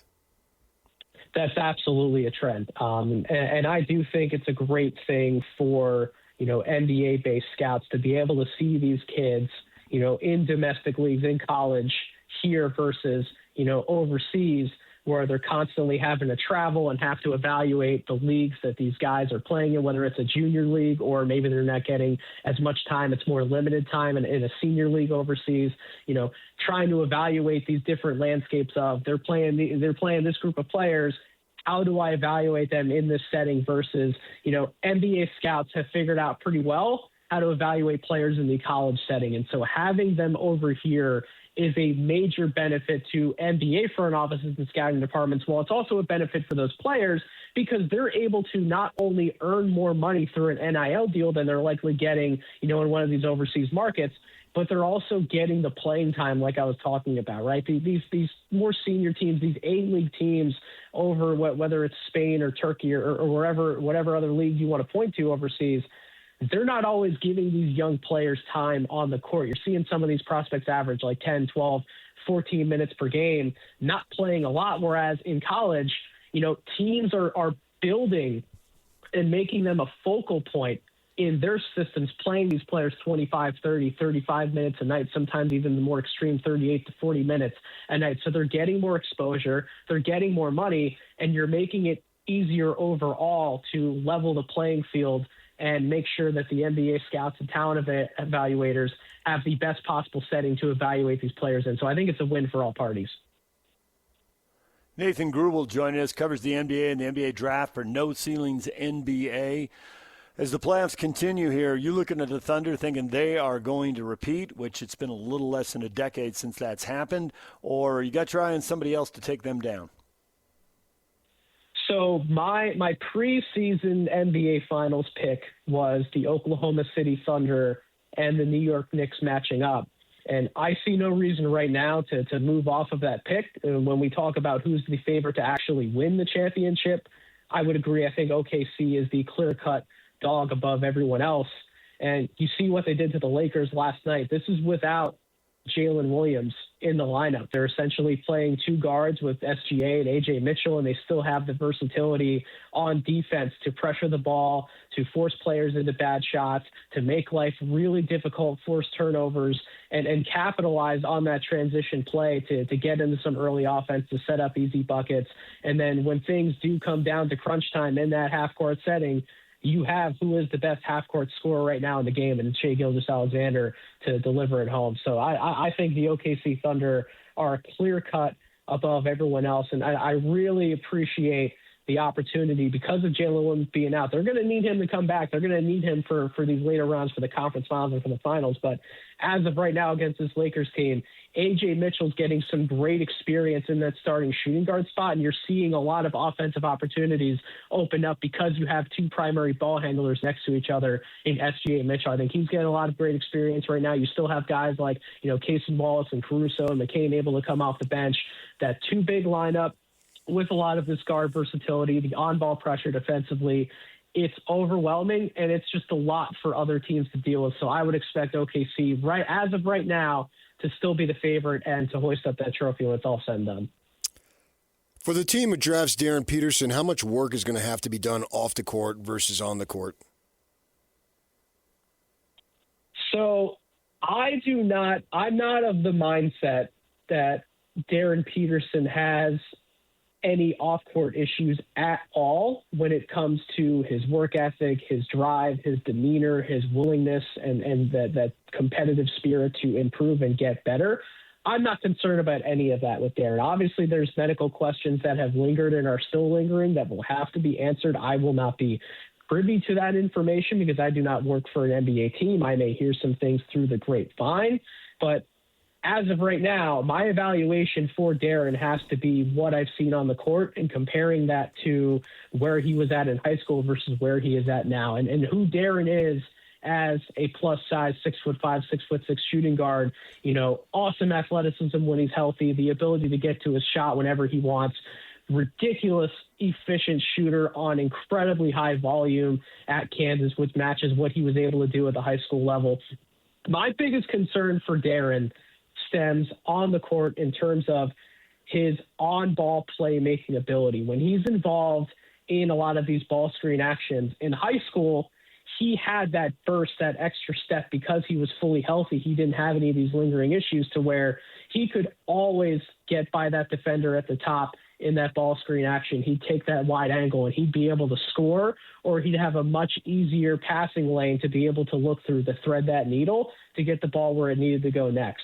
Speaker 5: That's absolutely a trend. And I do think it's a great thing for, you know, NBA-based scouts to be able to see these kids, you know, in domestic leagues, in college here versus, you know, overseas, where they're constantly having to travel and have to evaluate the leagues that these guys are playing in, whether it's a junior league or maybe they're not getting as much time. It's more limited time in a senior league overseas, you know, trying to evaluate these different landscapes of they're playing this group of players. How do I evaluate them in this setting versus, you know, NBA scouts have figured out pretty well how to evaluate players in the college setting. And so having them over here is a major benefit to NBA front offices and scouting departments. Well, it's also a benefit for those players because they're able to not only earn more money through an NIL deal than they're likely getting, you know, in one of these overseas markets, but they're also getting the playing time like I was talking about, right? These more senior teams, these A-League teams over whether it's Spain or Turkey or whatever other league you want to point to overseas, they're not always giving these young players time on the court. You're seeing some of these prospects average like 10, 12, 14 minutes per game, not playing a lot, whereas in college, you know, teams are building and making them a focal point in their systems, playing these players 25, 30, 35 minutes a night, sometimes even the more extreme 38 to 40 minutes a night. So they're getting more exposure, they're getting more money, and you're making it easier overall to level the playing field and make sure that the NBA scouts and talent evaluators have the best possible setting to evaluate these players in. So I think it's a win for all parties.
Speaker 1: Nathan Grubel joining us, covers the NBA and the NBA draft for No Ceilings NBA. As the playoffs continue here, you looking at the Thunder thinking they are going to repeat, which it's been a little less than a decade since that's happened, or you got your eye on somebody else to take them down?
Speaker 5: So my preseason NBA Finals pick was the Oklahoma City Thunder and the New York Knicks matching up. And I see no reason right now to move off of that pick. When we talk about who's the favorite to actually win the championship, I would agree. I think OKC is the clear-cut dog above everyone else. And you see what they did to the Lakers last night. This is without Jalen Williams in the lineup. They're essentially playing two guards with SGA and AJ Mitchell, and they still have the versatility on defense to pressure the ball, to force players into bad shots, to make life really difficult, force turnovers, and capitalize on that transition play to get into some early offense, to set up easy buckets. And then when things do come down to crunch time in that half-court setting, you have who is the best half-court scorer right now in the game, and it's Shai Gilgeous-Alexander to deliver at home. So I think the OKC Thunder are a clear-cut above everyone else, and I really appreciate the opportunity because of Jalen Williams being out. They're going to need him to come back. They're going to need him for these later rounds for the conference finals and for the finals. But as of right now against this Lakers team, AJ Mitchell's getting some great experience in that starting shooting guard spot, and you're seeing a lot of offensive opportunities open up because you have two primary ball handlers next to each other in SGA and Mitchell. I think he's getting a lot of great experience right now. You still have guys like, Casey Wallace and Caruso and McCain able to come off the bench. That two big lineup with a lot of this guard versatility, the on-ball pressure defensively, it's overwhelming, and it's just a lot for other teams to deal with. So I would expect OKC, as of right now, to still be the favorite and to hoist up that trophy when it's all said and done.
Speaker 2: For the team who drafts Darren Peterson, how much work is going to have to be done off the court versus on the court?
Speaker 5: So I'm not of the mindset that Darren Peterson has any off-court issues at all when it comes to his work ethic, his drive, his demeanor, his willingness, and that competitive spirit to improve and get better. I'm not concerned about any of that with Darren. Obviously, there's medical questions that have lingered and are still lingering that will have to be answered. I will not be privy to that information because I do not work for an NBA team. I may hear some things through the grapevine, but as of right now, my evaluation for Darren has to be what I've seen on the court and comparing that to where he was at in high school versus where he is at now. And who Darren is as a plus size 6'5", 6'6" shooting guard, awesome athleticism when he's healthy, the ability to get to his shot whenever he wants, ridiculous efficient shooter on incredibly high volume at Kansas, which matches what he was able to do at the high school level. My biggest concern for Darren stems on the court in terms of his on-ball playmaking ability. When he's involved in a lot of these ball screen actions in high school, he had that burst, that extra step because he was fully healthy. He didn't have any of these lingering issues to where he could always get by that defender at the top in that ball screen action. He'd take that wide angle and he'd be able to score, or he'd have a much easier passing lane to be able to look through to thread that needle to get the ball where it needed to go next.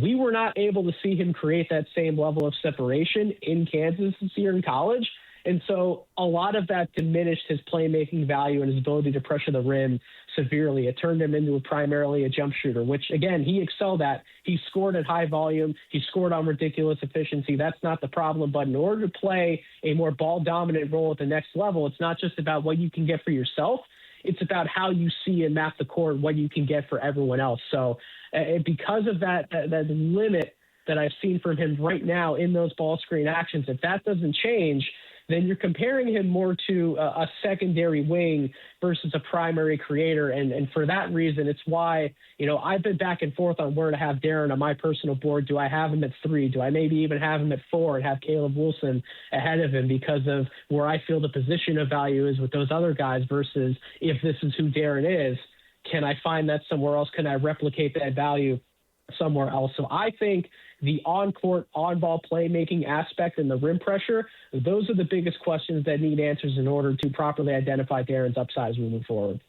Speaker 5: We were not able to see him create that same level of separation in Kansas this year in college. And so a lot of that diminished his playmaking value and his ability to pressure the rim severely. It turned him into primarily a jump shooter, which, again, he excelled at. He scored at high volume. He scored on ridiculous efficiency. That's not the problem. But in order to play a more ball-dominant role at the next level, it's not just about what you can get for yourself. It's about how you see and map the court, what you can get for everyone else. So because of that limit that I've seen from him right now in those ball screen actions, if that doesn't change, then you're comparing him more to a secondary wing versus a primary creator. And for that reason, it's why, I've been back and forth on where to have Darren on my personal board. Do I have him at 3? Do I maybe even have him at 4 and have Caleb Wilson ahead of him because of where I feel the position of value is with those other guys versus if this is who Darren is, can I find that somewhere else? Can I replicate that value somewhere else? So I think the on-court, on-ball playmaking aspect and the rim pressure, those are the biggest questions that need answers in order to properly identify Darren's upside moving forward.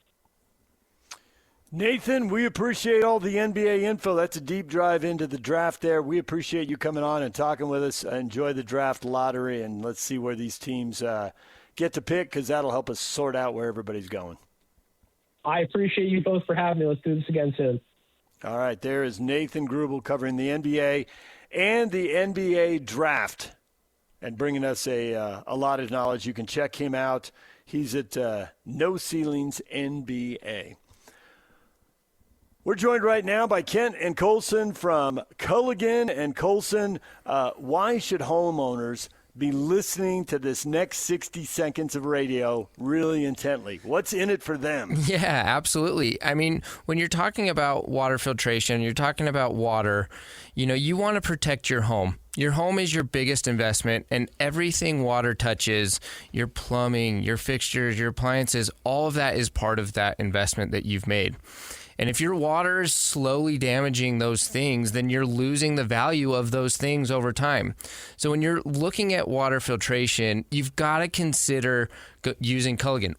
Speaker 1: Nathan, we appreciate all the NBA info. That's a deep drive into the draft there. We appreciate you coming on and talking with us. Enjoy the draft lottery, and let's see where these teams get to pick because that'll help us sort out where everybody's going.
Speaker 5: I appreciate you both for having me. Let's do this again soon.
Speaker 1: All right, there is Nathan Grubel covering the NBA and the NBA draft and bringing us a lot of knowledge. You can check him out. He's at No Ceilings NBA. We're joined right now by Kent and Colson from Culligan and Colson. Why should homeowners be listening to this next 60 seconds of radio really intently? What's in it for them?
Speaker 6: Yeah, absolutely. I mean, when you're talking about water filtration, you're talking about water, you want to protect your home. Your home is your biggest investment, and everything water touches, your plumbing, your fixtures, your appliances, all of that is part of that investment that you've made. And if your water is slowly damaging those things, then you're losing the value of those things over time. So when you're looking at water filtration, you've got to consider using Culligan.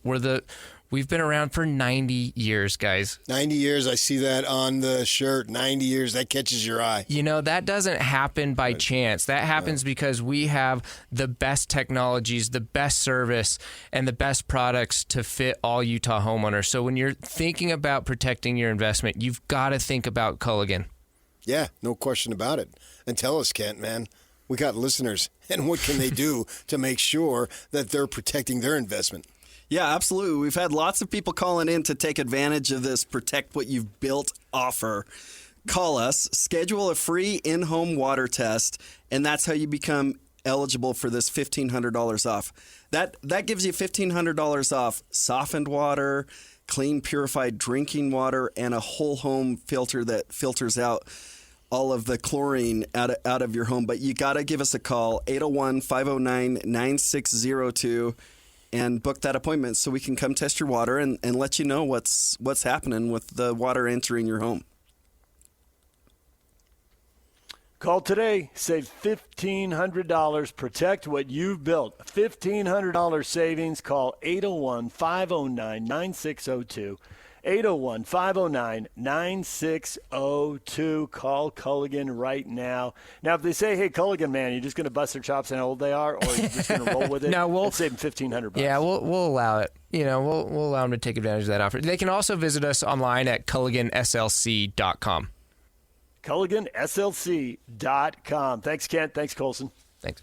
Speaker 6: We've been around for 90 years, guys.
Speaker 2: 90 years. I see that on the shirt. 90 years. That catches your eye.
Speaker 6: That doesn't happen by chance. That happens because we have the best technologies, the best service, and the best products to fit all Utah homeowners. So when you're thinking about protecting your investment, you've got to think about Culligan.
Speaker 2: Yeah, no question about it. And tell us, Kent, man, we got listeners. And what can they do to make sure that they're protecting their investment?
Speaker 7: Yeah, absolutely. We've had lots of people calling in to take advantage of this Protect What You've Built offer. Call us, schedule a free in-home water test, and that's how you become eligible for this $1,500 off. That gives you $1,500 off softened water, clean, purified drinking water, and a whole home filter that filters out all of the chlorine out of your home. But you got to give us a call, 801-509-9602. And book that appointment so we can come test your water and let you know what's happening with the water entering your home.
Speaker 1: Call today. Save $1,500. Protect what you've built. $1,500 savings. Call 801-509-9602. 801-509-9602. Call Culligan right now. Now, if they say, hey, Culligan, man, you're just going to bust their chops and how old they are, or you're just going to roll with it and save them $1,500.
Speaker 6: Yeah, we'll allow it. We'll allow them to take advantage of that offer. They can also visit us online at culliganslc.com.
Speaker 1: culliganslc.com. Thanks, Kent. Thanks, Colson.
Speaker 6: Thanks.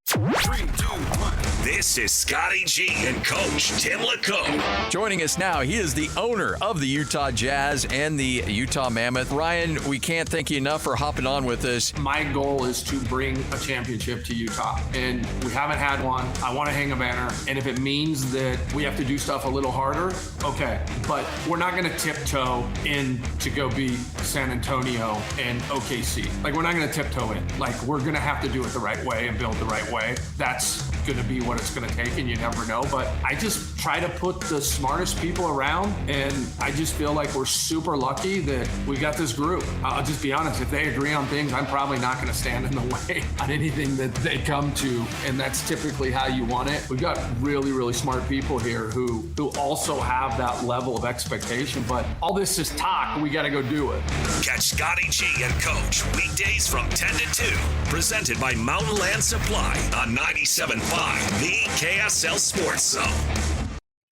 Speaker 15: 3, 2, 1. This is Scotty G and Coach Tim LaCombe.
Speaker 10: Joining us now, he is the owner of the Utah Jazz and the Utah Mammoth. Ryan, we can't thank you enough for hopping on with us.
Speaker 4: My goal is to bring a championship to Utah, and we haven't had one. I want to hang a banner, and if it means that we have to do stuff a little harder, okay. But we're not going to tiptoe in to go beat San Antonio and OKC. We're not going to tiptoe in. We're going to have to do it the right way and build the right way. That's going to be what it's going to take, and you never know. But I just try to put the smartest people around, and I just feel like we're super lucky that we got this group. I'll just be honest, if they agree on things, I'm probably not going to stand in the way on anything that they come to, and that's typically how you want it. We've got really, really smart people here who also have that level of expectation, but all this is talk. We got to go do it.
Speaker 15: Catch Scotty G and Coach weekdays from 10 to 2, presented by Mountain Land Supply on 97.5, the KSL Sports Zone.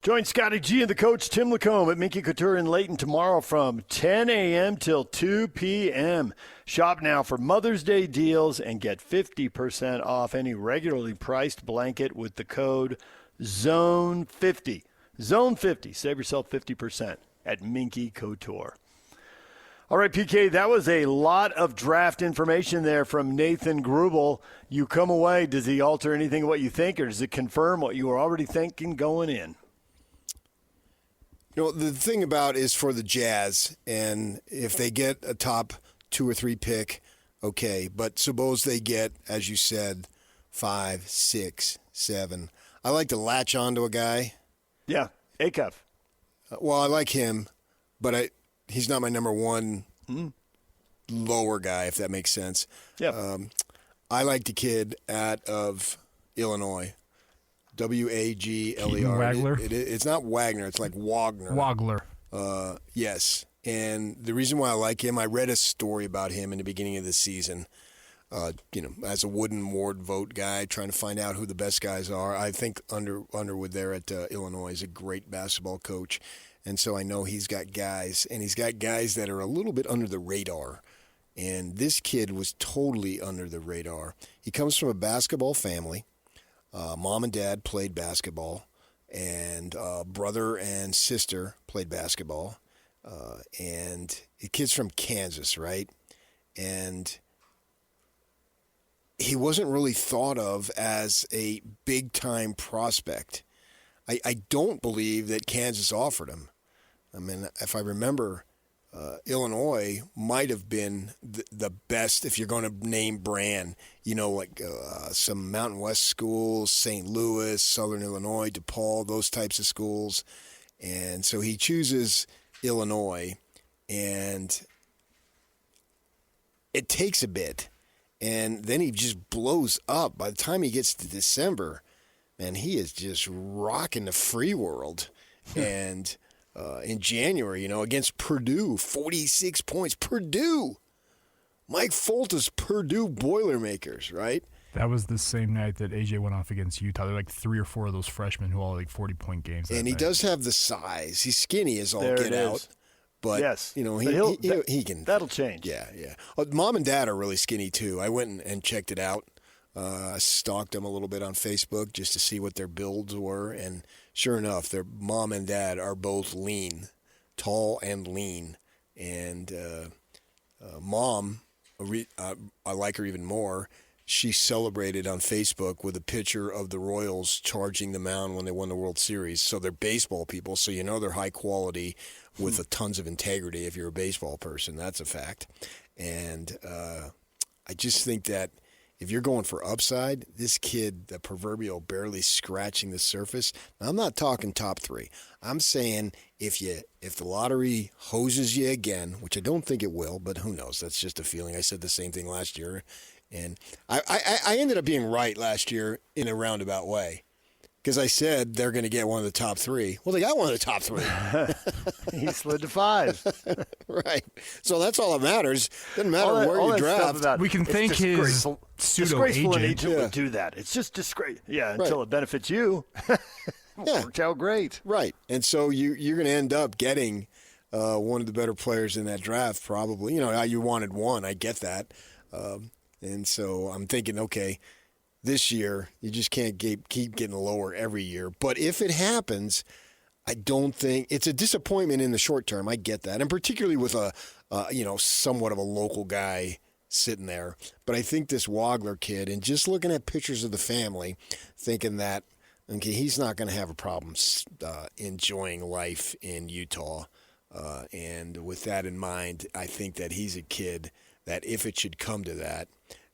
Speaker 1: Join Scotty G and the coach Tim LaCombe at Minky Couture in Layton tomorrow from 10 a.m. till 2 p.m. Shop now for Mother's Day deals and get 50% off any regularly priced blanket with the code ZONE50. ZONE50. Save yourself 50% at Minky Couture. All right, PK, that was a lot of draft information there from Nathan Grubel. You come away, does he alter anything of what you think, or does it confirm what you were already thinking going in?
Speaker 2: The thing about is for the Jazz, and if they get a top 2 or 3 pick, okay. But suppose they get, as you said, 5, 6, 7. I like to latch onto a guy.
Speaker 1: Yeah, Acuff.
Speaker 2: Well, I like him, but he's not my number one lower guy, if that makes sense.
Speaker 1: Yeah.
Speaker 2: I like the kid out of Illinois. Wagler.
Speaker 19: Wagler?
Speaker 2: It's not Wagner. It's like Wagner.
Speaker 19: Wagler.
Speaker 2: Yes. And the reason why I like him, I read a story about him in the beginning of the season. As a Wooden Ward vote guy, trying to find out who the best guys are. I think Underwood there at Illinois is a great basketball coach. And so I know he's got guys, and he's got guys that are a little bit under the radar. And this kid was totally under the radar. He comes from a basketball family. Mom and dad played basketball, and brother and sister played basketball. And the kid's from Kansas, right? And he wasn't really thought of as a big-time prospect. I don't believe that Kansas offered him. I mean, if I remember, Illinois might have been the best if you're going to name brand. You know, like some Mountain West schools, St. Louis, Southern Illinois, DePaul, those types of schools. And so he chooses Illinois, and it takes a bit. And then he just blows up. By the time he gets to December, man, he is just rocking the free world. And in January, against Purdue, 46 points. Purdue! Mike Folta's Purdue Boilermakers, right?
Speaker 19: That was the same night that AJ went off against Utah. There were like 3 or 4 of those freshmen who all had like 40-point games.
Speaker 2: And he does have the size. He's skinny as all get out. But,
Speaker 1: yes.
Speaker 2: He can.
Speaker 1: That'll change.
Speaker 2: Yeah. Mom and dad are really skinny, too. I went and checked it out. I stalked them a little bit on Facebook just to see what their builds were. And sure enough, their mom and dad are both lean, tall and lean. And mom, I like her even more. She celebrated on Facebook with a picture of the Royals charging the mound when they won the World Series. So they're baseball people, so they're high quality with tons of integrity if you're a baseball person. That's a fact. And I just think that if you're going for upside, this kid, the proverbial barely scratching the surface. Now, I'm not talking top 3. I'm saying if the lottery hoses you again, which I don't think it will, but who knows? That's just a feeling. I said the same thing last year. And I ended up being right last year in a roundabout way, because I said they're going to get one of the top 3. Well, they got one of the top 3.
Speaker 1: He slid to 5.
Speaker 2: Right. So that's all that matters. Doesn't matter where you draft.
Speaker 19: We can thank his
Speaker 1: disgraceful
Speaker 19: agent.
Speaker 1: Agent would do that. It's just disgrace. Yeah, until it benefits you. Worked out great.
Speaker 2: Right. And so you're going to end up getting one of the better players in that draft, probably. You wanted one. I get that. And so I'm thinking, okay, this year you just can't keep getting lower every year. But if it happens, I don't think it's a disappointment in the short term. I get that, and particularly with a somewhat of a local guy sitting there. But I think this Wagler kid, and just looking at pictures of the family, thinking that okay, he's not going to have a problem enjoying life in Utah. And with that in mind, I think that he's a kid that if it should come to that,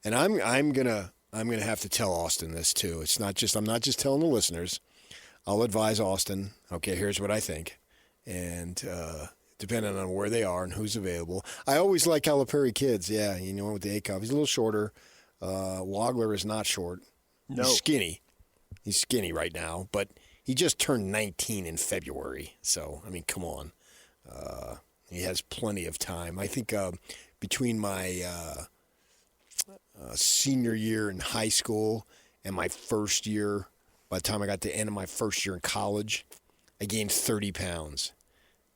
Speaker 2: and I'm gonna have to tell Austin this too. It's not just I'm not just telling the listeners. I'll advise Austin. Okay, here's what I think, and depending on where they are and who's available. I always like Calipari kids. Yeah, with the ACOV, he's a little shorter. Wagler is not short.
Speaker 1: No.
Speaker 2: He's skinny. He's skinny right now, but he just turned 19 in February. So I mean, come on. He has plenty of time. I think between my senior year in high school and my first year, by the time I got to the end of my first year in college, I gained 30 pounds.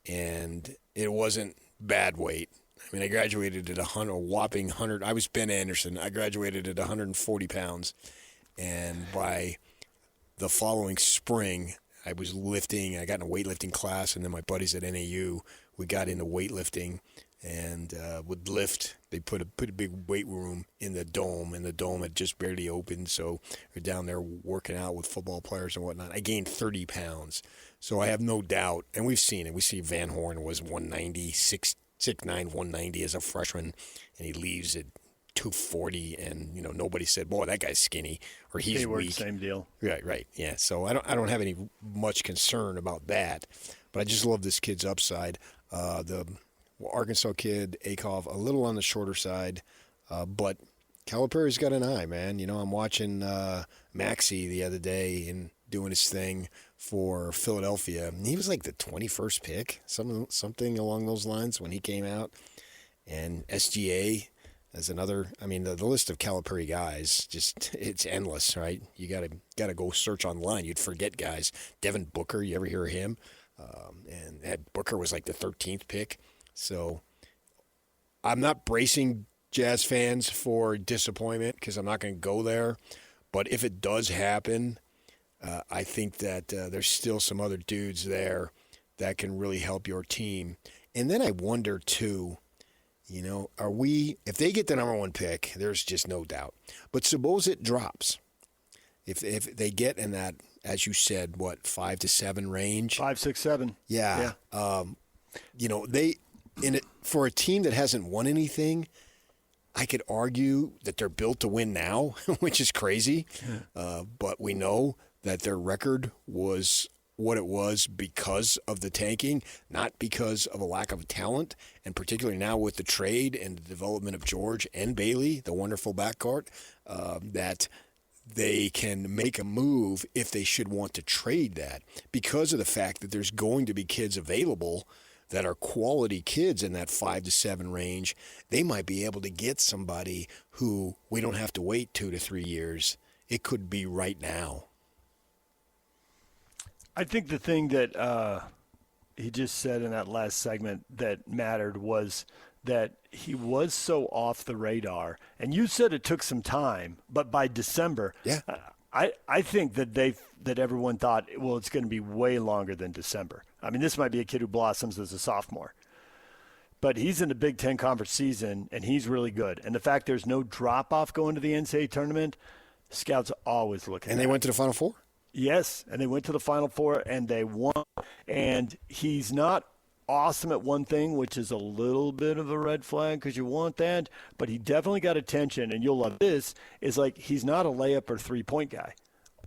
Speaker 2: And it wasn't bad weight. I mean, I graduated at a whopping 100. I was Ben Anderson. I graduated at 140 pounds. And by the following spring, I was lifting. I got in a weightlifting class, and then my buddies at NAU, we got into weightlifting and would lift. They put a big weight room in the dome, and the dome had just barely opened, so we're down there working out with football players and whatnot. I gained 30 pounds, so I have no doubt, and we've seen it. We see Van Horn was 190, 6'9", 190 as a freshman, and he leaves at 240, and nobody said, "Boy, that guy's skinny," or "He's weak."
Speaker 1: Same deal.
Speaker 2: Right. Yeah. So I don't have any much concern about that, but I just love this kid's upside. The Arkansas kid, Akov, a little on the shorter side, but Calipari's got an eye, man. I'm watching Maxey the other day and doing his thing for Philadelphia. And he was like the 21st pick, something along those lines when he came out. And SGA as another. I mean, the list of Calipari guys, it's endless, right? You gotta go search online. You'd forget guys. Devin Booker, you ever hear of him? and Ed Booker was like the 13th pick. So I'm not bracing Jazz fans for disappointment because I'm not going to go there. But if it does happen, I think that there's still some other dudes there that can really help your team. And then I wonder, too, if they get the number one pick, there's just no doubt. But suppose it drops. If they get in that, as you said, 5 to 7 range?
Speaker 1: 5, 6, 7.
Speaker 2: Yeah. For a team that hasn't won anything, I could argue that they're built to win now, which is crazy. But we know that their record was what it was because of the tanking, not because of a lack of talent, and particularly now with the trade and the development of George and Bailey, the wonderful backcourt, that they can make a move if they should want to trade that because of the fact that there's going to be kids available that are quality kids in that 5 to 7 range. They might be able to get somebody who we don't have to wait 2 to 3 years. It could be right now.
Speaker 1: I think the thing that he just said in that last segment that mattered was that he was so off the radar. And you said it took some time, but by December, I think that everyone thought, well, it's going to be way longer than December. I mean, this might be a kid who blossoms as a sophomore. But he's in the Big Ten Conference season, and he's really good. And the fact there's no drop-off going to the NCAA tournament, scouts are always looking
Speaker 2: And they went to the Final Four?
Speaker 1: Yes, and they went to the Final Four, and they won. And he's not awesome at one thing, which is a little bit of a red flag because you want that, but he definitely got attention, and you'll love this, is like he's not a layup or three-point guy.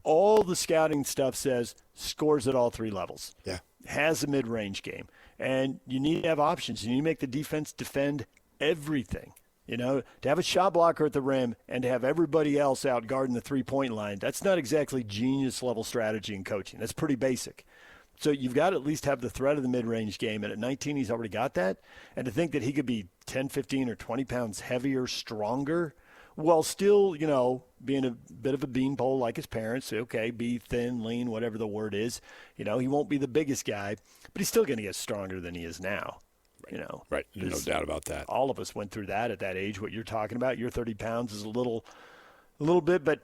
Speaker 1: All the scouting stuff says scores at all 3 levels.
Speaker 2: Yeah.
Speaker 1: Has a mid-range game. And you need to have options. You need to make the defense defend everything. To have a shot blocker at the rim and to have everybody else out guarding the three-point line, that's not exactly genius-level strategy in coaching. That's pretty basic. So you've got to at least have the threat of the mid-range game. And at 19, he's already got that. And to think that he could be 10, 15, or 20 pounds heavier, stronger, while still, being a bit of a beanpole like his parents. Okay, be thin, lean, whatever the word is. He won't be the biggest guy, but he's still going to get stronger than he is now.
Speaker 2: Right. No doubt about that.
Speaker 1: All of us went through that at that age, what you're talking about. Your 30 pounds is a little bit, but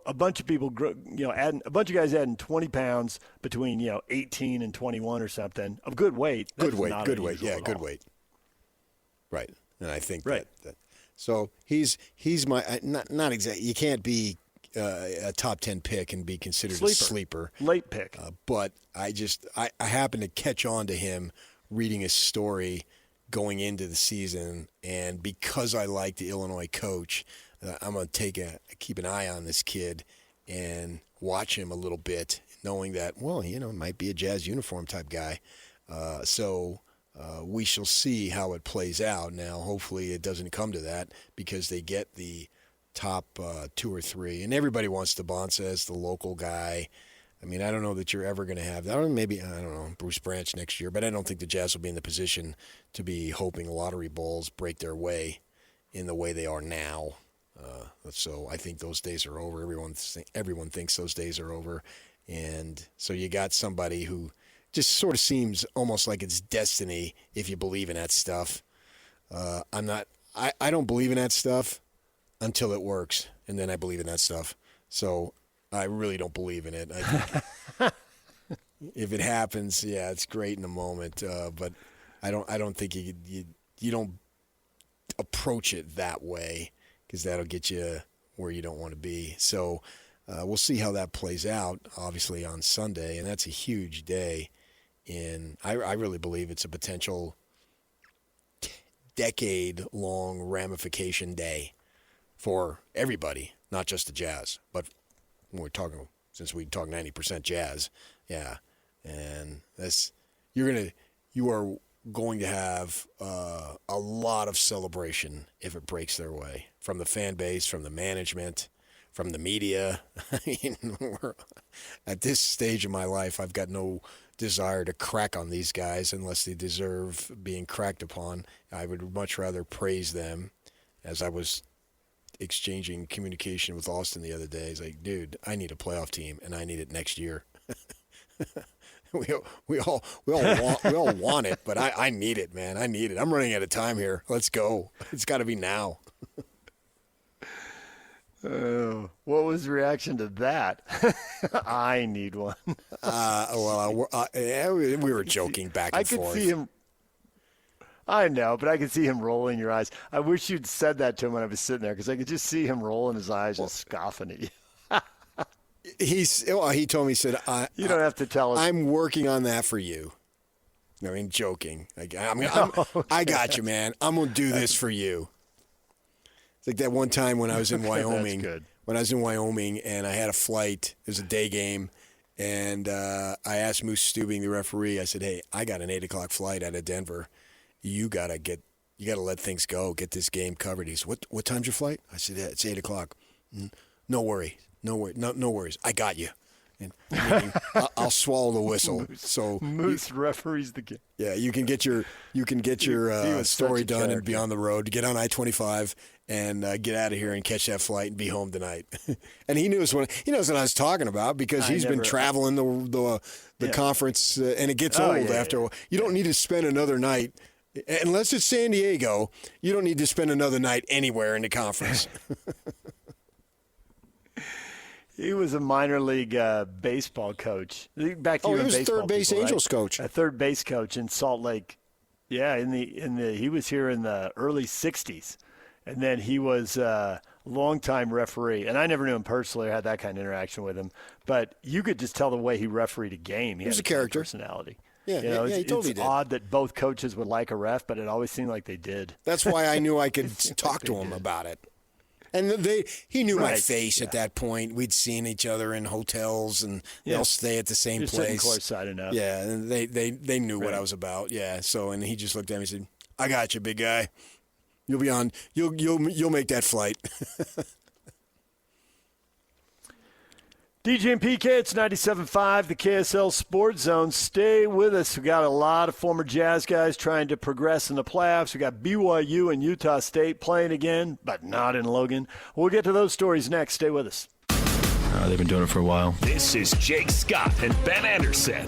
Speaker 1: a bunch of people, a bunch of guys adding 20 pounds between, 18 and 21 or something of good weight.
Speaker 2: Good weight. Yeah, good weight. Right. And I think that so he's my, not exactly, you can't be a top 10 pick and be considered a sleeper.
Speaker 1: Late pick.
Speaker 2: But I happened to catch on to him reading his story going into the season, and because I like the Illinois coach, I'm going to keep an eye on this kid and watch him a little bit, knowing that, it might be a Jazz uniform type guy. So we shall see how it plays out. Now, hopefully it doesn't come to that because they get the top 2 or 3, and everybody wants Bonsa as the local guy. I mean, I don't know that you're ever going to have that. Bruce Branch next year, but I don't think the Jazz will be in the position to be hoping lottery balls break their way in the way they are now. So I think those days are over. Everyone thinks those days are over. And so you got somebody who just sort of seems almost like it's destiny if you believe in that stuff. I don't believe in that stuff until it works, and then I believe in that stuff. So I really don't believe in it. I think if it happens, it's great in the moment. But I don't think you don't approach it that way because that'll get you where you don't want to be. So we'll see how that plays out. Obviously on Sunday, and that's a huge day. And I really believe it's a potential decade-long ramification day for everybody, not just the Jazz, but. Since we talk 90% Jazz, and you are going to have a lot of celebration if it breaks their way from the fan base, from the management, from the media. I mean, at this stage of my life, I've got no desire to crack on these guys unless they deserve being cracked upon. I would much rather praise them, as I was exchanging communication with Austin the other day. He's like, dude, I need a playoff team, and I need it next year. We all want it, but I need it, man. I need it. I'm running out of time here. Let's go. It's got to be now.
Speaker 1: What was the reaction to that? I need one.
Speaker 2: We were joking back and forth.
Speaker 1: I could see him. I know, but I could see him rolling your eyes. I wish you'd said that to him when I was sitting there, because I could just see him rolling his eyes and scoffing at you.
Speaker 2: He told me, he said,
Speaker 1: you don't have to tell us.
Speaker 2: I'm working on that for you. I mean, joking. I got you, man. I'm going to do this for you. It's like that one time when I was in Wyoming.
Speaker 1: That's good.
Speaker 2: When I was in Wyoming and I had a flight. It was a day game. And I asked Moose Stubing, the referee, I said, hey, I got an 8 o'clock flight out of Denver. You got to let things go, get this game covered. He said, what time's your flight? I said, yeah, it's 8 o'clock. No worries. I got you. And I'll swallow the whistle.
Speaker 1: Moose referees the game.
Speaker 2: Yeah, you can get your story done and be on the road. Get on I-25 and get out of here and catch that flight and be home tonight. And he knows what I was talking about, because he's been traveling the conference, and it gets old after a while. You don't need to spend another night. Unless it's San Diego, you don't need to spend another night anywhere in the conference.
Speaker 1: He was a minor league baseball coach. Back to
Speaker 2: he
Speaker 1: you in
Speaker 2: was
Speaker 1: baseball,
Speaker 2: third base
Speaker 1: people,
Speaker 2: Angels
Speaker 1: right?
Speaker 2: coach.
Speaker 1: A third base coach in Salt Lake. Yeah, he was here in the early '60s, and then he was a longtime referee. And I never knew him personally or had that kind of interaction with him, but you could just tell the way he refereed a game. He
Speaker 2: was
Speaker 1: had
Speaker 2: a character,
Speaker 1: personality.
Speaker 2: Yeah, he totally
Speaker 1: it's
Speaker 2: did.
Speaker 1: Odd that both coaches would like a ref, but it always seemed like they did.
Speaker 2: That's why I knew I could talk to him about it. And he knew my face at that point. We'd seen each other in hotels, and they'll stay at the same place.
Speaker 1: Sitting courtside enough.
Speaker 2: Yeah, and they knew what I was about. Yeah. So, and he just looked at me and said, "I got you, big guy. You'll be on. You'll make that flight."
Speaker 1: DJ and PK, it's 97.5, the KSL Sports Zone. Stay with us. We got a lot of former Jazz guys trying to progress in the playoffs. We got BYU and Utah State playing again, but not in Logan. We'll get to those stories next. Stay with us.
Speaker 9: They've been doing it for a while.
Speaker 15: This is Jake Scott and Ben Anderson.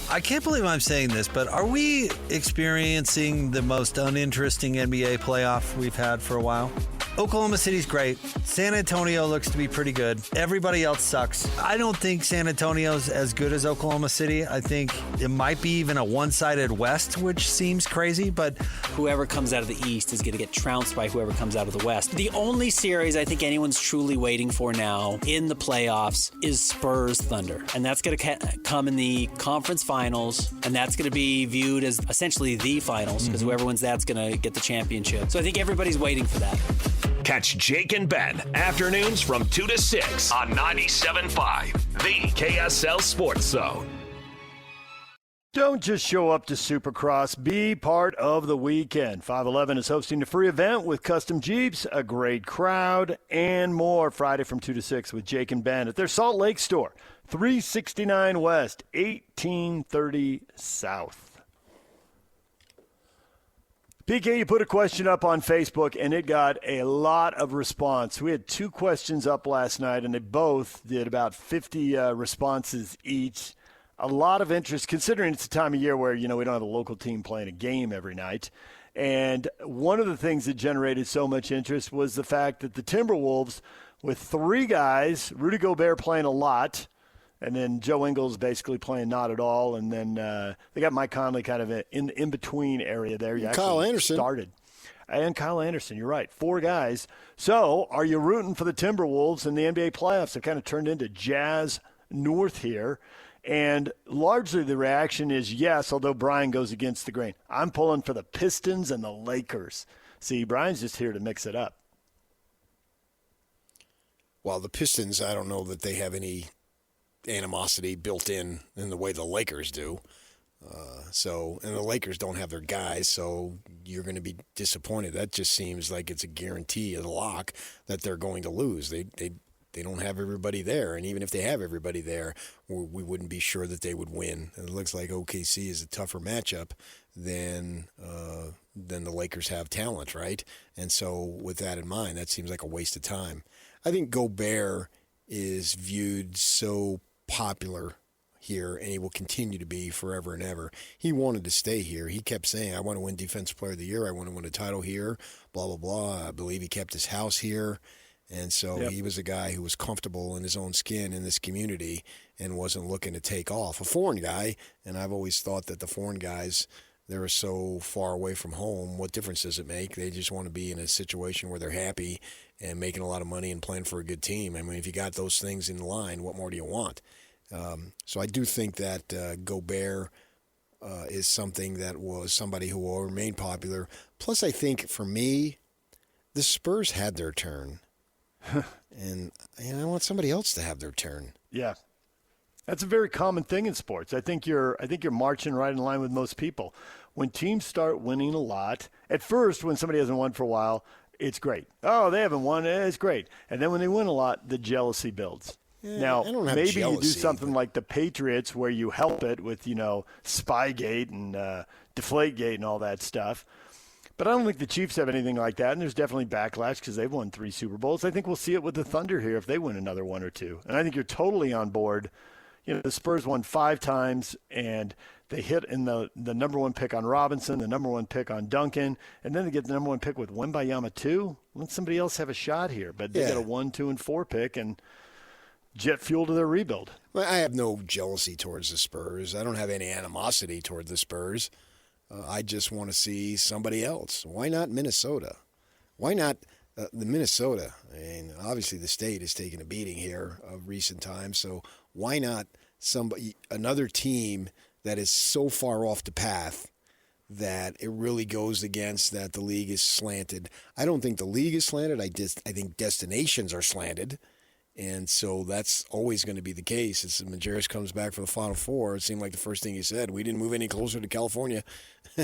Speaker 8: I can't believe I'm saying this, but are we experiencing the most uninteresting NBA playoff we've had for a while? Oklahoma City's great. San Antonio looks to be pretty good. Everybody else sucks. I don't think San Antonio's as good as Oklahoma City. I think it might be even a one-sided West, which seems crazy, but
Speaker 23: whoever comes out of the East is going to get trounced by whoever comes out of the West. The only series I think anyone's truly waiting for now in the playoffs is Spurs Thunder. And that's going to come in the conference finals, and that's going to be viewed as essentially the finals, because whoever wins that's going to get the championship. So I think everybody's waiting for that.
Speaker 15: Catch Jake and Ben afternoons from 2 to 6 on 97.5, the KSL Sports Zone.
Speaker 1: Don't just show up to Supercross. Be part of the weekend. 511 is hosting a free event with custom Jeeps, a great crowd, and more. Friday from 2 to 6 with Jake and Ben at their Salt Lake store, 369 West, 1830 South. PK, you put a question up on Facebook, and it got a lot of response. We had 2 questions up last night, and they both did about 50 responses each. A lot of interest, considering it's a time of year where, we don't have a local team playing a game every night. And one of the things that generated so much interest was the fact that the Timberwolves, with 3 guys, Rudy Gobert playing a lot, and then Joe Ingles basically playing not at all. And then they got Mike Conley kind of in between area there.
Speaker 2: Kyle Anderson.
Speaker 1: Started. And Kyle Anderson, you're right. 4 guys. So are you rooting for the Timberwolves in the NBA playoffs? They've kind of turned into Jazz North here. And largely the reaction is yes, although Brian goes against the grain. I'm pulling for the Pistons and the Lakers. See, Brian's just here to mix it up.
Speaker 2: Well, the Pistons, I don't know that they have any animosity built in the way the Lakers do. And the Lakers don't have their guys, so you're going to be disappointed. That just seems like it's a guarantee, a lock, that they're going to lose. They don't have everybody there, and even if they have everybody there, we wouldn't be sure that they would win. And it looks like OKC is a tougher matchup than the Lakers have talent, right? And so with that in mind, that seems like a waste of time. I think Gobert is viewed so popular. here, and he will continue to be forever and ever. He wanted to stay here. He kept saying, I want to win Defensive Player of the Year. I want to win a title here, blah, blah, blah. I believe he kept his house here. And so he was a guy who was comfortable in his own skin in this community and wasn't looking to take off. A foreign guy, and I've always thought that the foreign guys, they're so far away from home. What difference does it make? They just want to be in a situation where they're happy and making a lot of money and playing for a good team. I mean, if you got those things in line, what more do you want? So I do think that Gobert is something that was somebody who will remain popular. Plus, I think for me, the Spurs had their turn. And I want somebody else to have their turn.
Speaker 1: Yeah. That's a very common thing in sports. I think you're marching right in line with most people. When teams start winning a lot, at first when somebody hasn't won for a while, it's great. Oh, they haven't won, it's great. And then when they win a lot, the jealousy builds.
Speaker 2: Yeah,
Speaker 1: now,
Speaker 2: I don't have
Speaker 1: maybe
Speaker 2: jealousy,
Speaker 1: you do something like the Patriots where you help it with, Spygate and Deflategate and all that stuff. But I don't think the Chiefs have anything like that, and there's definitely backlash because they've won 3 Super Bowls. I think we'll see it with the Thunder here if they win another 1 or 2. And I think you're totally on board. The Spurs won 5 times, and they hit in the number 1 pick on Robinson, the number 1 pick on Duncan, and then they get the number 1 pick with Wembayama too. Let somebody else have a shot here. But they got a 1, 2, and 4 pick, and jet fuel to their rebuild.
Speaker 2: Well, I have no jealousy towards the Spurs. I don't have any animosity toward the Spurs. I just want to see somebody else. Why not Minnesota? Why not the Minnesota? I mean, obviously the state has taken a beating here of recent times, so why not another team that is so far off the path that it really goes against that the league is slanted? I don't think the league is slanted. I think destinations are slanted. And so that's always going to be the case. As Majerus comes back for the Final Four, it seemed like the first thing he said, we didn't move any closer to California.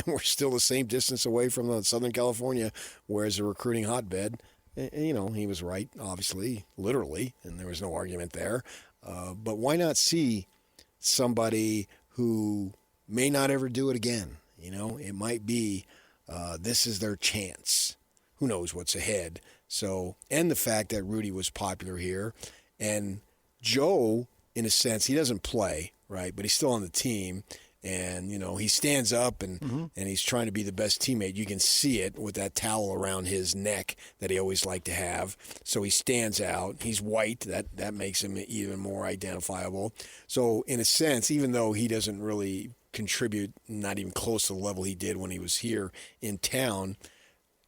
Speaker 2: We're still the same distance away from Southern California, whereas a recruiting hotbed. And, he was right, obviously, literally, and there was no argument there. But why not see somebody who may not ever do it again? It might be this is their chance. Who knows what's ahead? So, and the fact that Rudy was popular here, and Joe, in a sense, he doesn't play, right? But he's still on the team, and he stands up and he's trying to be the best teammate. You can see it with that towel around his neck that he always liked to have. So he stands out. He's white. That makes him even more identifiable. So, in a sense, even though he doesn't really contribute, not even close to the level he did when he was here in town.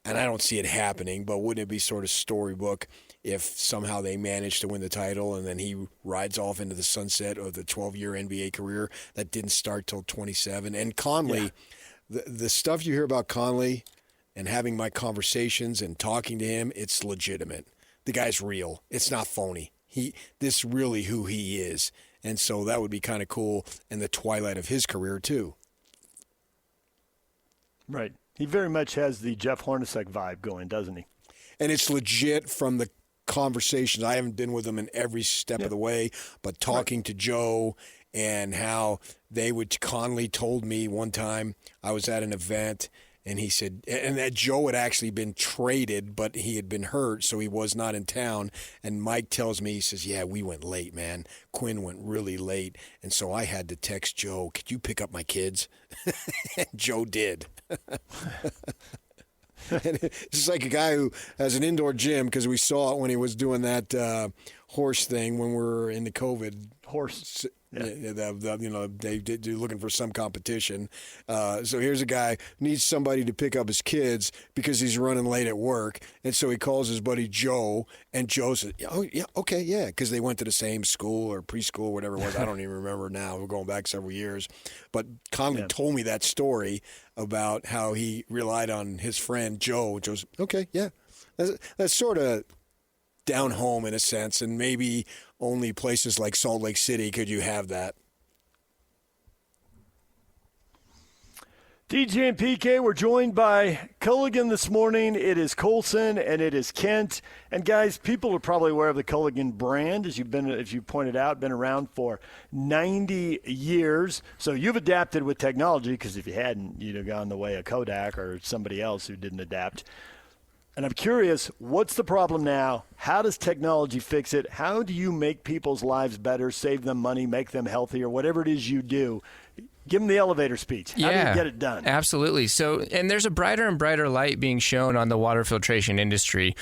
Speaker 2: And I don't see it happening, but wouldn't it be sort of storybook if somehow they manage to win the title and then he rides off into the sunset of the 12-year NBA career that didn't start till 27? And Conley, the stuff you hear about Conley and having my conversations and talking to him, it's legitimate. The guy's real. It's not phony. This really who he is. And so that would be kind of cool in the twilight of his career too.
Speaker 1: Right. He very much has the Jeff Hornacek vibe going, doesn't he?
Speaker 2: And it's legit from the conversations. I haven't been with him in every step of the way, but talking to Joe and how Conley told me one time I was at an event and he said, and that Joe had actually been traded, but he had been hurt, so he was not in town. And Mike tells me, he says, yeah, we went late, man. Quinn went really late. And so I had to text Joe, could you pick up my kids? And Joe did. It's just like a guy who has an indoor gym, because we saw it when he was doing that horse thing when we were in the COVID.
Speaker 1: Horse.
Speaker 2: Yeah. They're looking for some competition. So here's a guy who needs somebody to pick up his kids because he's running late at work. And so he calls his buddy Joe, and Joe says, oh, yeah, okay, yeah, because they went to the same school or preschool, whatever it was. I don't even remember now. We're going back several years. But Conley told me that story about how he relied on his friend Joe. Joe's, okay, yeah. That's sort of down home in a sense, and maybe only places like Salt Lake City could you have that.
Speaker 1: DJ and PK, we're joined by Culligan this morning. It is Colson and it is Kent. And guys, people are probably aware of the Culligan brand, as you pointed out, been around for 90 years. So you've adapted with technology, because if you hadn't, you'd have gone the way of Kodak or somebody else who didn't adapt. And I'm curious, what's the problem now? How does technology fix it? How do you make people's lives better, save them money, make them healthier, whatever it is you do? Give them the elevator speech. How do you get it done?
Speaker 6: Absolutely. So, and there's a brighter and brighter light being shown on the water filtration industry,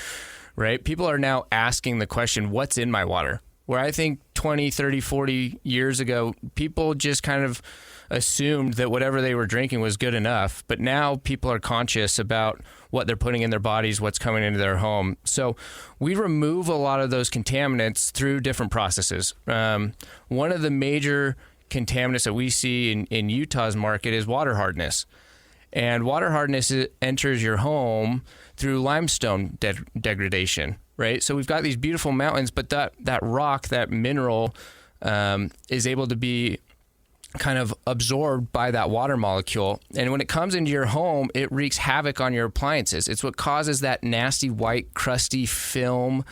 Speaker 6: right? People are now asking the question, what's in my water? Where I think 20, 30, 40 years ago, people just kind of assumed that whatever they were drinking was good enough. But now people are conscious about what they're putting in their bodies, what's coming into their home. So we remove a lot of those contaminants through different processes. One of the major contaminants that we see in Utah's market is water hardness. And water hardness enters your home through limestone degradation, right? So we've got these beautiful mountains, but that rock, that mineral, is able to be kind of absorbed by that water molecule. And when it comes into your home, it wreaks havoc on your appliances. It's what causes that nasty white crusty film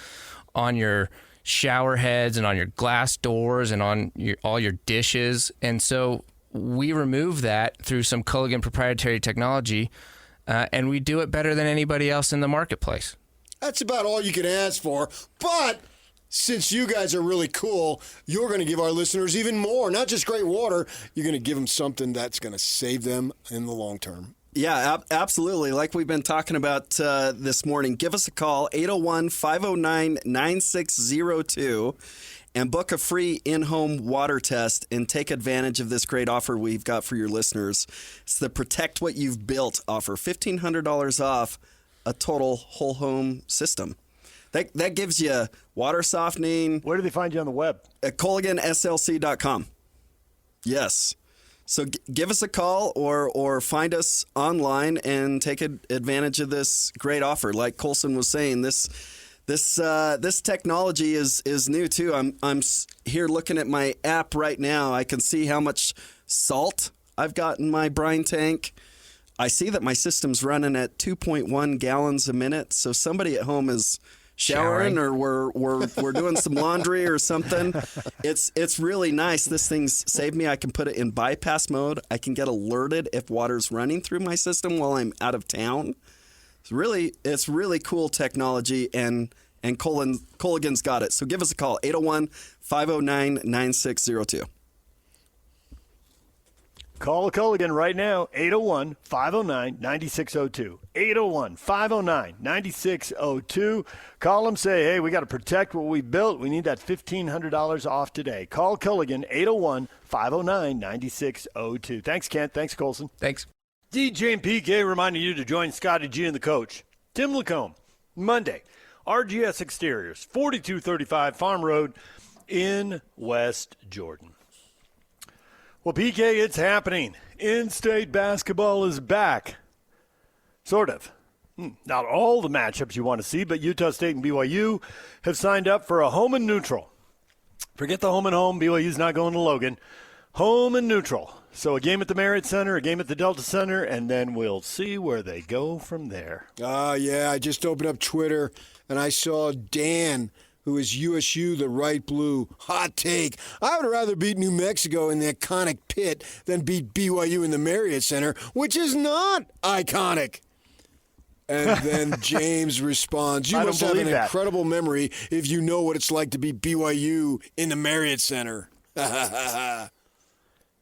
Speaker 6: on your shower heads and on your glass doors and on all your dishes. And so we remove that through some Culligan proprietary technology, and we do it better than anybody else in the marketplace.
Speaker 2: That's about all you can ask for. But since you guys are really cool, you're going to give our listeners even more. Not just great water, you're going to give them something that's going to save them in the long term.
Speaker 7: Yeah, absolutely. Like we've been talking about this morning, give us a call, 801-509-9602, and book a free in-home water test and take advantage of this great offer we've got for your listeners. It's the Protect What You've Built offer, $1,500 off a total whole home system. That gives you water softening.
Speaker 1: Where do they find you on the web?
Speaker 7: At CulliganSLC.com. Yes. So give us a call or find us online and take advantage of this great offer. Like Colson was saying, this technology is new too. I'm here looking at my app right now. I can see how much salt I've got in my brine tank. I see that my system's running at 2.1 gallons a minute. So somebody at home is showering or we're doing some laundry or something. It's really nice. This thing's saved me. I can put it in bypass mode. I can get alerted if water's running through my system while I'm out of town. It's really cool technology, and Culligan's got it. So give us a call, 801-509-9602.
Speaker 1: Call Culligan right now, 801-509-9602. 801-509-9602. Call them, say, hey, we got to protect what we built. We need that $1,500 off today. Call Culligan, 801-509-9602. Thanks, Kent. Thanks, Colson.
Speaker 6: Thanks.
Speaker 1: DJ and PK reminding you to join Scotty G and the coach, Tim Lacombe, Monday, RGS Exteriors, 4235 Farm Road in West Jordan. Well, PK, it's happening. In-state basketball is back. Sort of. Not all the matchups you want to see, but Utah State and BYU have signed up for a home and neutral. Forget the home and home. BYU's not going to Logan. Home and neutral. So a game at the Marriott Center, a game at the Delta Center, and then we'll see where they go from there.
Speaker 2: Yeah, I just opened up Twitter, and I saw Dan, who is USU, the right blue. Hot take. I would rather beat New Mexico in the iconic pit than beat BYU in the Marriott Center, which is not iconic. And then James responds, you must have an incredible memory if you know what it's like to beat BYU in the Marriott Center.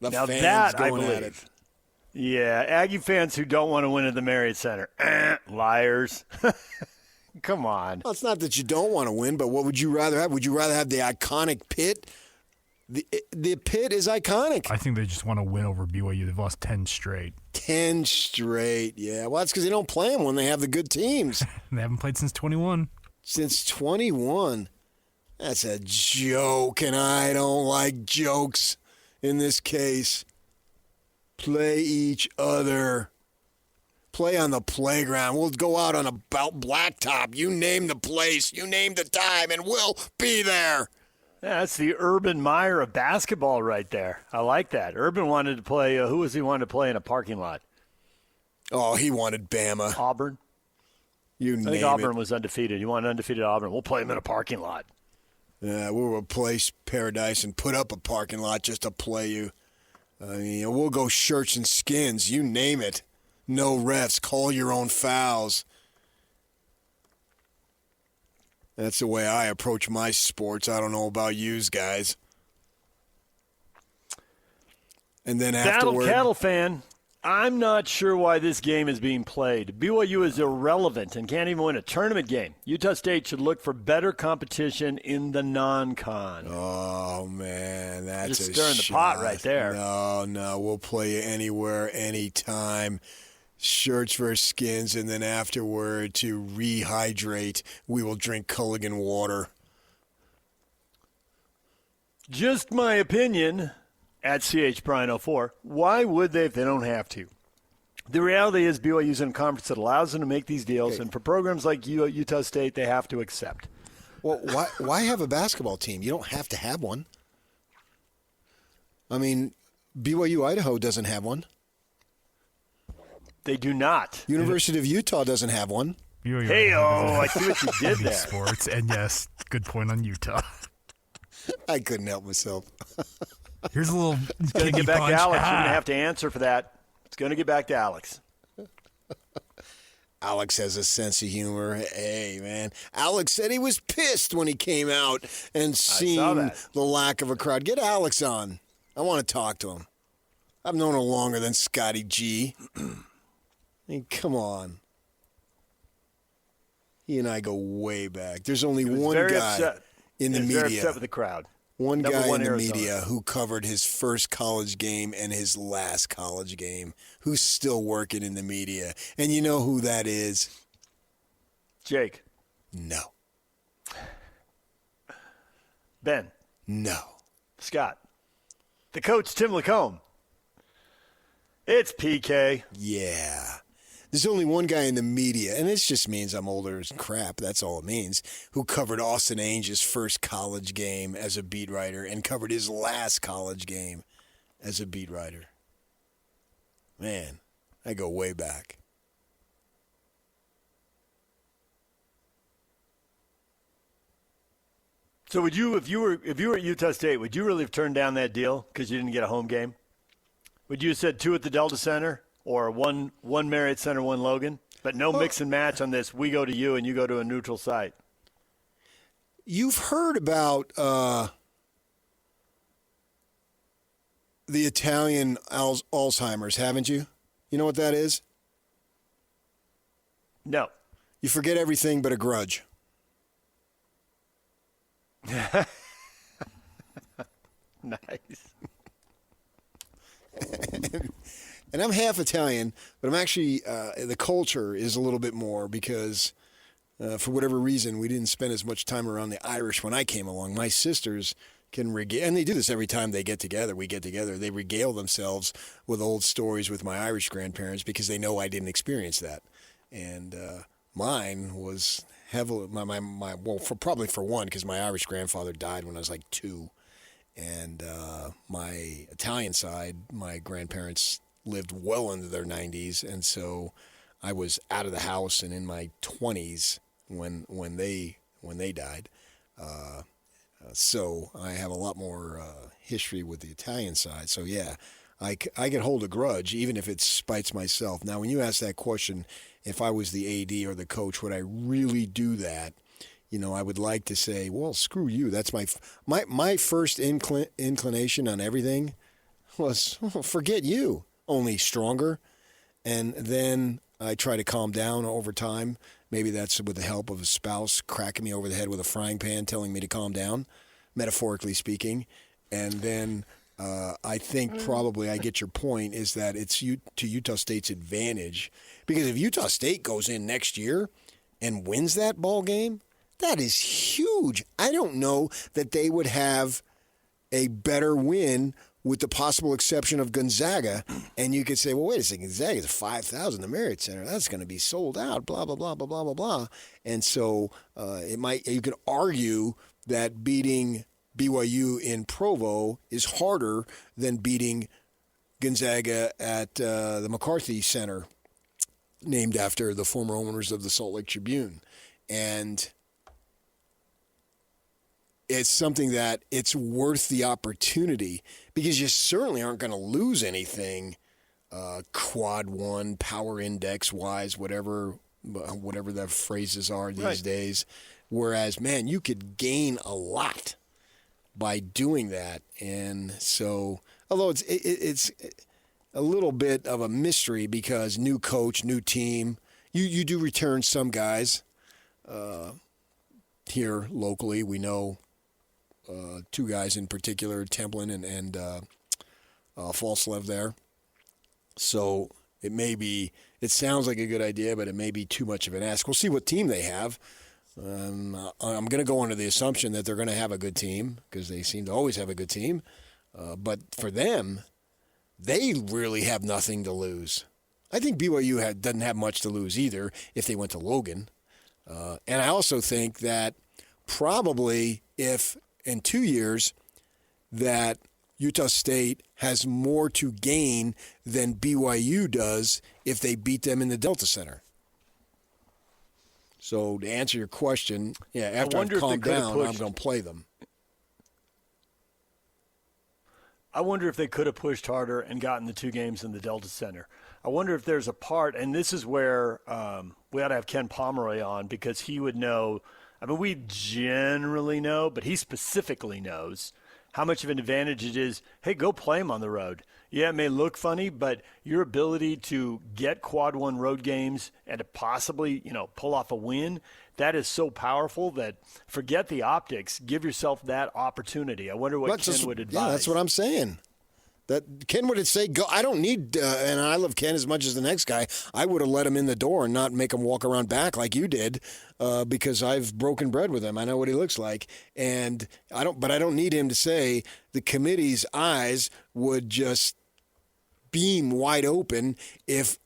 Speaker 1: Now that I believe. Yeah, Aggie fans who don't want to win at the Marriott Center. Liars. Come on.
Speaker 2: Well, it's not that you don't want to win, but what would you rather have? Would you rather have the iconic pit? The pit is iconic.
Speaker 19: I think they just want to win over BYU. They've lost 10 straight.
Speaker 2: 10 straight, yeah. Well, that's because they don't play them when they have the good teams.
Speaker 19: They haven't played since 21.
Speaker 2: Since 21? That's a joke, and I don't like jokes in this case. Play each other. Play on the playground. We'll go out on a blacktop. You name the place, you name the time, and we'll be there.
Speaker 1: Yeah, that's the Urban Meyer of basketball right there. I like that. Urban wanted to play, who was he wanted to play in a parking lot?
Speaker 2: Oh, he wanted Bama.
Speaker 1: Auburn?
Speaker 2: You name it.
Speaker 1: I think Auburn was undefeated. He wanted undefeated Auburn. We'll play him in a parking lot.
Speaker 2: Yeah, we'll replace Paradise and put up a parking lot just to play you. I mean, we'll go shirts and skins. You name it. No refs. Call your own fouls. That's the way I approach my sports. I don't know about yous guys. And then afterward,
Speaker 1: Cattle fan, I'm not sure why this game is being played. BYU is irrelevant and can't even win a tournament game. Utah State should look for better competition in the non-con.
Speaker 2: Oh, man, that's
Speaker 1: just
Speaker 2: a
Speaker 1: stirring the pot right there.
Speaker 2: No, we'll play you anywhere, anytime. Shirts versus skins, and then afterward, to rehydrate, we will drink Culligan water.
Speaker 1: Just my opinion. At CHBrian04, why would they if they don't have to? The reality is BYU's in a conference that allows them to make these deals, and for programs like Utah State, they have to accept.
Speaker 2: Well, why have a basketball team? You don't have to have one. I mean, BYU Idaho doesn't have one.
Speaker 1: They do not.
Speaker 2: University of Utah doesn't have one.
Speaker 1: Hey-oh, I see what you did there.
Speaker 19: Sports, and yes, good point on Utah.
Speaker 2: I couldn't help myself.
Speaker 19: Here's a little.
Speaker 1: It's going to get back
Speaker 19: punch.
Speaker 1: to Alex. You're going to have to answer for that. It's going to get back to Alex.
Speaker 2: Alex has a sense of humor. Hey, man. Alex said he was pissed when he came out and seen the lack of a crowd. Get Alex on. I want to talk to him. I've known him longer than Scotty G. I mean, come on. He and I go way back. There's only one guy in the media.
Speaker 1: Very upset with the crowd.
Speaker 2: One guy in the
Speaker 1: Arizona.
Speaker 2: media who covered his first college game and his last college game, who's still working in the media. And you know who that is?
Speaker 1: Jake.
Speaker 2: No.
Speaker 1: Ben.
Speaker 2: No.
Speaker 1: Scott. The coach, Tim Lacombe. It's PK.
Speaker 2: Yeah. There's only one guy in the media, and this just means I'm older as crap, that's all it means, who covered Austin Ainge's first college game as a beat writer and covered his last college game as a beat writer. Man, I go way back.
Speaker 1: So would you, if you were at Utah State, would you really have turned down that deal because you didn't get a home game? Would you have said 2 at the Delta Center? Or one Marriott Center, 1 Logan, but no mix and match on this. We go to you and you go to a neutral site.
Speaker 2: You've heard about the Italian Alzheimer's, haven't you? You know what that is?
Speaker 1: No.
Speaker 2: You forget everything but a grudge.
Speaker 1: Nice.
Speaker 2: And I'm half Italian, but I'm actually, the culture is a little bit more because for whatever reason, we didn't spend as much time around the Irish when I came along. My sisters can regale, and they do this every time they get together. We get together. They regale themselves with old stories with my Irish grandparents because they know I didn't experience that. And mine was heavily, probably for one, because my Irish grandfather died when I was like 2. And my Italian side, my grandparents lived well into their 90s, and so I was out of the house and in my 20s when they died. So I have a lot more history with the Italian side. So yeah, I can hold a grudge even if it spites myself. Now, when you ask that question, if I was the AD or the coach, would I really do that? You know, I would like to say, well, screw you. That's my first inclination on everything was, forget you, only stronger. And then I try to calm down over time. Maybe that's with the help of a spouse cracking me over the head with a frying pan, telling me to calm down, metaphorically speaking. And then I think probably I get your point is that it's to Utah State's advantage. Because if Utah State goes in next year and wins that ball game, that is huge. I don't know that they would have a better win with the possible exception of Gonzaga. And you could say, well, wait a second, Gonzaga's 5,000, the Marriott Center. That's going to be sold out, blah, blah, blah, blah, blah, blah, blah. And so you could argue that beating BYU in Provo is harder than beating Gonzaga at the McCarthy Center, named after the former owners of the Salt Lake Tribune. And it's something that it's worth the opportunity because you certainly aren't going to lose anything quad one, power index wise, whatever the phrases are these days. Whereas, man, you could gain a lot by doing that. And so, although it's a little bit of a mystery because new coach, new team, you do return some guys. Here locally, we know two guys in particular, Templin and Falslev there. So it sounds like a good idea, but it may be too much of an ask. We'll see what team they have. I'm going to go under the assumption that they're going to have a good team because they seem to always have a good team. But for them, they really have nothing to lose. I think BYU doesn't have much to lose either if they went to Logan. And I also think that probably if in 2 years that Utah State has more to gain than BYU does if they beat them in the Delta Center. So to answer your question, after I've calmed down, I'm going to play them.
Speaker 1: I wonder if they could have pushed harder and gotten the 2 games in the Delta Center. I wonder if there's a part, and this is where we ought to have Ken Pomeroy on because he would know. I mean, we generally know, but he specifically knows how much of an advantage it is. Hey, go play them on the road. Yeah, it may look funny, but your ability to get quad 1 road games and to possibly, pull off a win, that is so powerful that forget the optics. Give yourself that opportunity. I wonder what Ken would advise.
Speaker 2: Yeah, that's what I'm saying. That Ken would say, "Go." I don't need, and I love Ken as much as the next guy. I would have let him in the door and not make him walk around back like you did, because I've broken bread with him. I know what he looks like, and I don't need him to say the committee's eyes would just beam wide open if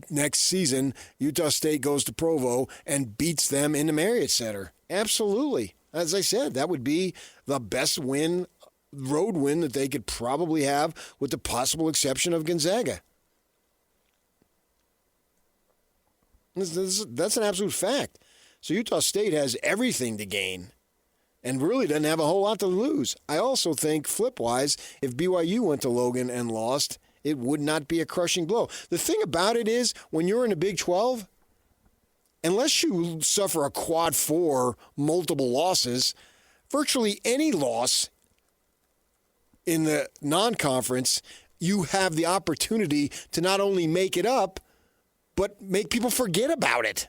Speaker 2: next season Utah State goes to Provo and beats them in the Marriott Center. Absolutely, as I said, that would be the best road win that they could probably have, with the possible exception of Gonzaga. That's an absolute fact. So Utah State has everything to gain and really doesn't have a whole lot to lose. I also think, flip-wise, if BYU went to Logan and lost, it would not be a crushing blow. The thing about it is, when you're in the Big 12, unless you suffer a quad 4, multiple losses, virtually any loss in the non-conference, you have the opportunity to not only make it up, but make people forget about it,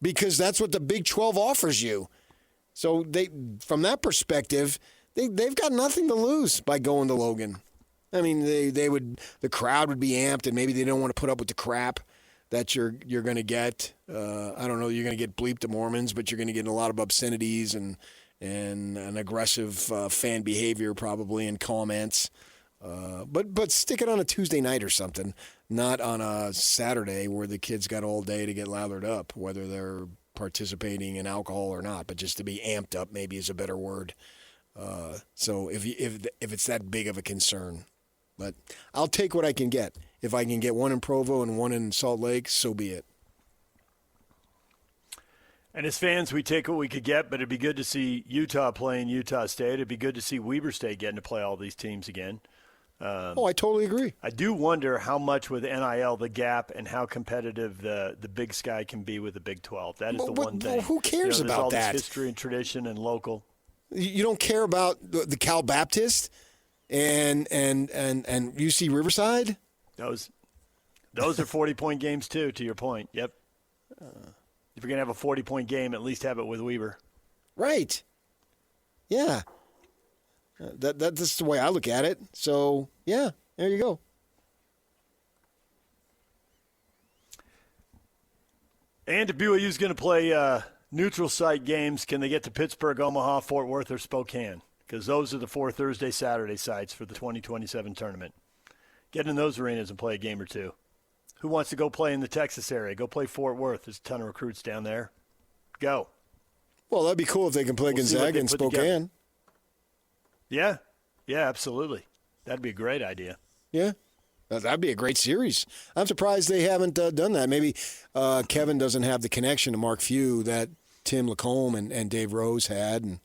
Speaker 2: because that's what the Big 12 offers you. So from that perspective, they've got nothing to lose by going to Logan. I mean, the crowd would be amped, and maybe they don't want to put up with the crap that you're going to get. I don't know, you're going to get bleeped to Mormons, but you're going to get a lot of obscenities and an aggressive fan behavior probably and comments. But stick it on a Tuesday night or something, not on a Saturday where the kids got all day to get lathered up, whether they're participating in alcohol or not, but just to be amped up maybe is a better word. So if it's that big of a concern. But I'll take what I can get. If I can get one in Provo and one in Salt Lake, so be it.
Speaker 1: And as fans, we take what we could get, but it'd be good to see Utah playing Utah State. It'd be good to see Weber State getting to play all these teams again.
Speaker 2: I totally agree.
Speaker 1: I do wonder how much with NIL, the gap, and how competitive the Big Sky can be with the Big 12. That is one thing.
Speaker 2: Who cares about
Speaker 1: all
Speaker 2: that?
Speaker 1: This history and tradition and local.
Speaker 2: You don't care about the Cal Baptist and UC Riverside?
Speaker 1: Those are 40-point games too, to your point. Yep. If you're going to have a 40-point game, at least have it with Weber.
Speaker 2: Right. Yeah. That's the way I look at it. So, yeah, there you go.
Speaker 1: And if BYU's going to play neutral site games, can they get to Pittsburgh, Omaha, Fort Worth, or Spokane? Because those are the 4 Thursday, Saturday sites for the 2027 tournament. Get in those arenas and play a game or two. Who wants to go play in the Texas area? Go play Fort Worth. There's a ton of recruits down there. Go.
Speaker 2: Well, that'd be cool if they can play Gonzaga and Spokane.
Speaker 1: Yeah. Yeah, absolutely. That'd be a great idea.
Speaker 2: Yeah. That'd be a great series. I'm surprised they haven't done that. Maybe Kevin doesn't have the connection to Mark Few that Tim Lacombe and Dave Rose had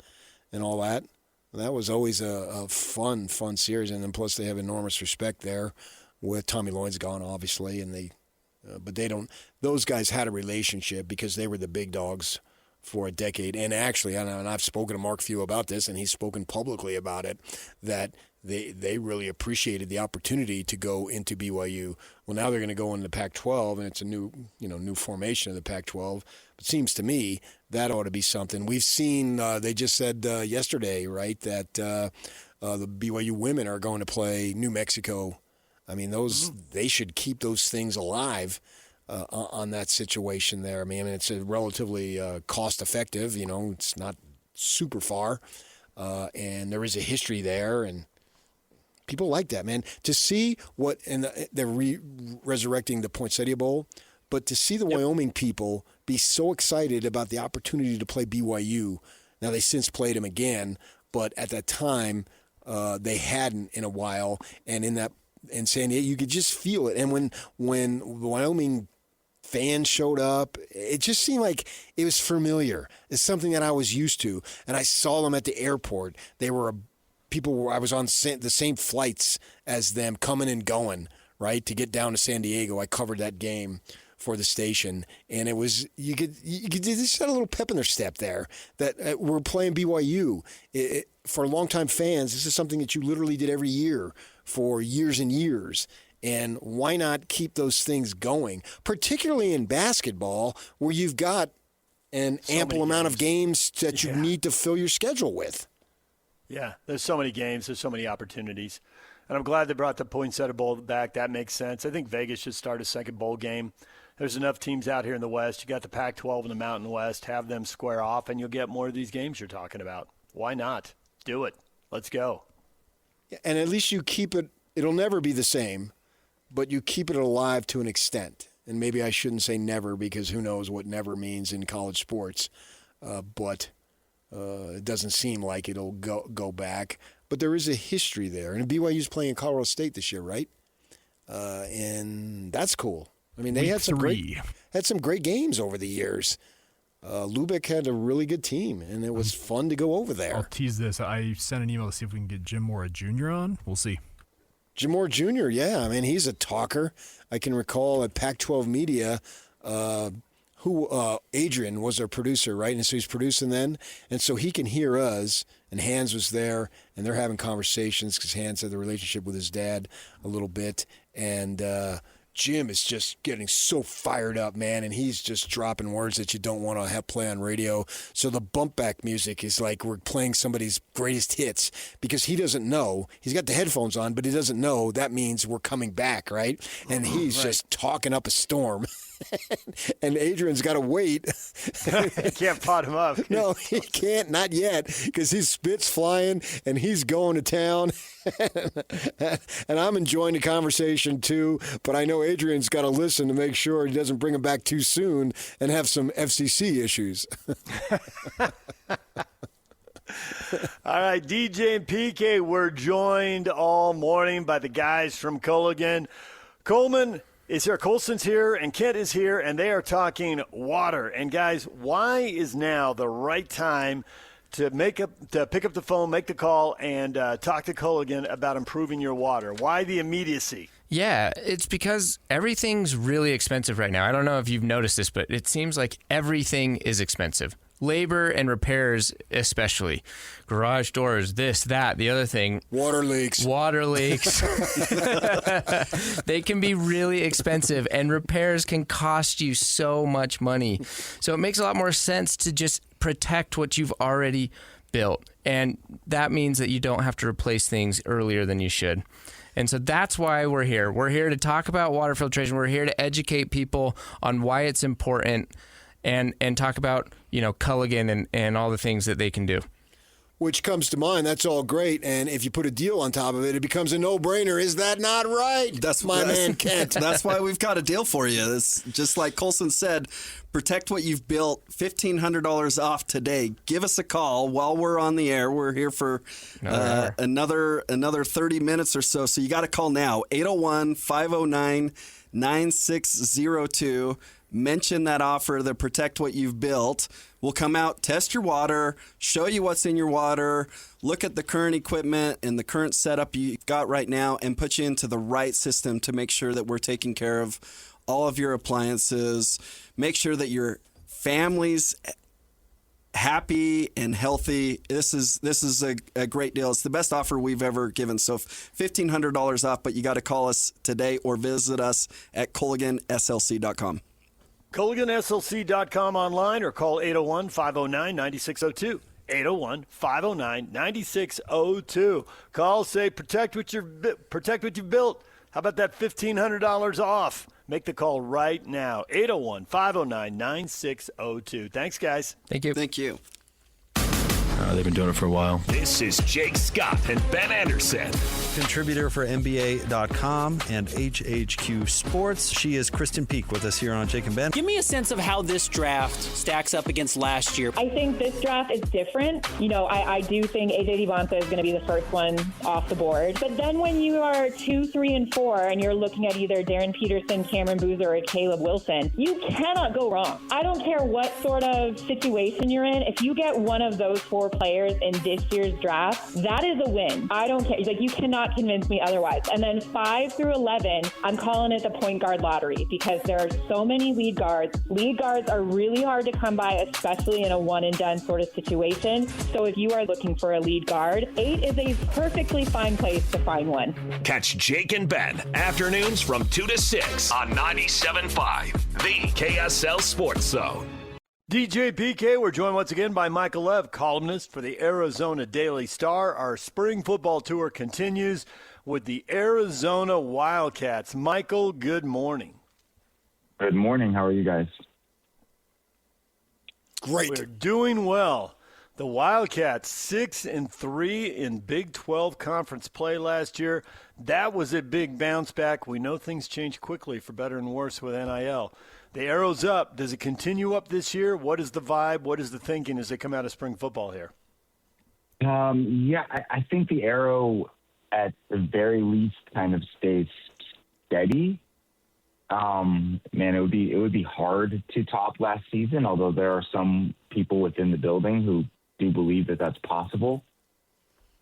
Speaker 2: and all that. That was always a fun series. And then plus they have enormous respect there with Tommy Lloyd's gone, obviously. And but they don't – those guys had a relationship because they were the big dogs for a decade. And actually, and I've spoken to Mark Few about this, and he's spoken publicly about it, that they really appreciated the opportunity to go into BYU. Well, now they're going to go into the Pac-12, and it's a new formation of the Pac-12. It seems to me that ought to be something. We've seen, they just said yesterday, right, that the BYU women are going to play New Mexico. I mean, they should keep those things alive on that situation there. I mean, it's a relatively cost-effective. It's not super far, and there is a history there, and people like that, man. To see what, and they're resurrecting the Poinsettia Bowl, but to see the Wyoming people be so excited about the opportunity to play BYU. Now, they since played them again, but at that time, they hadn't in a while. And in San Diego, you could just feel it. And when the Wyoming fans showed up, it just seemed like it was familiar. It's something that I was used to. And I saw them at the airport. They were I was on the same flights as them, coming and going, right, to get down to San Diego. I covered that game for the station, and it was you could just had a little pep in their step there that we're playing BYU. For longtime fans, this is something that you literally did every year for years and years. And why not keep those things going, particularly in basketball, where you've got an ample amount of games that you need to fill your schedule with.
Speaker 1: Yeah, there's so many games, there's so many opportunities. And I'm glad they brought the Poinsettia Bowl back. That makes sense. I think Vegas should start a second bowl game. There's enough teams out here in the West. You got the Pac-12 and the Mountain West. Have them square off, and you'll get more of these games you're talking about. Why not? Do it. Let's go.
Speaker 2: And at least you keep it. It'll never be the same, but you keep it alive to an extent. And maybe I shouldn't say never, because who knows what never means in college sports. But it doesn't seem like it'll go back. But there is a history there. And BYU's playing Colorado State this year, right? And that's cool. I mean, they had some great games over the years. Lubeck had a really good team, and it was fun to go over there.
Speaker 19: I'll tease this. I sent an email to see if we can get Jim Mora Jr. on. We'll see.
Speaker 2: Jim Mora Jr., yeah. I mean, he's a talker. I can recall at Pac-12 Media, Adrian was our producer, right? And so he's producing then. And so he can hear us, and Hans was there, and they're having conversations because Hans had the relationship with his dad a little bit. And Jim is just getting so fired up, man, and he's just dropping words that you don't want to have play on radio. So the bump back music is like we're playing somebody's greatest hits, because he doesn't know. He's got the headphones on, but he doesn't know that means we're coming back, right? And he's just talking up a storm. And Adrian's got to wait.
Speaker 1: He can't pot him up.
Speaker 2: No, he can't, not yet, because his spit's flying and he's going to town. And I'm enjoying the conversation too, but I know Adrian's got to listen to make sure he doesn't bring him back too soon and have some FCC issues.
Speaker 1: All right, DJ and PK, we're joined all morning by the guys from Culligan. Coleman is here, Colson's here, and Kent is here, and they are talking water. And guys, why is now the right time to pick up the phone, make the call, and talk to Culligan about improving your water? Why the immediacy?
Speaker 6: Yeah, it's because everything's really expensive right now. I don't know if you've noticed this, but it seems like everything is expensive. Labor and repairs especially. Garage doors, this, that, the other thing.
Speaker 2: Water leaks.
Speaker 6: They can be really expensive, and repairs can cost you so much money. So it makes a lot more sense to just protect what you've already built. And that means that you don't have to replace things earlier than you should. And so that's why we're here. We're here to talk about water filtration. We're here to educate people on why it's important, and talk about, Culligan and all the things that they can do.
Speaker 2: Which comes to mind, that's all great, and if you put a deal on top of it, it becomes a no-brainer. Is that not right?
Speaker 7: That's
Speaker 2: my man Kent.
Speaker 7: That's why we've got a deal for you. It's just like Colson said, protect what you've built, $1,500 off today. Give us a call while we're on the air. We're here for another 30 minutes or so, so you got to call now, 801-509-9602. Mention that offer, the protect what you've built. We'll come out, test your water, show you what's in your water, look at the current equipment and the current setup you've got right now, and put you into the right system to make sure that we're taking care of all of your appliances. Make sure that your family's happy and healthy. This is a great deal. It's the best offer we've ever given. So $1,500 off, but you got to call us today or visit us at ColliganSLC.com.
Speaker 1: ColliganSLC.com online or call 801-509-9602. 801-509-9602. Call, say, protect what you've built. How about that $1,500 off? Make the call right now. 801-509-9602. Thanks, guys.
Speaker 6: Thank you.
Speaker 7: Thank you.
Speaker 9: They've been doing it for a while.
Speaker 15: This is Jake Scott and Ben Anderson.
Speaker 8: Contributor for NBA.com and HHQ Sports. She is Kristen Peak with us here on Jake and Ben.
Speaker 23: Give me a sense of how this draft stacks up against last year.
Speaker 24: I think this draft is different. I do think AJ Devonta is going to be the first one off the board. But then when you are 2, 3, and 4, and you're looking at either Darren Peterson, Cameron Boozer, or Caleb Wilson, you cannot go wrong. I don't care what sort of situation you're in. If you get one of those 4 players in this year's draft, that is a win. I don't care. You cannot convince me otherwise. And then 5 through 11, I'm calling it the point guard lottery because there are so many lead guards. Lead guards are really hard to come by, especially in a one-and-done sort of situation. So if you are looking for a lead guard, 8 is a perfectly fine place to find one.
Speaker 15: Catch Jake and Ben afternoons from 2 to 6 on 97.5, the KSL Sports Zone.
Speaker 1: DJ PK, we're joined once again by Michael Lev, columnist for the Arizona Daily Star. Our spring football tour continues with the Arizona Wildcats. Michael, good morning.
Speaker 12: Good morning. How are you guys?
Speaker 2: Great.
Speaker 1: We're doing well. The Wildcats 6-3 in Big 12 conference play last year. That was a big bounce back. We know things change quickly for better and worse with NIL. The arrow's up. Does it continue up this year? What is the vibe? What is the thinking as they come out of spring football here?
Speaker 12: I think the arrow at the very least kind of stays steady. It would be hard to top last season, although there are some people within the building who do believe that that's possible.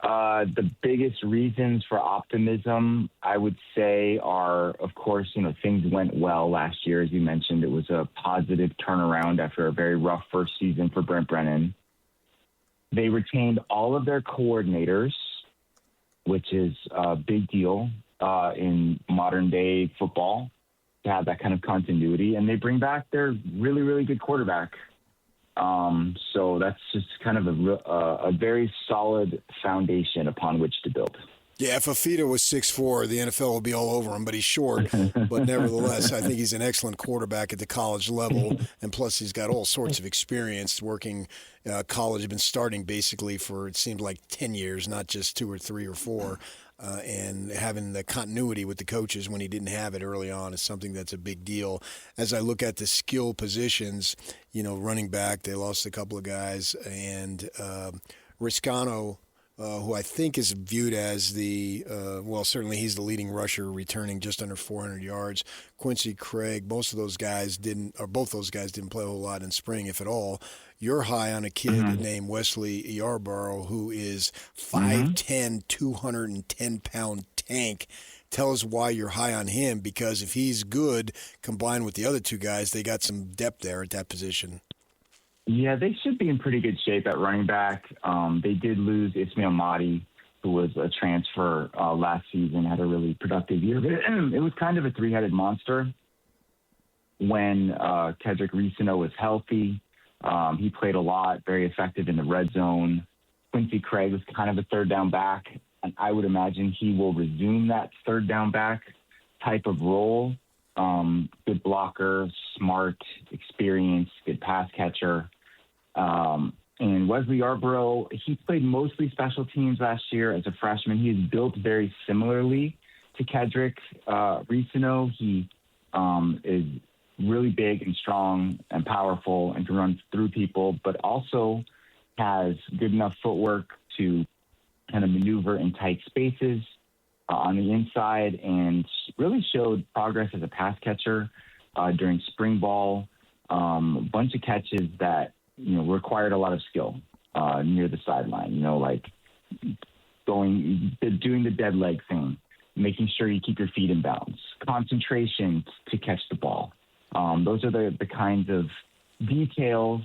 Speaker 12: The biggest reasons for optimism, I would say, are, of course, things went well last year. As you mentioned, it was a positive turnaround after a very rough first season for Brent Brennan. They retained all of their coordinators, which is a big deal in modern-day football to have that kind of continuity. And they bring back their really, really good quarterback. So that's just kind of a very solid foundation upon which to build.
Speaker 2: Yeah, if Afita was 6'4", the NFL would be all over him, but he's short. But nevertheless, I think he's an excellent quarterback at the college level, and plus he's got all sorts of experience working college. He's been starting basically for, it seemed like 10 years, not just 2 or 3 or 4. And having the continuity with the coaches when he didn't have it early on is something that's a big deal. As I look at the skill positions, running back, they lost a couple of guys, and Riscano, who I think is viewed as certainly he's the leading rusher, returning just under 400 yards. Quincy Craig, both those guys didn't play a whole lot in spring, if at all. You're high on a kid named Wesley Yarborough, who is 5'10", 210-pound tank. Tell us why you're high on him, because if he's good, combined with the other 2 guys, they got some depth there at that position.
Speaker 12: Yeah, they should be in pretty good shape at running back. They did lose Ismail Mahdi, who was a transfer last season, had a really productive year. But it was kind of a 3-headed monster when Kedrick Risino was healthy. He played a lot, very effective in the red zone. Quincy Craig was kind of a third down back, and I would imagine he will resume that third down back type of role. Good blocker, smart, experienced, good pass catcher. And Wesley Yarborough, he played mostly special teams last year as a freshman. He is built very similarly to Kedrick Risino. He is really big and strong and powerful and can run through people, but also has good enough footwork to kind of maneuver in tight spaces on the inside, and really showed progress as a pass catcher during spring ball. A bunch of catches that, required a lot of skill near the sideline, like doing the dead leg thing, making sure you keep your feet in bounds, concentration to catch the ball. Those are the kinds of details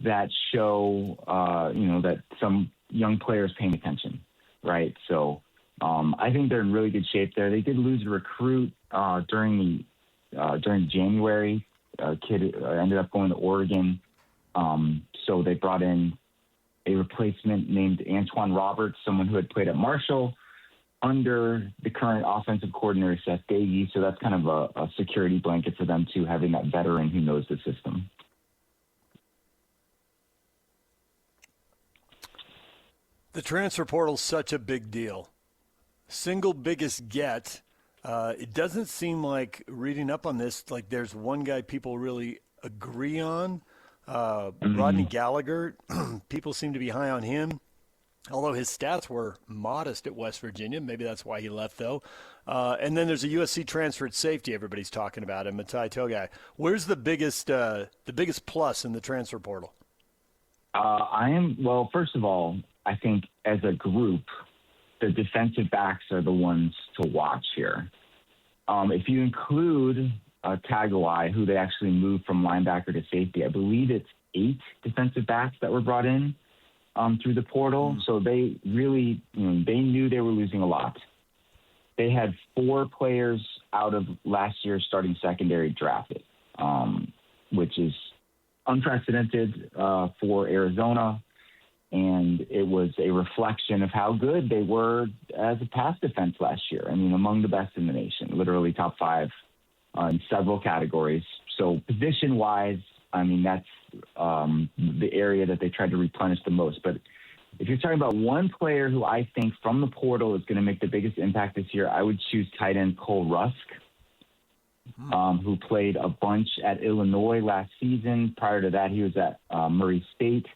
Speaker 12: that show, that some young players paying attention, right? So I think they're in really good shape there. They did lose a recruit during January. A kid ended up going to Oregon. So they brought in a replacement named Antoine Roberts, someone who had played at Marshall under the current offensive coordinator, Seth Davies. So that's kind of a security blanket for them, too, having that veteran who knows the system.
Speaker 1: The transfer portal is such a big deal. Single biggest get. It doesn't seem like, reading up on this, like there's one guy people really agree on. Rodney Gallagher, people seem to be high on him, although his stats were modest at West Virginia. Maybe that's why he left, though. And then there's a USC transfer at safety everybody's talking about, and Matai Togai. Where's the biggest plus in the transfer portal?
Speaker 12: First of all, I think as a group, the defensive backs are the ones to watch here. If you include Tagovailoa, who they actually moved from linebacker to safety, I believe it's 8 defensive backs that were brought in through the portal. So they really, they knew they were losing a lot. They had 4 players out of last year's starting secondary drafted, which is unprecedented for Arizona. And it was a reflection of how good they were as a pass defense last year. I mean, among the best in the nation, literally top 5 in several categories. So position-wise, I mean, that's the area that they tried to replenish the most. But if you're talking about one player who I think from the portal is going to make the biggest impact this year, I would choose tight end Cole Rusk, who played a bunch at Illinois last season. Prior to that, he was at Murray State.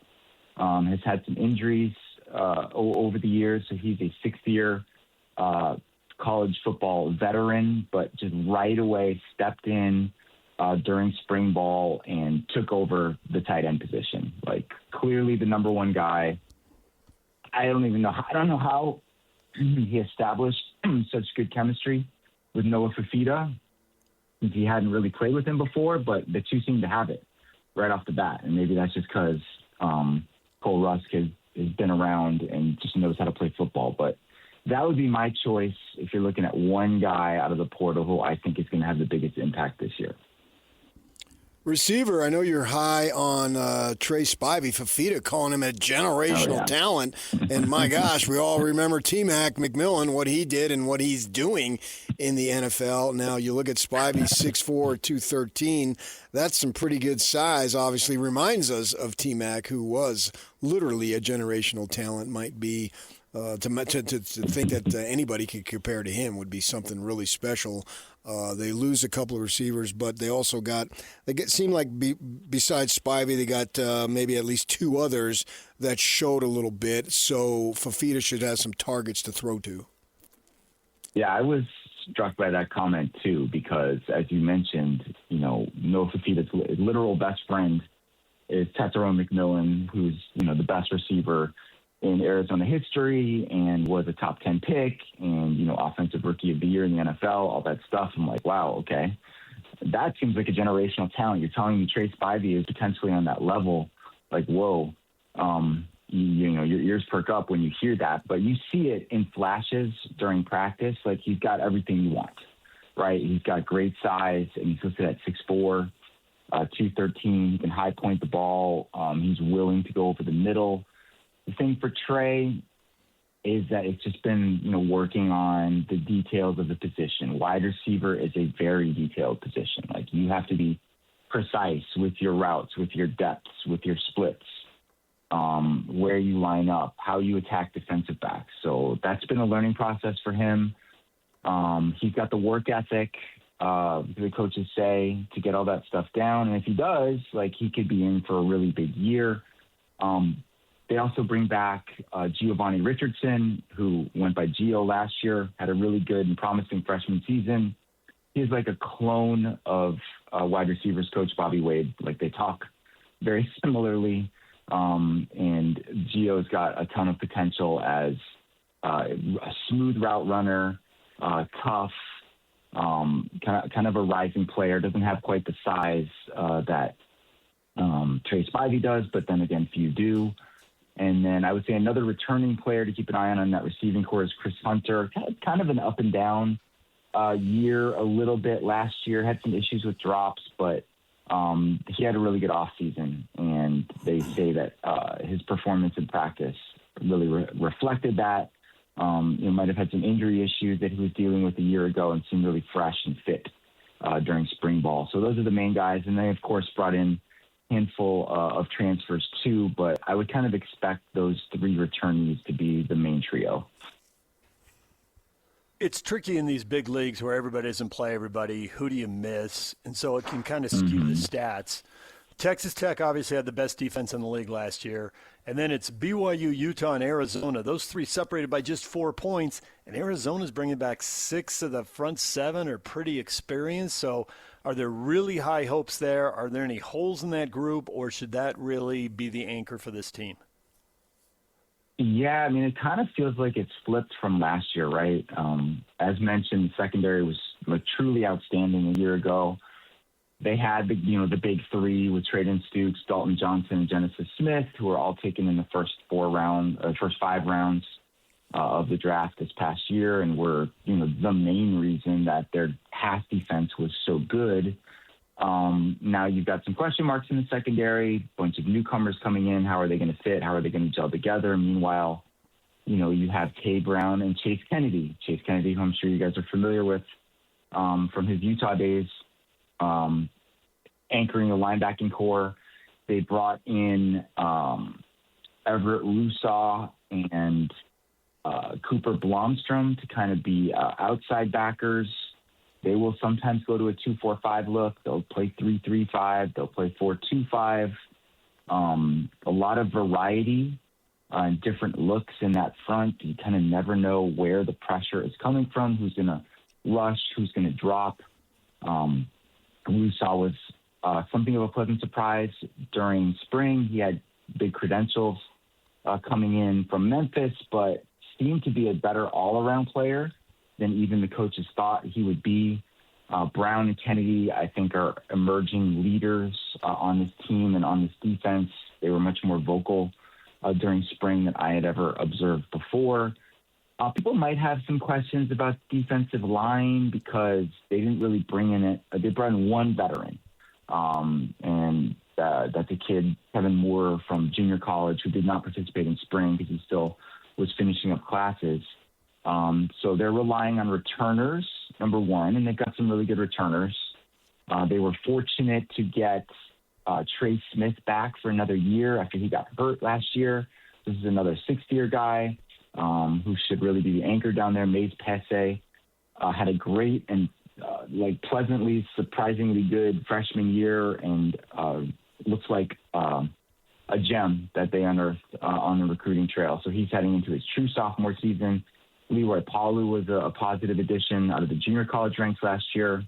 Speaker 12: Has had some injuries over the years, so he's a 6th-year college football veteran, but just right away stepped in during spring ball and took over the tight end position. Like, clearly the number one guy. I don't know how he established such good chemistry with Noah Fifita, since he hadn't really played with him before, but the two seem to have it right off the bat, and maybe that's just because Cole Rusk has been around and just knows how to play football. But that would be my choice if you're looking at one guy out of the portal who I think is going to have the biggest impact this year.
Speaker 2: Receiver, I know you're high on Trey Spivey. Fifita calling him a generational talent. And my gosh, we all remember T-Mac McMillan, what he did and what he's doing in the NFL. Now you look at Spivey, 6'4", 213. That's some pretty good size. Obviously reminds us of T-Mac, who was literally a generational talent. Might be to think that anybody could compare to him would be something really special. They lose a couple of receivers, but they also seem like besides Spivey, they got maybe at least 2 others that showed a little bit. So Fifita should have some targets to throw to. Yeah,
Speaker 12: I was struck by that comment too, because as you mentioned, Noah Fifita's literal best friend is Tetairoa McMillan, who's the best receiver in Arizona history and was a top 10 pick and, offensive rookie of the year in the NFL, all that stuff. I'm like, wow, okay. That seems like a generational talent. You're telling me Trey Spivey is potentially on that level. Like, whoa. Your ears perk up when you hear that, but you see it in flashes during practice. Like, he's got everything you want, right? He's got great size, and he's listed at 6'4", 213. He can high point the ball. He's willing to go over the middle. The thing for Trey is that it's just been, working on the details of the position. Wide receiver is a very detailed position. Like, you have to be precise with your routes, with your depths, with your splits, where you line up, how you attack defensive backs. So that's been a learning process for him. He's got the work ethic, the coaches say, to get all that stuff down. And if he does, he could be in for a really big year. They also bring back Giovanni Richardson, who went by Gio last year, had a really good and promising freshman season. He's like a clone of wide receivers coach Bobby Wade. Like, they talk very similarly. And Gio's got a ton of potential as a smooth route runner, tough, kind of a rising player. Doesn't have quite the size that Trey Spivey does, but then again, few do. And then I would say another returning player to keep an eye on that receiving core is Chris Hunter. Kind of an up and down year a little bit last year. Had some issues with drops, but he had a really good offseason. And they say that his performance in practice really reflected that. Might have had some injury issues that he was dealing with a year ago and seemed really fresh and fit during spring ball. So those are the main guys. And they, of course, brought in handful of transfers too, but I would kind of expect those three returnees to be the main trio.
Speaker 1: It's tricky in these big leagues where everybody doesn't play everybody. Who do you miss? And so it can kind of skew the stats. Texas Tech obviously had the best defense in the league last year. And then it's BYU, Utah, and Arizona. Those three separated by just 4 points. And Arizona's bringing back 6 of the front 7 are pretty experienced. So are there really high hopes there? Are there any holes in that group, or should that really be the anchor for this team?
Speaker 12: Yeah, I mean, it kind of feels like it's flipped from last year, right? As mentioned, the secondary was truly outstanding a year ago. They had the big three with Traden Stukes, Dalton Johnson, and Genesis Smith, who were all taken in the first 5 rounds of the draft this past year, and were the main reason that their pass defense was so good. Now you've got some question marks in the secondary, bunch of newcomers coming in. How are they going to fit? How are they going to gel together? Meanwhile, you have Tay Brown and Chase Kennedy. Chase Kennedy, who I'm sure you guys are familiar with from his Utah days, anchoring the linebacking core. They brought in Everett Lusaw and Cooper Blomstrom to kind of be outside backers. They will sometimes go to a 2-4-5 look. They'll play 3-3-5. They'll play 4-2-5. A lot of variety and different looks in that front. You kind of never know where the pressure is coming from, who's going to rush, who's going to drop. Lusaw was something of a pleasant surprise during spring. He had big credentials coming in from Memphis, but seemed to be a better all-around player than even the coaches thought he would be. Brown and Kennedy, I think, are emerging leaders on this team and on this defense. They were much more vocal during spring than I had ever observed before. People might have some questions about defensive line because they didn't really bring in it. They brought in one veteran, and that's a kid, Kevin Moore, from junior college, who did not participate in spring because he still was finishing up classes. So they're relying on returners, number one, and they've got some really good returners. They were fortunate to get Trey Smith back for another year after he got hurt last year. This is another sixth-year guy who should really be the anchor down there. Maze Pesse had a great and pleasantly, surprisingly good freshman year, and looks like a gem that they unearthed on the recruiting trail. So he's heading into his true sophomore season. Leroy Palu was a positive addition out of the junior college ranks last year.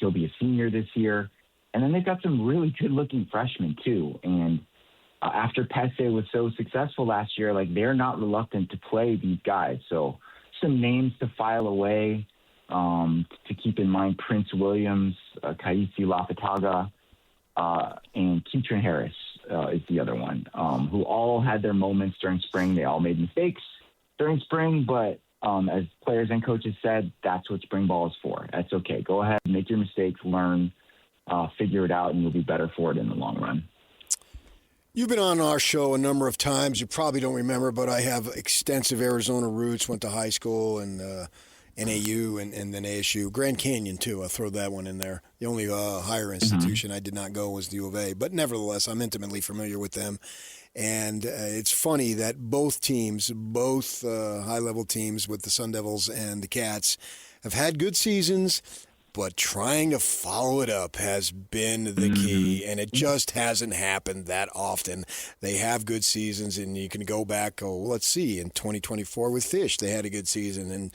Speaker 12: He'll be a senior this year. And then they've got some really good-looking freshmen, too. And after Pesse was so successful last year, they're not reluctant to play these guys. So some names to file away to keep in mind: Prince Williams, Kaisi Lafataga, and Keaton Harris is the other one, who all had their moments during spring. They all made mistakes during spring, but as players and coaches said, that's what spring ball is for. That's okay. Go ahead, make your mistakes, learn, figure it out, and you'll be better for it in the long run.
Speaker 2: You've been on our show a number of times. You probably don't remember, but I have extensive Arizona roots. Went to high school and NAU and then ASU. Grand Canyon, too. I'll throw that one in there. The only higher institution I did not go was the U of A. But nevertheless, I'm intimately familiar with them. And it's funny that both teams, both high-level teams with the Sun Devils and the Cats, have had good seasons, but trying to follow it up has been the key, and it just hasn't happened that often. They have good seasons, and you can go back, let's see, in 2024 with Fish, they had a good season, and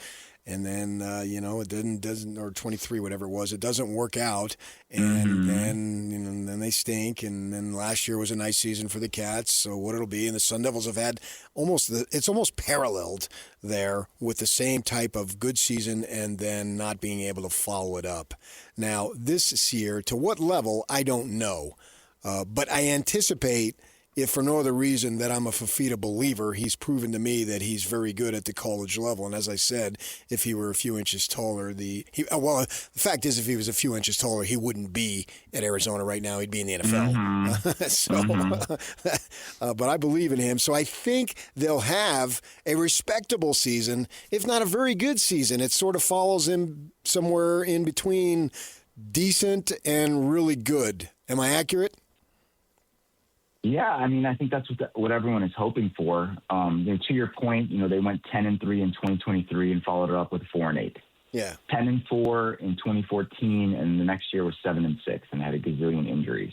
Speaker 2: then, it doesn't, or 23, whatever it was, it doesn't work out. And then they stink. And then last year was a nice season for the Cats. So what it'll be. And the Sun Devils have had it's almost paralleled there with the same type of good season and then not being able to follow it up. Now, this year, to what level, I don't know. But I anticipate, if for no other reason that I'm a Fafita believer, he's proven to me that he's very good at the college level. And as I said, if he were a few inches taller, the fact is, if he was a few inches taller, he wouldn't be at Arizona right now. He'd be in the NFL. But I believe in him. So I think they'll have a respectable season, if not a very good season. It sort of follows in somewhere in between decent and really good. Am I accurate?
Speaker 12: Yeah, I mean, I think that's what everyone is hoping for. To your point, they went 10-3 in 2023 and followed it up with 4-8.
Speaker 2: Yeah,
Speaker 12: 10-4 in 2014, and the next year was 7-6, and had a gazillion injuries.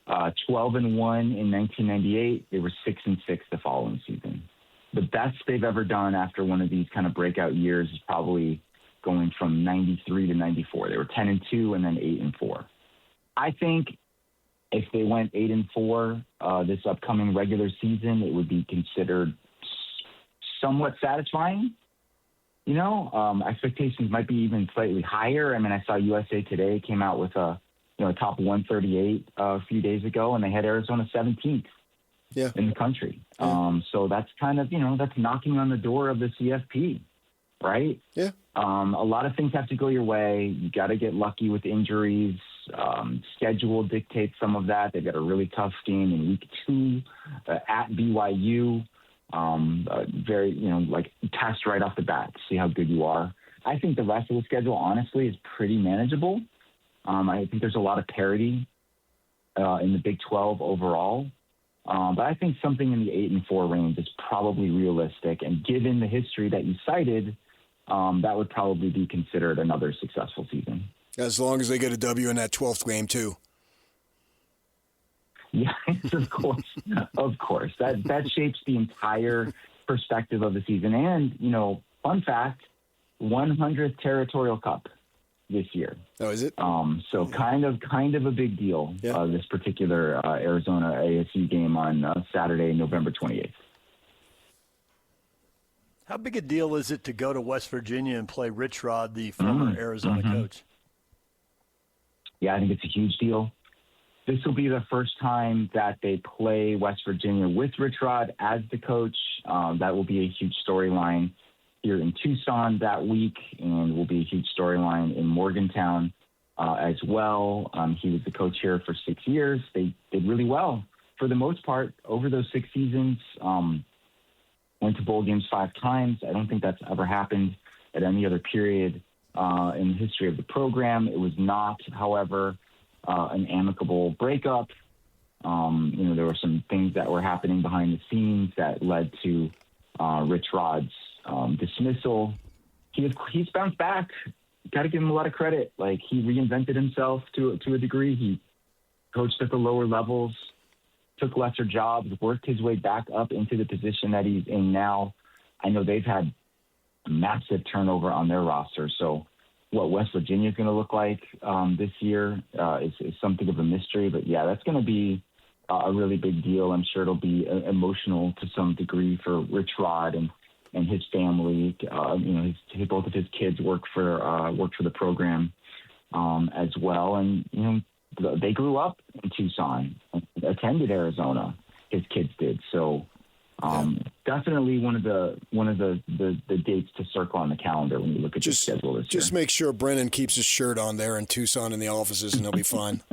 Speaker 12: 12-1 in 1998. They were 6-6 the following season. The best they've ever done after one of these kind of breakout years is probably going from 93 to 94. They were 10-2 and then 8-4. I think if they went 8-4 this upcoming regular season, it would be considered somewhat satisfying. Expectations might be even slightly higher. I mean, I saw USA Today came out with a top 138 a few days ago, and they had Arizona 17th in the country. So that's kind of that's knocking on the door of the CFP, right?
Speaker 2: Yeah.
Speaker 12: A lot of things have to go your way. You got to get lucky with injuries. Schedule dictates some of that. They've got a really tough game in week 2 at BYU. Very, test right off the bat to see how good you are. I think the rest of the schedule, honestly, is pretty manageable. I think there's a lot of parity in the Big 12 overall. But I think something in the 8-4 range is probably realistic. And given the history that you cited, that would probably be considered another successful season.
Speaker 2: As long as they get a W in that 12th game, too.
Speaker 12: Yes, of course. Of course. That shapes the entire perspective of the season. And, fun fact, 100th Territorial Cup this year.
Speaker 2: Oh, is it?
Speaker 12: So kind of a big deal, this particular Arizona ASU game on Saturday, November 28th.
Speaker 1: How big a deal is it to go to West Virginia and play Rich Rod, the former Arizona coach?
Speaker 12: Yeah, I think it's a huge deal. This will be the first time that they play West Virginia with Rich Rod as the coach. That will be a huge storyline here in Tucson that week, and will be a huge storyline in Morgantown as well. He was the coach here for 6 years. They did really well for the most part over those 6 seasons. Went to bowl games 5 times. I don't think that's ever happened at any other period in the history of the program. It was not, however, an amicable breakup. There were some things that were happening behind the scenes that led to Rich Rod's dismissal. He's bounced back. Got to give him a lot of credit. Like, he reinvented himself to a degree. He coached at the lower levels, took lesser jobs, worked his way back up into the position that he's in now. I know they've had massive turnover on their roster. So what West Virginia is going to look like this year is something of a mystery. But, yeah, that's going to be a really big deal. I'm sure it'll be emotional to some degree for Rich Rod and his family. Both of his kids work for the program as well. And, they grew up in Tucson, attended Arizona. His kids did. So definitely one of the dates to circle on the calendar when you look at the schedule this year.
Speaker 2: Just make sure Brennan keeps his shirt on there in Tucson in the offices, and he'll be fine.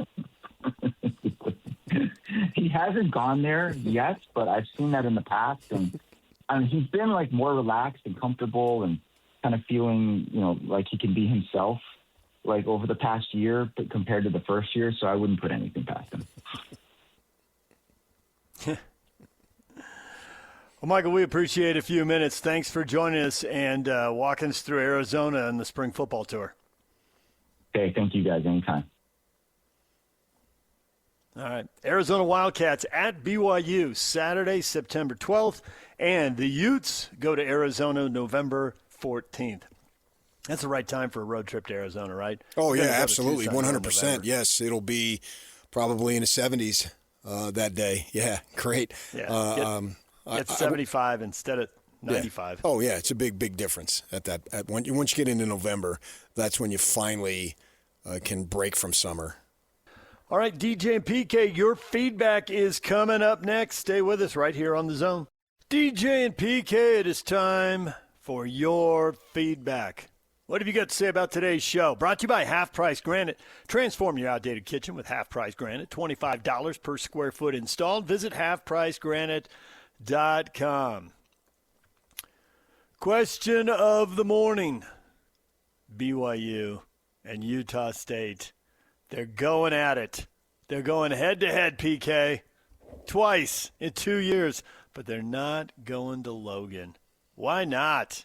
Speaker 12: He hasn't gone there yet, but I've seen that in the past, and he's been like more relaxed and comfortable and kind of feeling, like he can be himself, like over the past year, but compared to the first year. So I wouldn't put anything past him.
Speaker 1: Well, Michael, we appreciate a few minutes. Thanks for joining us and walking us through Arizona and the spring football tour.
Speaker 12: Okay, thank you guys. Anytime.
Speaker 1: All right. Arizona Wildcats at BYU Saturday, September 12th, and the Utes go to Arizona November 14th. That's the right time for a road trip to Arizona, right?
Speaker 2: Oh, yeah, absolutely. 100%. Yes, it'll be probably in the 70s that day. Yeah, great.
Speaker 1: Yeah, it's 75 instead of 95.
Speaker 2: Yeah. Oh, yeah, it's a big difference once you get into November. That's when you finally can break from summer.
Speaker 1: All right, DJ and PK, your feedback is coming up next. Stay with us right here on The Zone. DJ and PK, it is time for your feedback. What have you got to say about today's show? Brought to you by Half Price Granite. Transform your outdated kitchen with Half Price Granite. $25 per square foot installed. Visit halfpricegranite.com. Question of the morning. BYU and Utah State. They're going at it. They're going head-to-head, PK, twice in 2 years. But they're not going to Logan. Why not?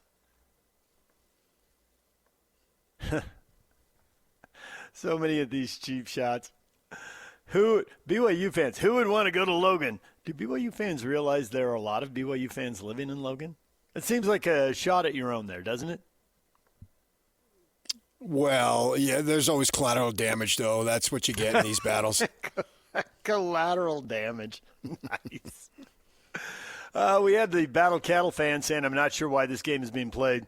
Speaker 1: So many of these cheap shots. BYU fans, who would want to go to Logan? Do BYU fans realize there are a lot of BYU fans living in Logan? It seems like a shot at your own there, doesn't it?
Speaker 2: Well, yeah, there's always collateral damage, though. That's what you get in these battles.
Speaker 1: Collateral damage. Nice. We had the Battle Cattle fan saying, I'm not sure why this game is being played.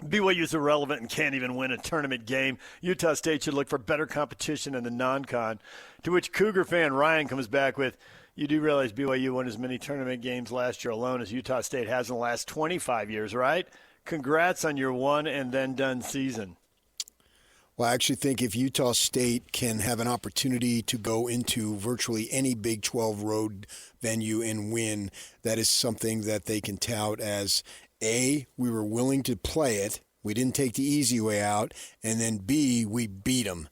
Speaker 1: BYU's irrelevant and can't even win a tournament game. Utah State should look for better competition in the non-con. To which Cougar fan Ryan comes back with, you do realize BYU won as many tournament games last year alone as Utah State has in the last 25 years, right? Congrats on your one-and-then-done season.
Speaker 2: Well, I actually think if Utah State can have an opportunity to go into virtually any Big 12 road venue and win, that is something that they can tout as, A, we were willing to play it, we didn't take the easy way out, and then B, we beat them.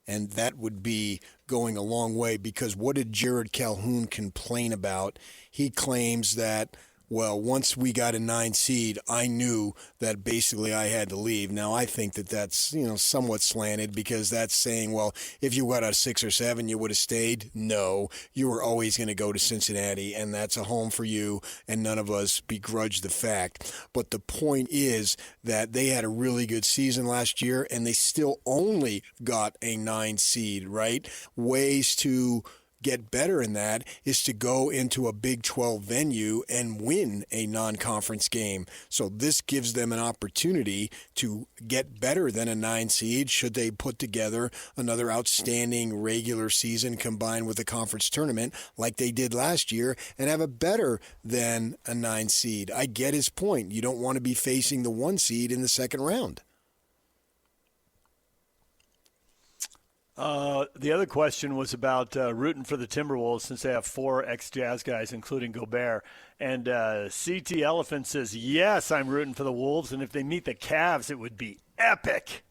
Speaker 2: And that would be going a long way, because what did Jared Calhoun complain about? He claims that, well, once we got a 9 seed, I knew that basically I had to leave. Now, I think that that's, somewhat slanted, because that's saying, well, if you got a 6 or 7, you would have stayed. No, you were always going to go to Cincinnati, and that's a home for you, and none of us begrudge the fact. But the point is that they had a really good season last year, and they still only got a 9 seed, right? Ways to get better in that is to go into a Big 12 venue and win a non-conference game. So this gives them an opportunity to get better than a 9 seed should they put together another outstanding regular season combined with a conference tournament like they did last year and have a better than a 9 seed. I get his point. You don't want to be facing the 1 seed in the second round.
Speaker 1: The other question was about rooting for the Timberwolves since they have 4 ex-Jazz guys, including Gobert. And CT Elephant says, yes, I'm rooting for the Wolves, and if they meet the Cavs, it would be epic.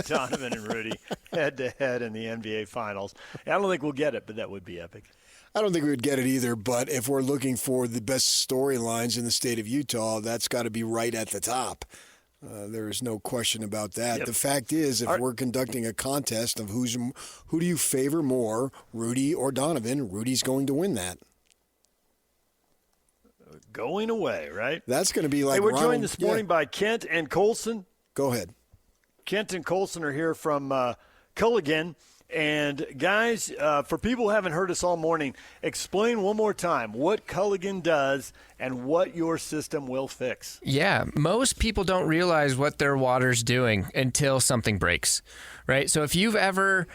Speaker 1: Donovan and Rudy head-to-head in the NBA Finals. I don't think we'll get it, but that would be epic.
Speaker 2: I don't think we would get it either, but if we're looking for the best storylines in the state of Utah, that's got to be right at the top. There is no question about that. Yep. The fact is, if we're conducting a contest of who do you favor more, Rudy or Donovan, Rudy's going to win that.
Speaker 1: Going away, right?
Speaker 2: That's going to be like.
Speaker 1: Hey, we're joined this morning by Kent and Colson.
Speaker 2: Go ahead.
Speaker 1: Kent and Colson are here from Culligan. And, guys, for people who haven't heard us all morning, explain one more time what Culligan does and what your system will fix.
Speaker 6: Yeah, most people don't realize what their water's doing until something breaks, right? So if you've ever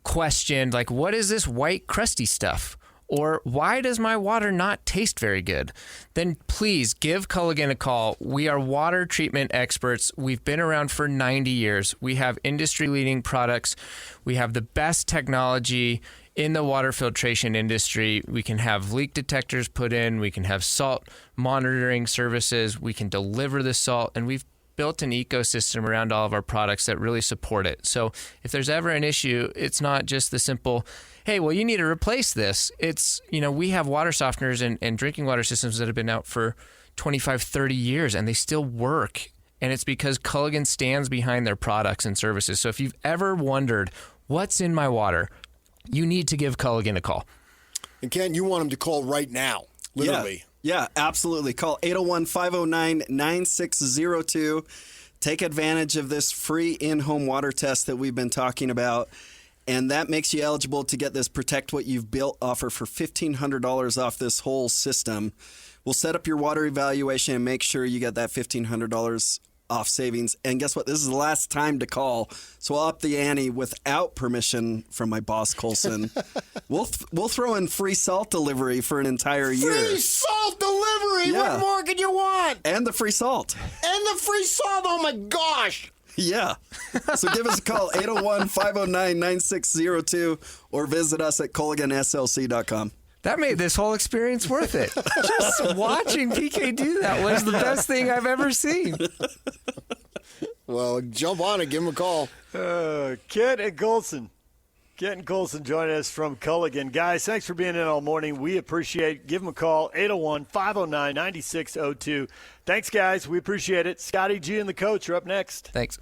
Speaker 6: questioned, like, what is this white crusty stuff? Or why does my water not taste very good? Then please give Culligan a call. We are water treatment experts. We've been around for 90 years. We have industry-leading products. We have the best technology in the water filtration industry. We can have leak detectors put in. We can have salt monitoring services. We can deliver the salt. And we've built an ecosystem around all of our products that really support it. So if there's ever an issue, it's not just the simple, hey, well, you need to replace this. It's, we have water softeners and drinking water systems that have been out for 25, 30 years, and they still work. And it's because Culligan stands behind their products and services. So if you've ever wondered, what's in my water, you need to give Culligan a call.
Speaker 2: And Ken, you want him to call right now, literally.
Speaker 7: Yeah, absolutely. Call 801-509-9602. Take advantage of this free in-home water test that we've been talking about. And that makes you eligible to get this Protect What You've Built offer for $1,500 off this whole system. We'll set up your water evaluation and make sure you get that $1,500 off savings. And guess what? This is the last time to call. So I'll up the ante without permission from my boss, Colson. We'll throw in free salt delivery for an entire year.
Speaker 2: Free salt delivery?
Speaker 7: Yeah.
Speaker 2: What more could you want?
Speaker 7: And the free salt.
Speaker 2: And the free salt? Oh, my gosh.
Speaker 7: Yeah. So give us a call, 801-509-9602, or visit us at ColliganSLC.com.
Speaker 6: That made this whole experience worth it. Just watching PK do that was the best thing I've ever seen.
Speaker 2: Well, jump on it. Give him a call.
Speaker 1: Kent and Colson. Kent and Colson joining us from Culligan. Guys, thanks for being in all morning. We appreciate it. Give them a call, 801-509-9602. Thanks, guys. We appreciate it. Scotty G and the coach are up next.
Speaker 6: Thanks.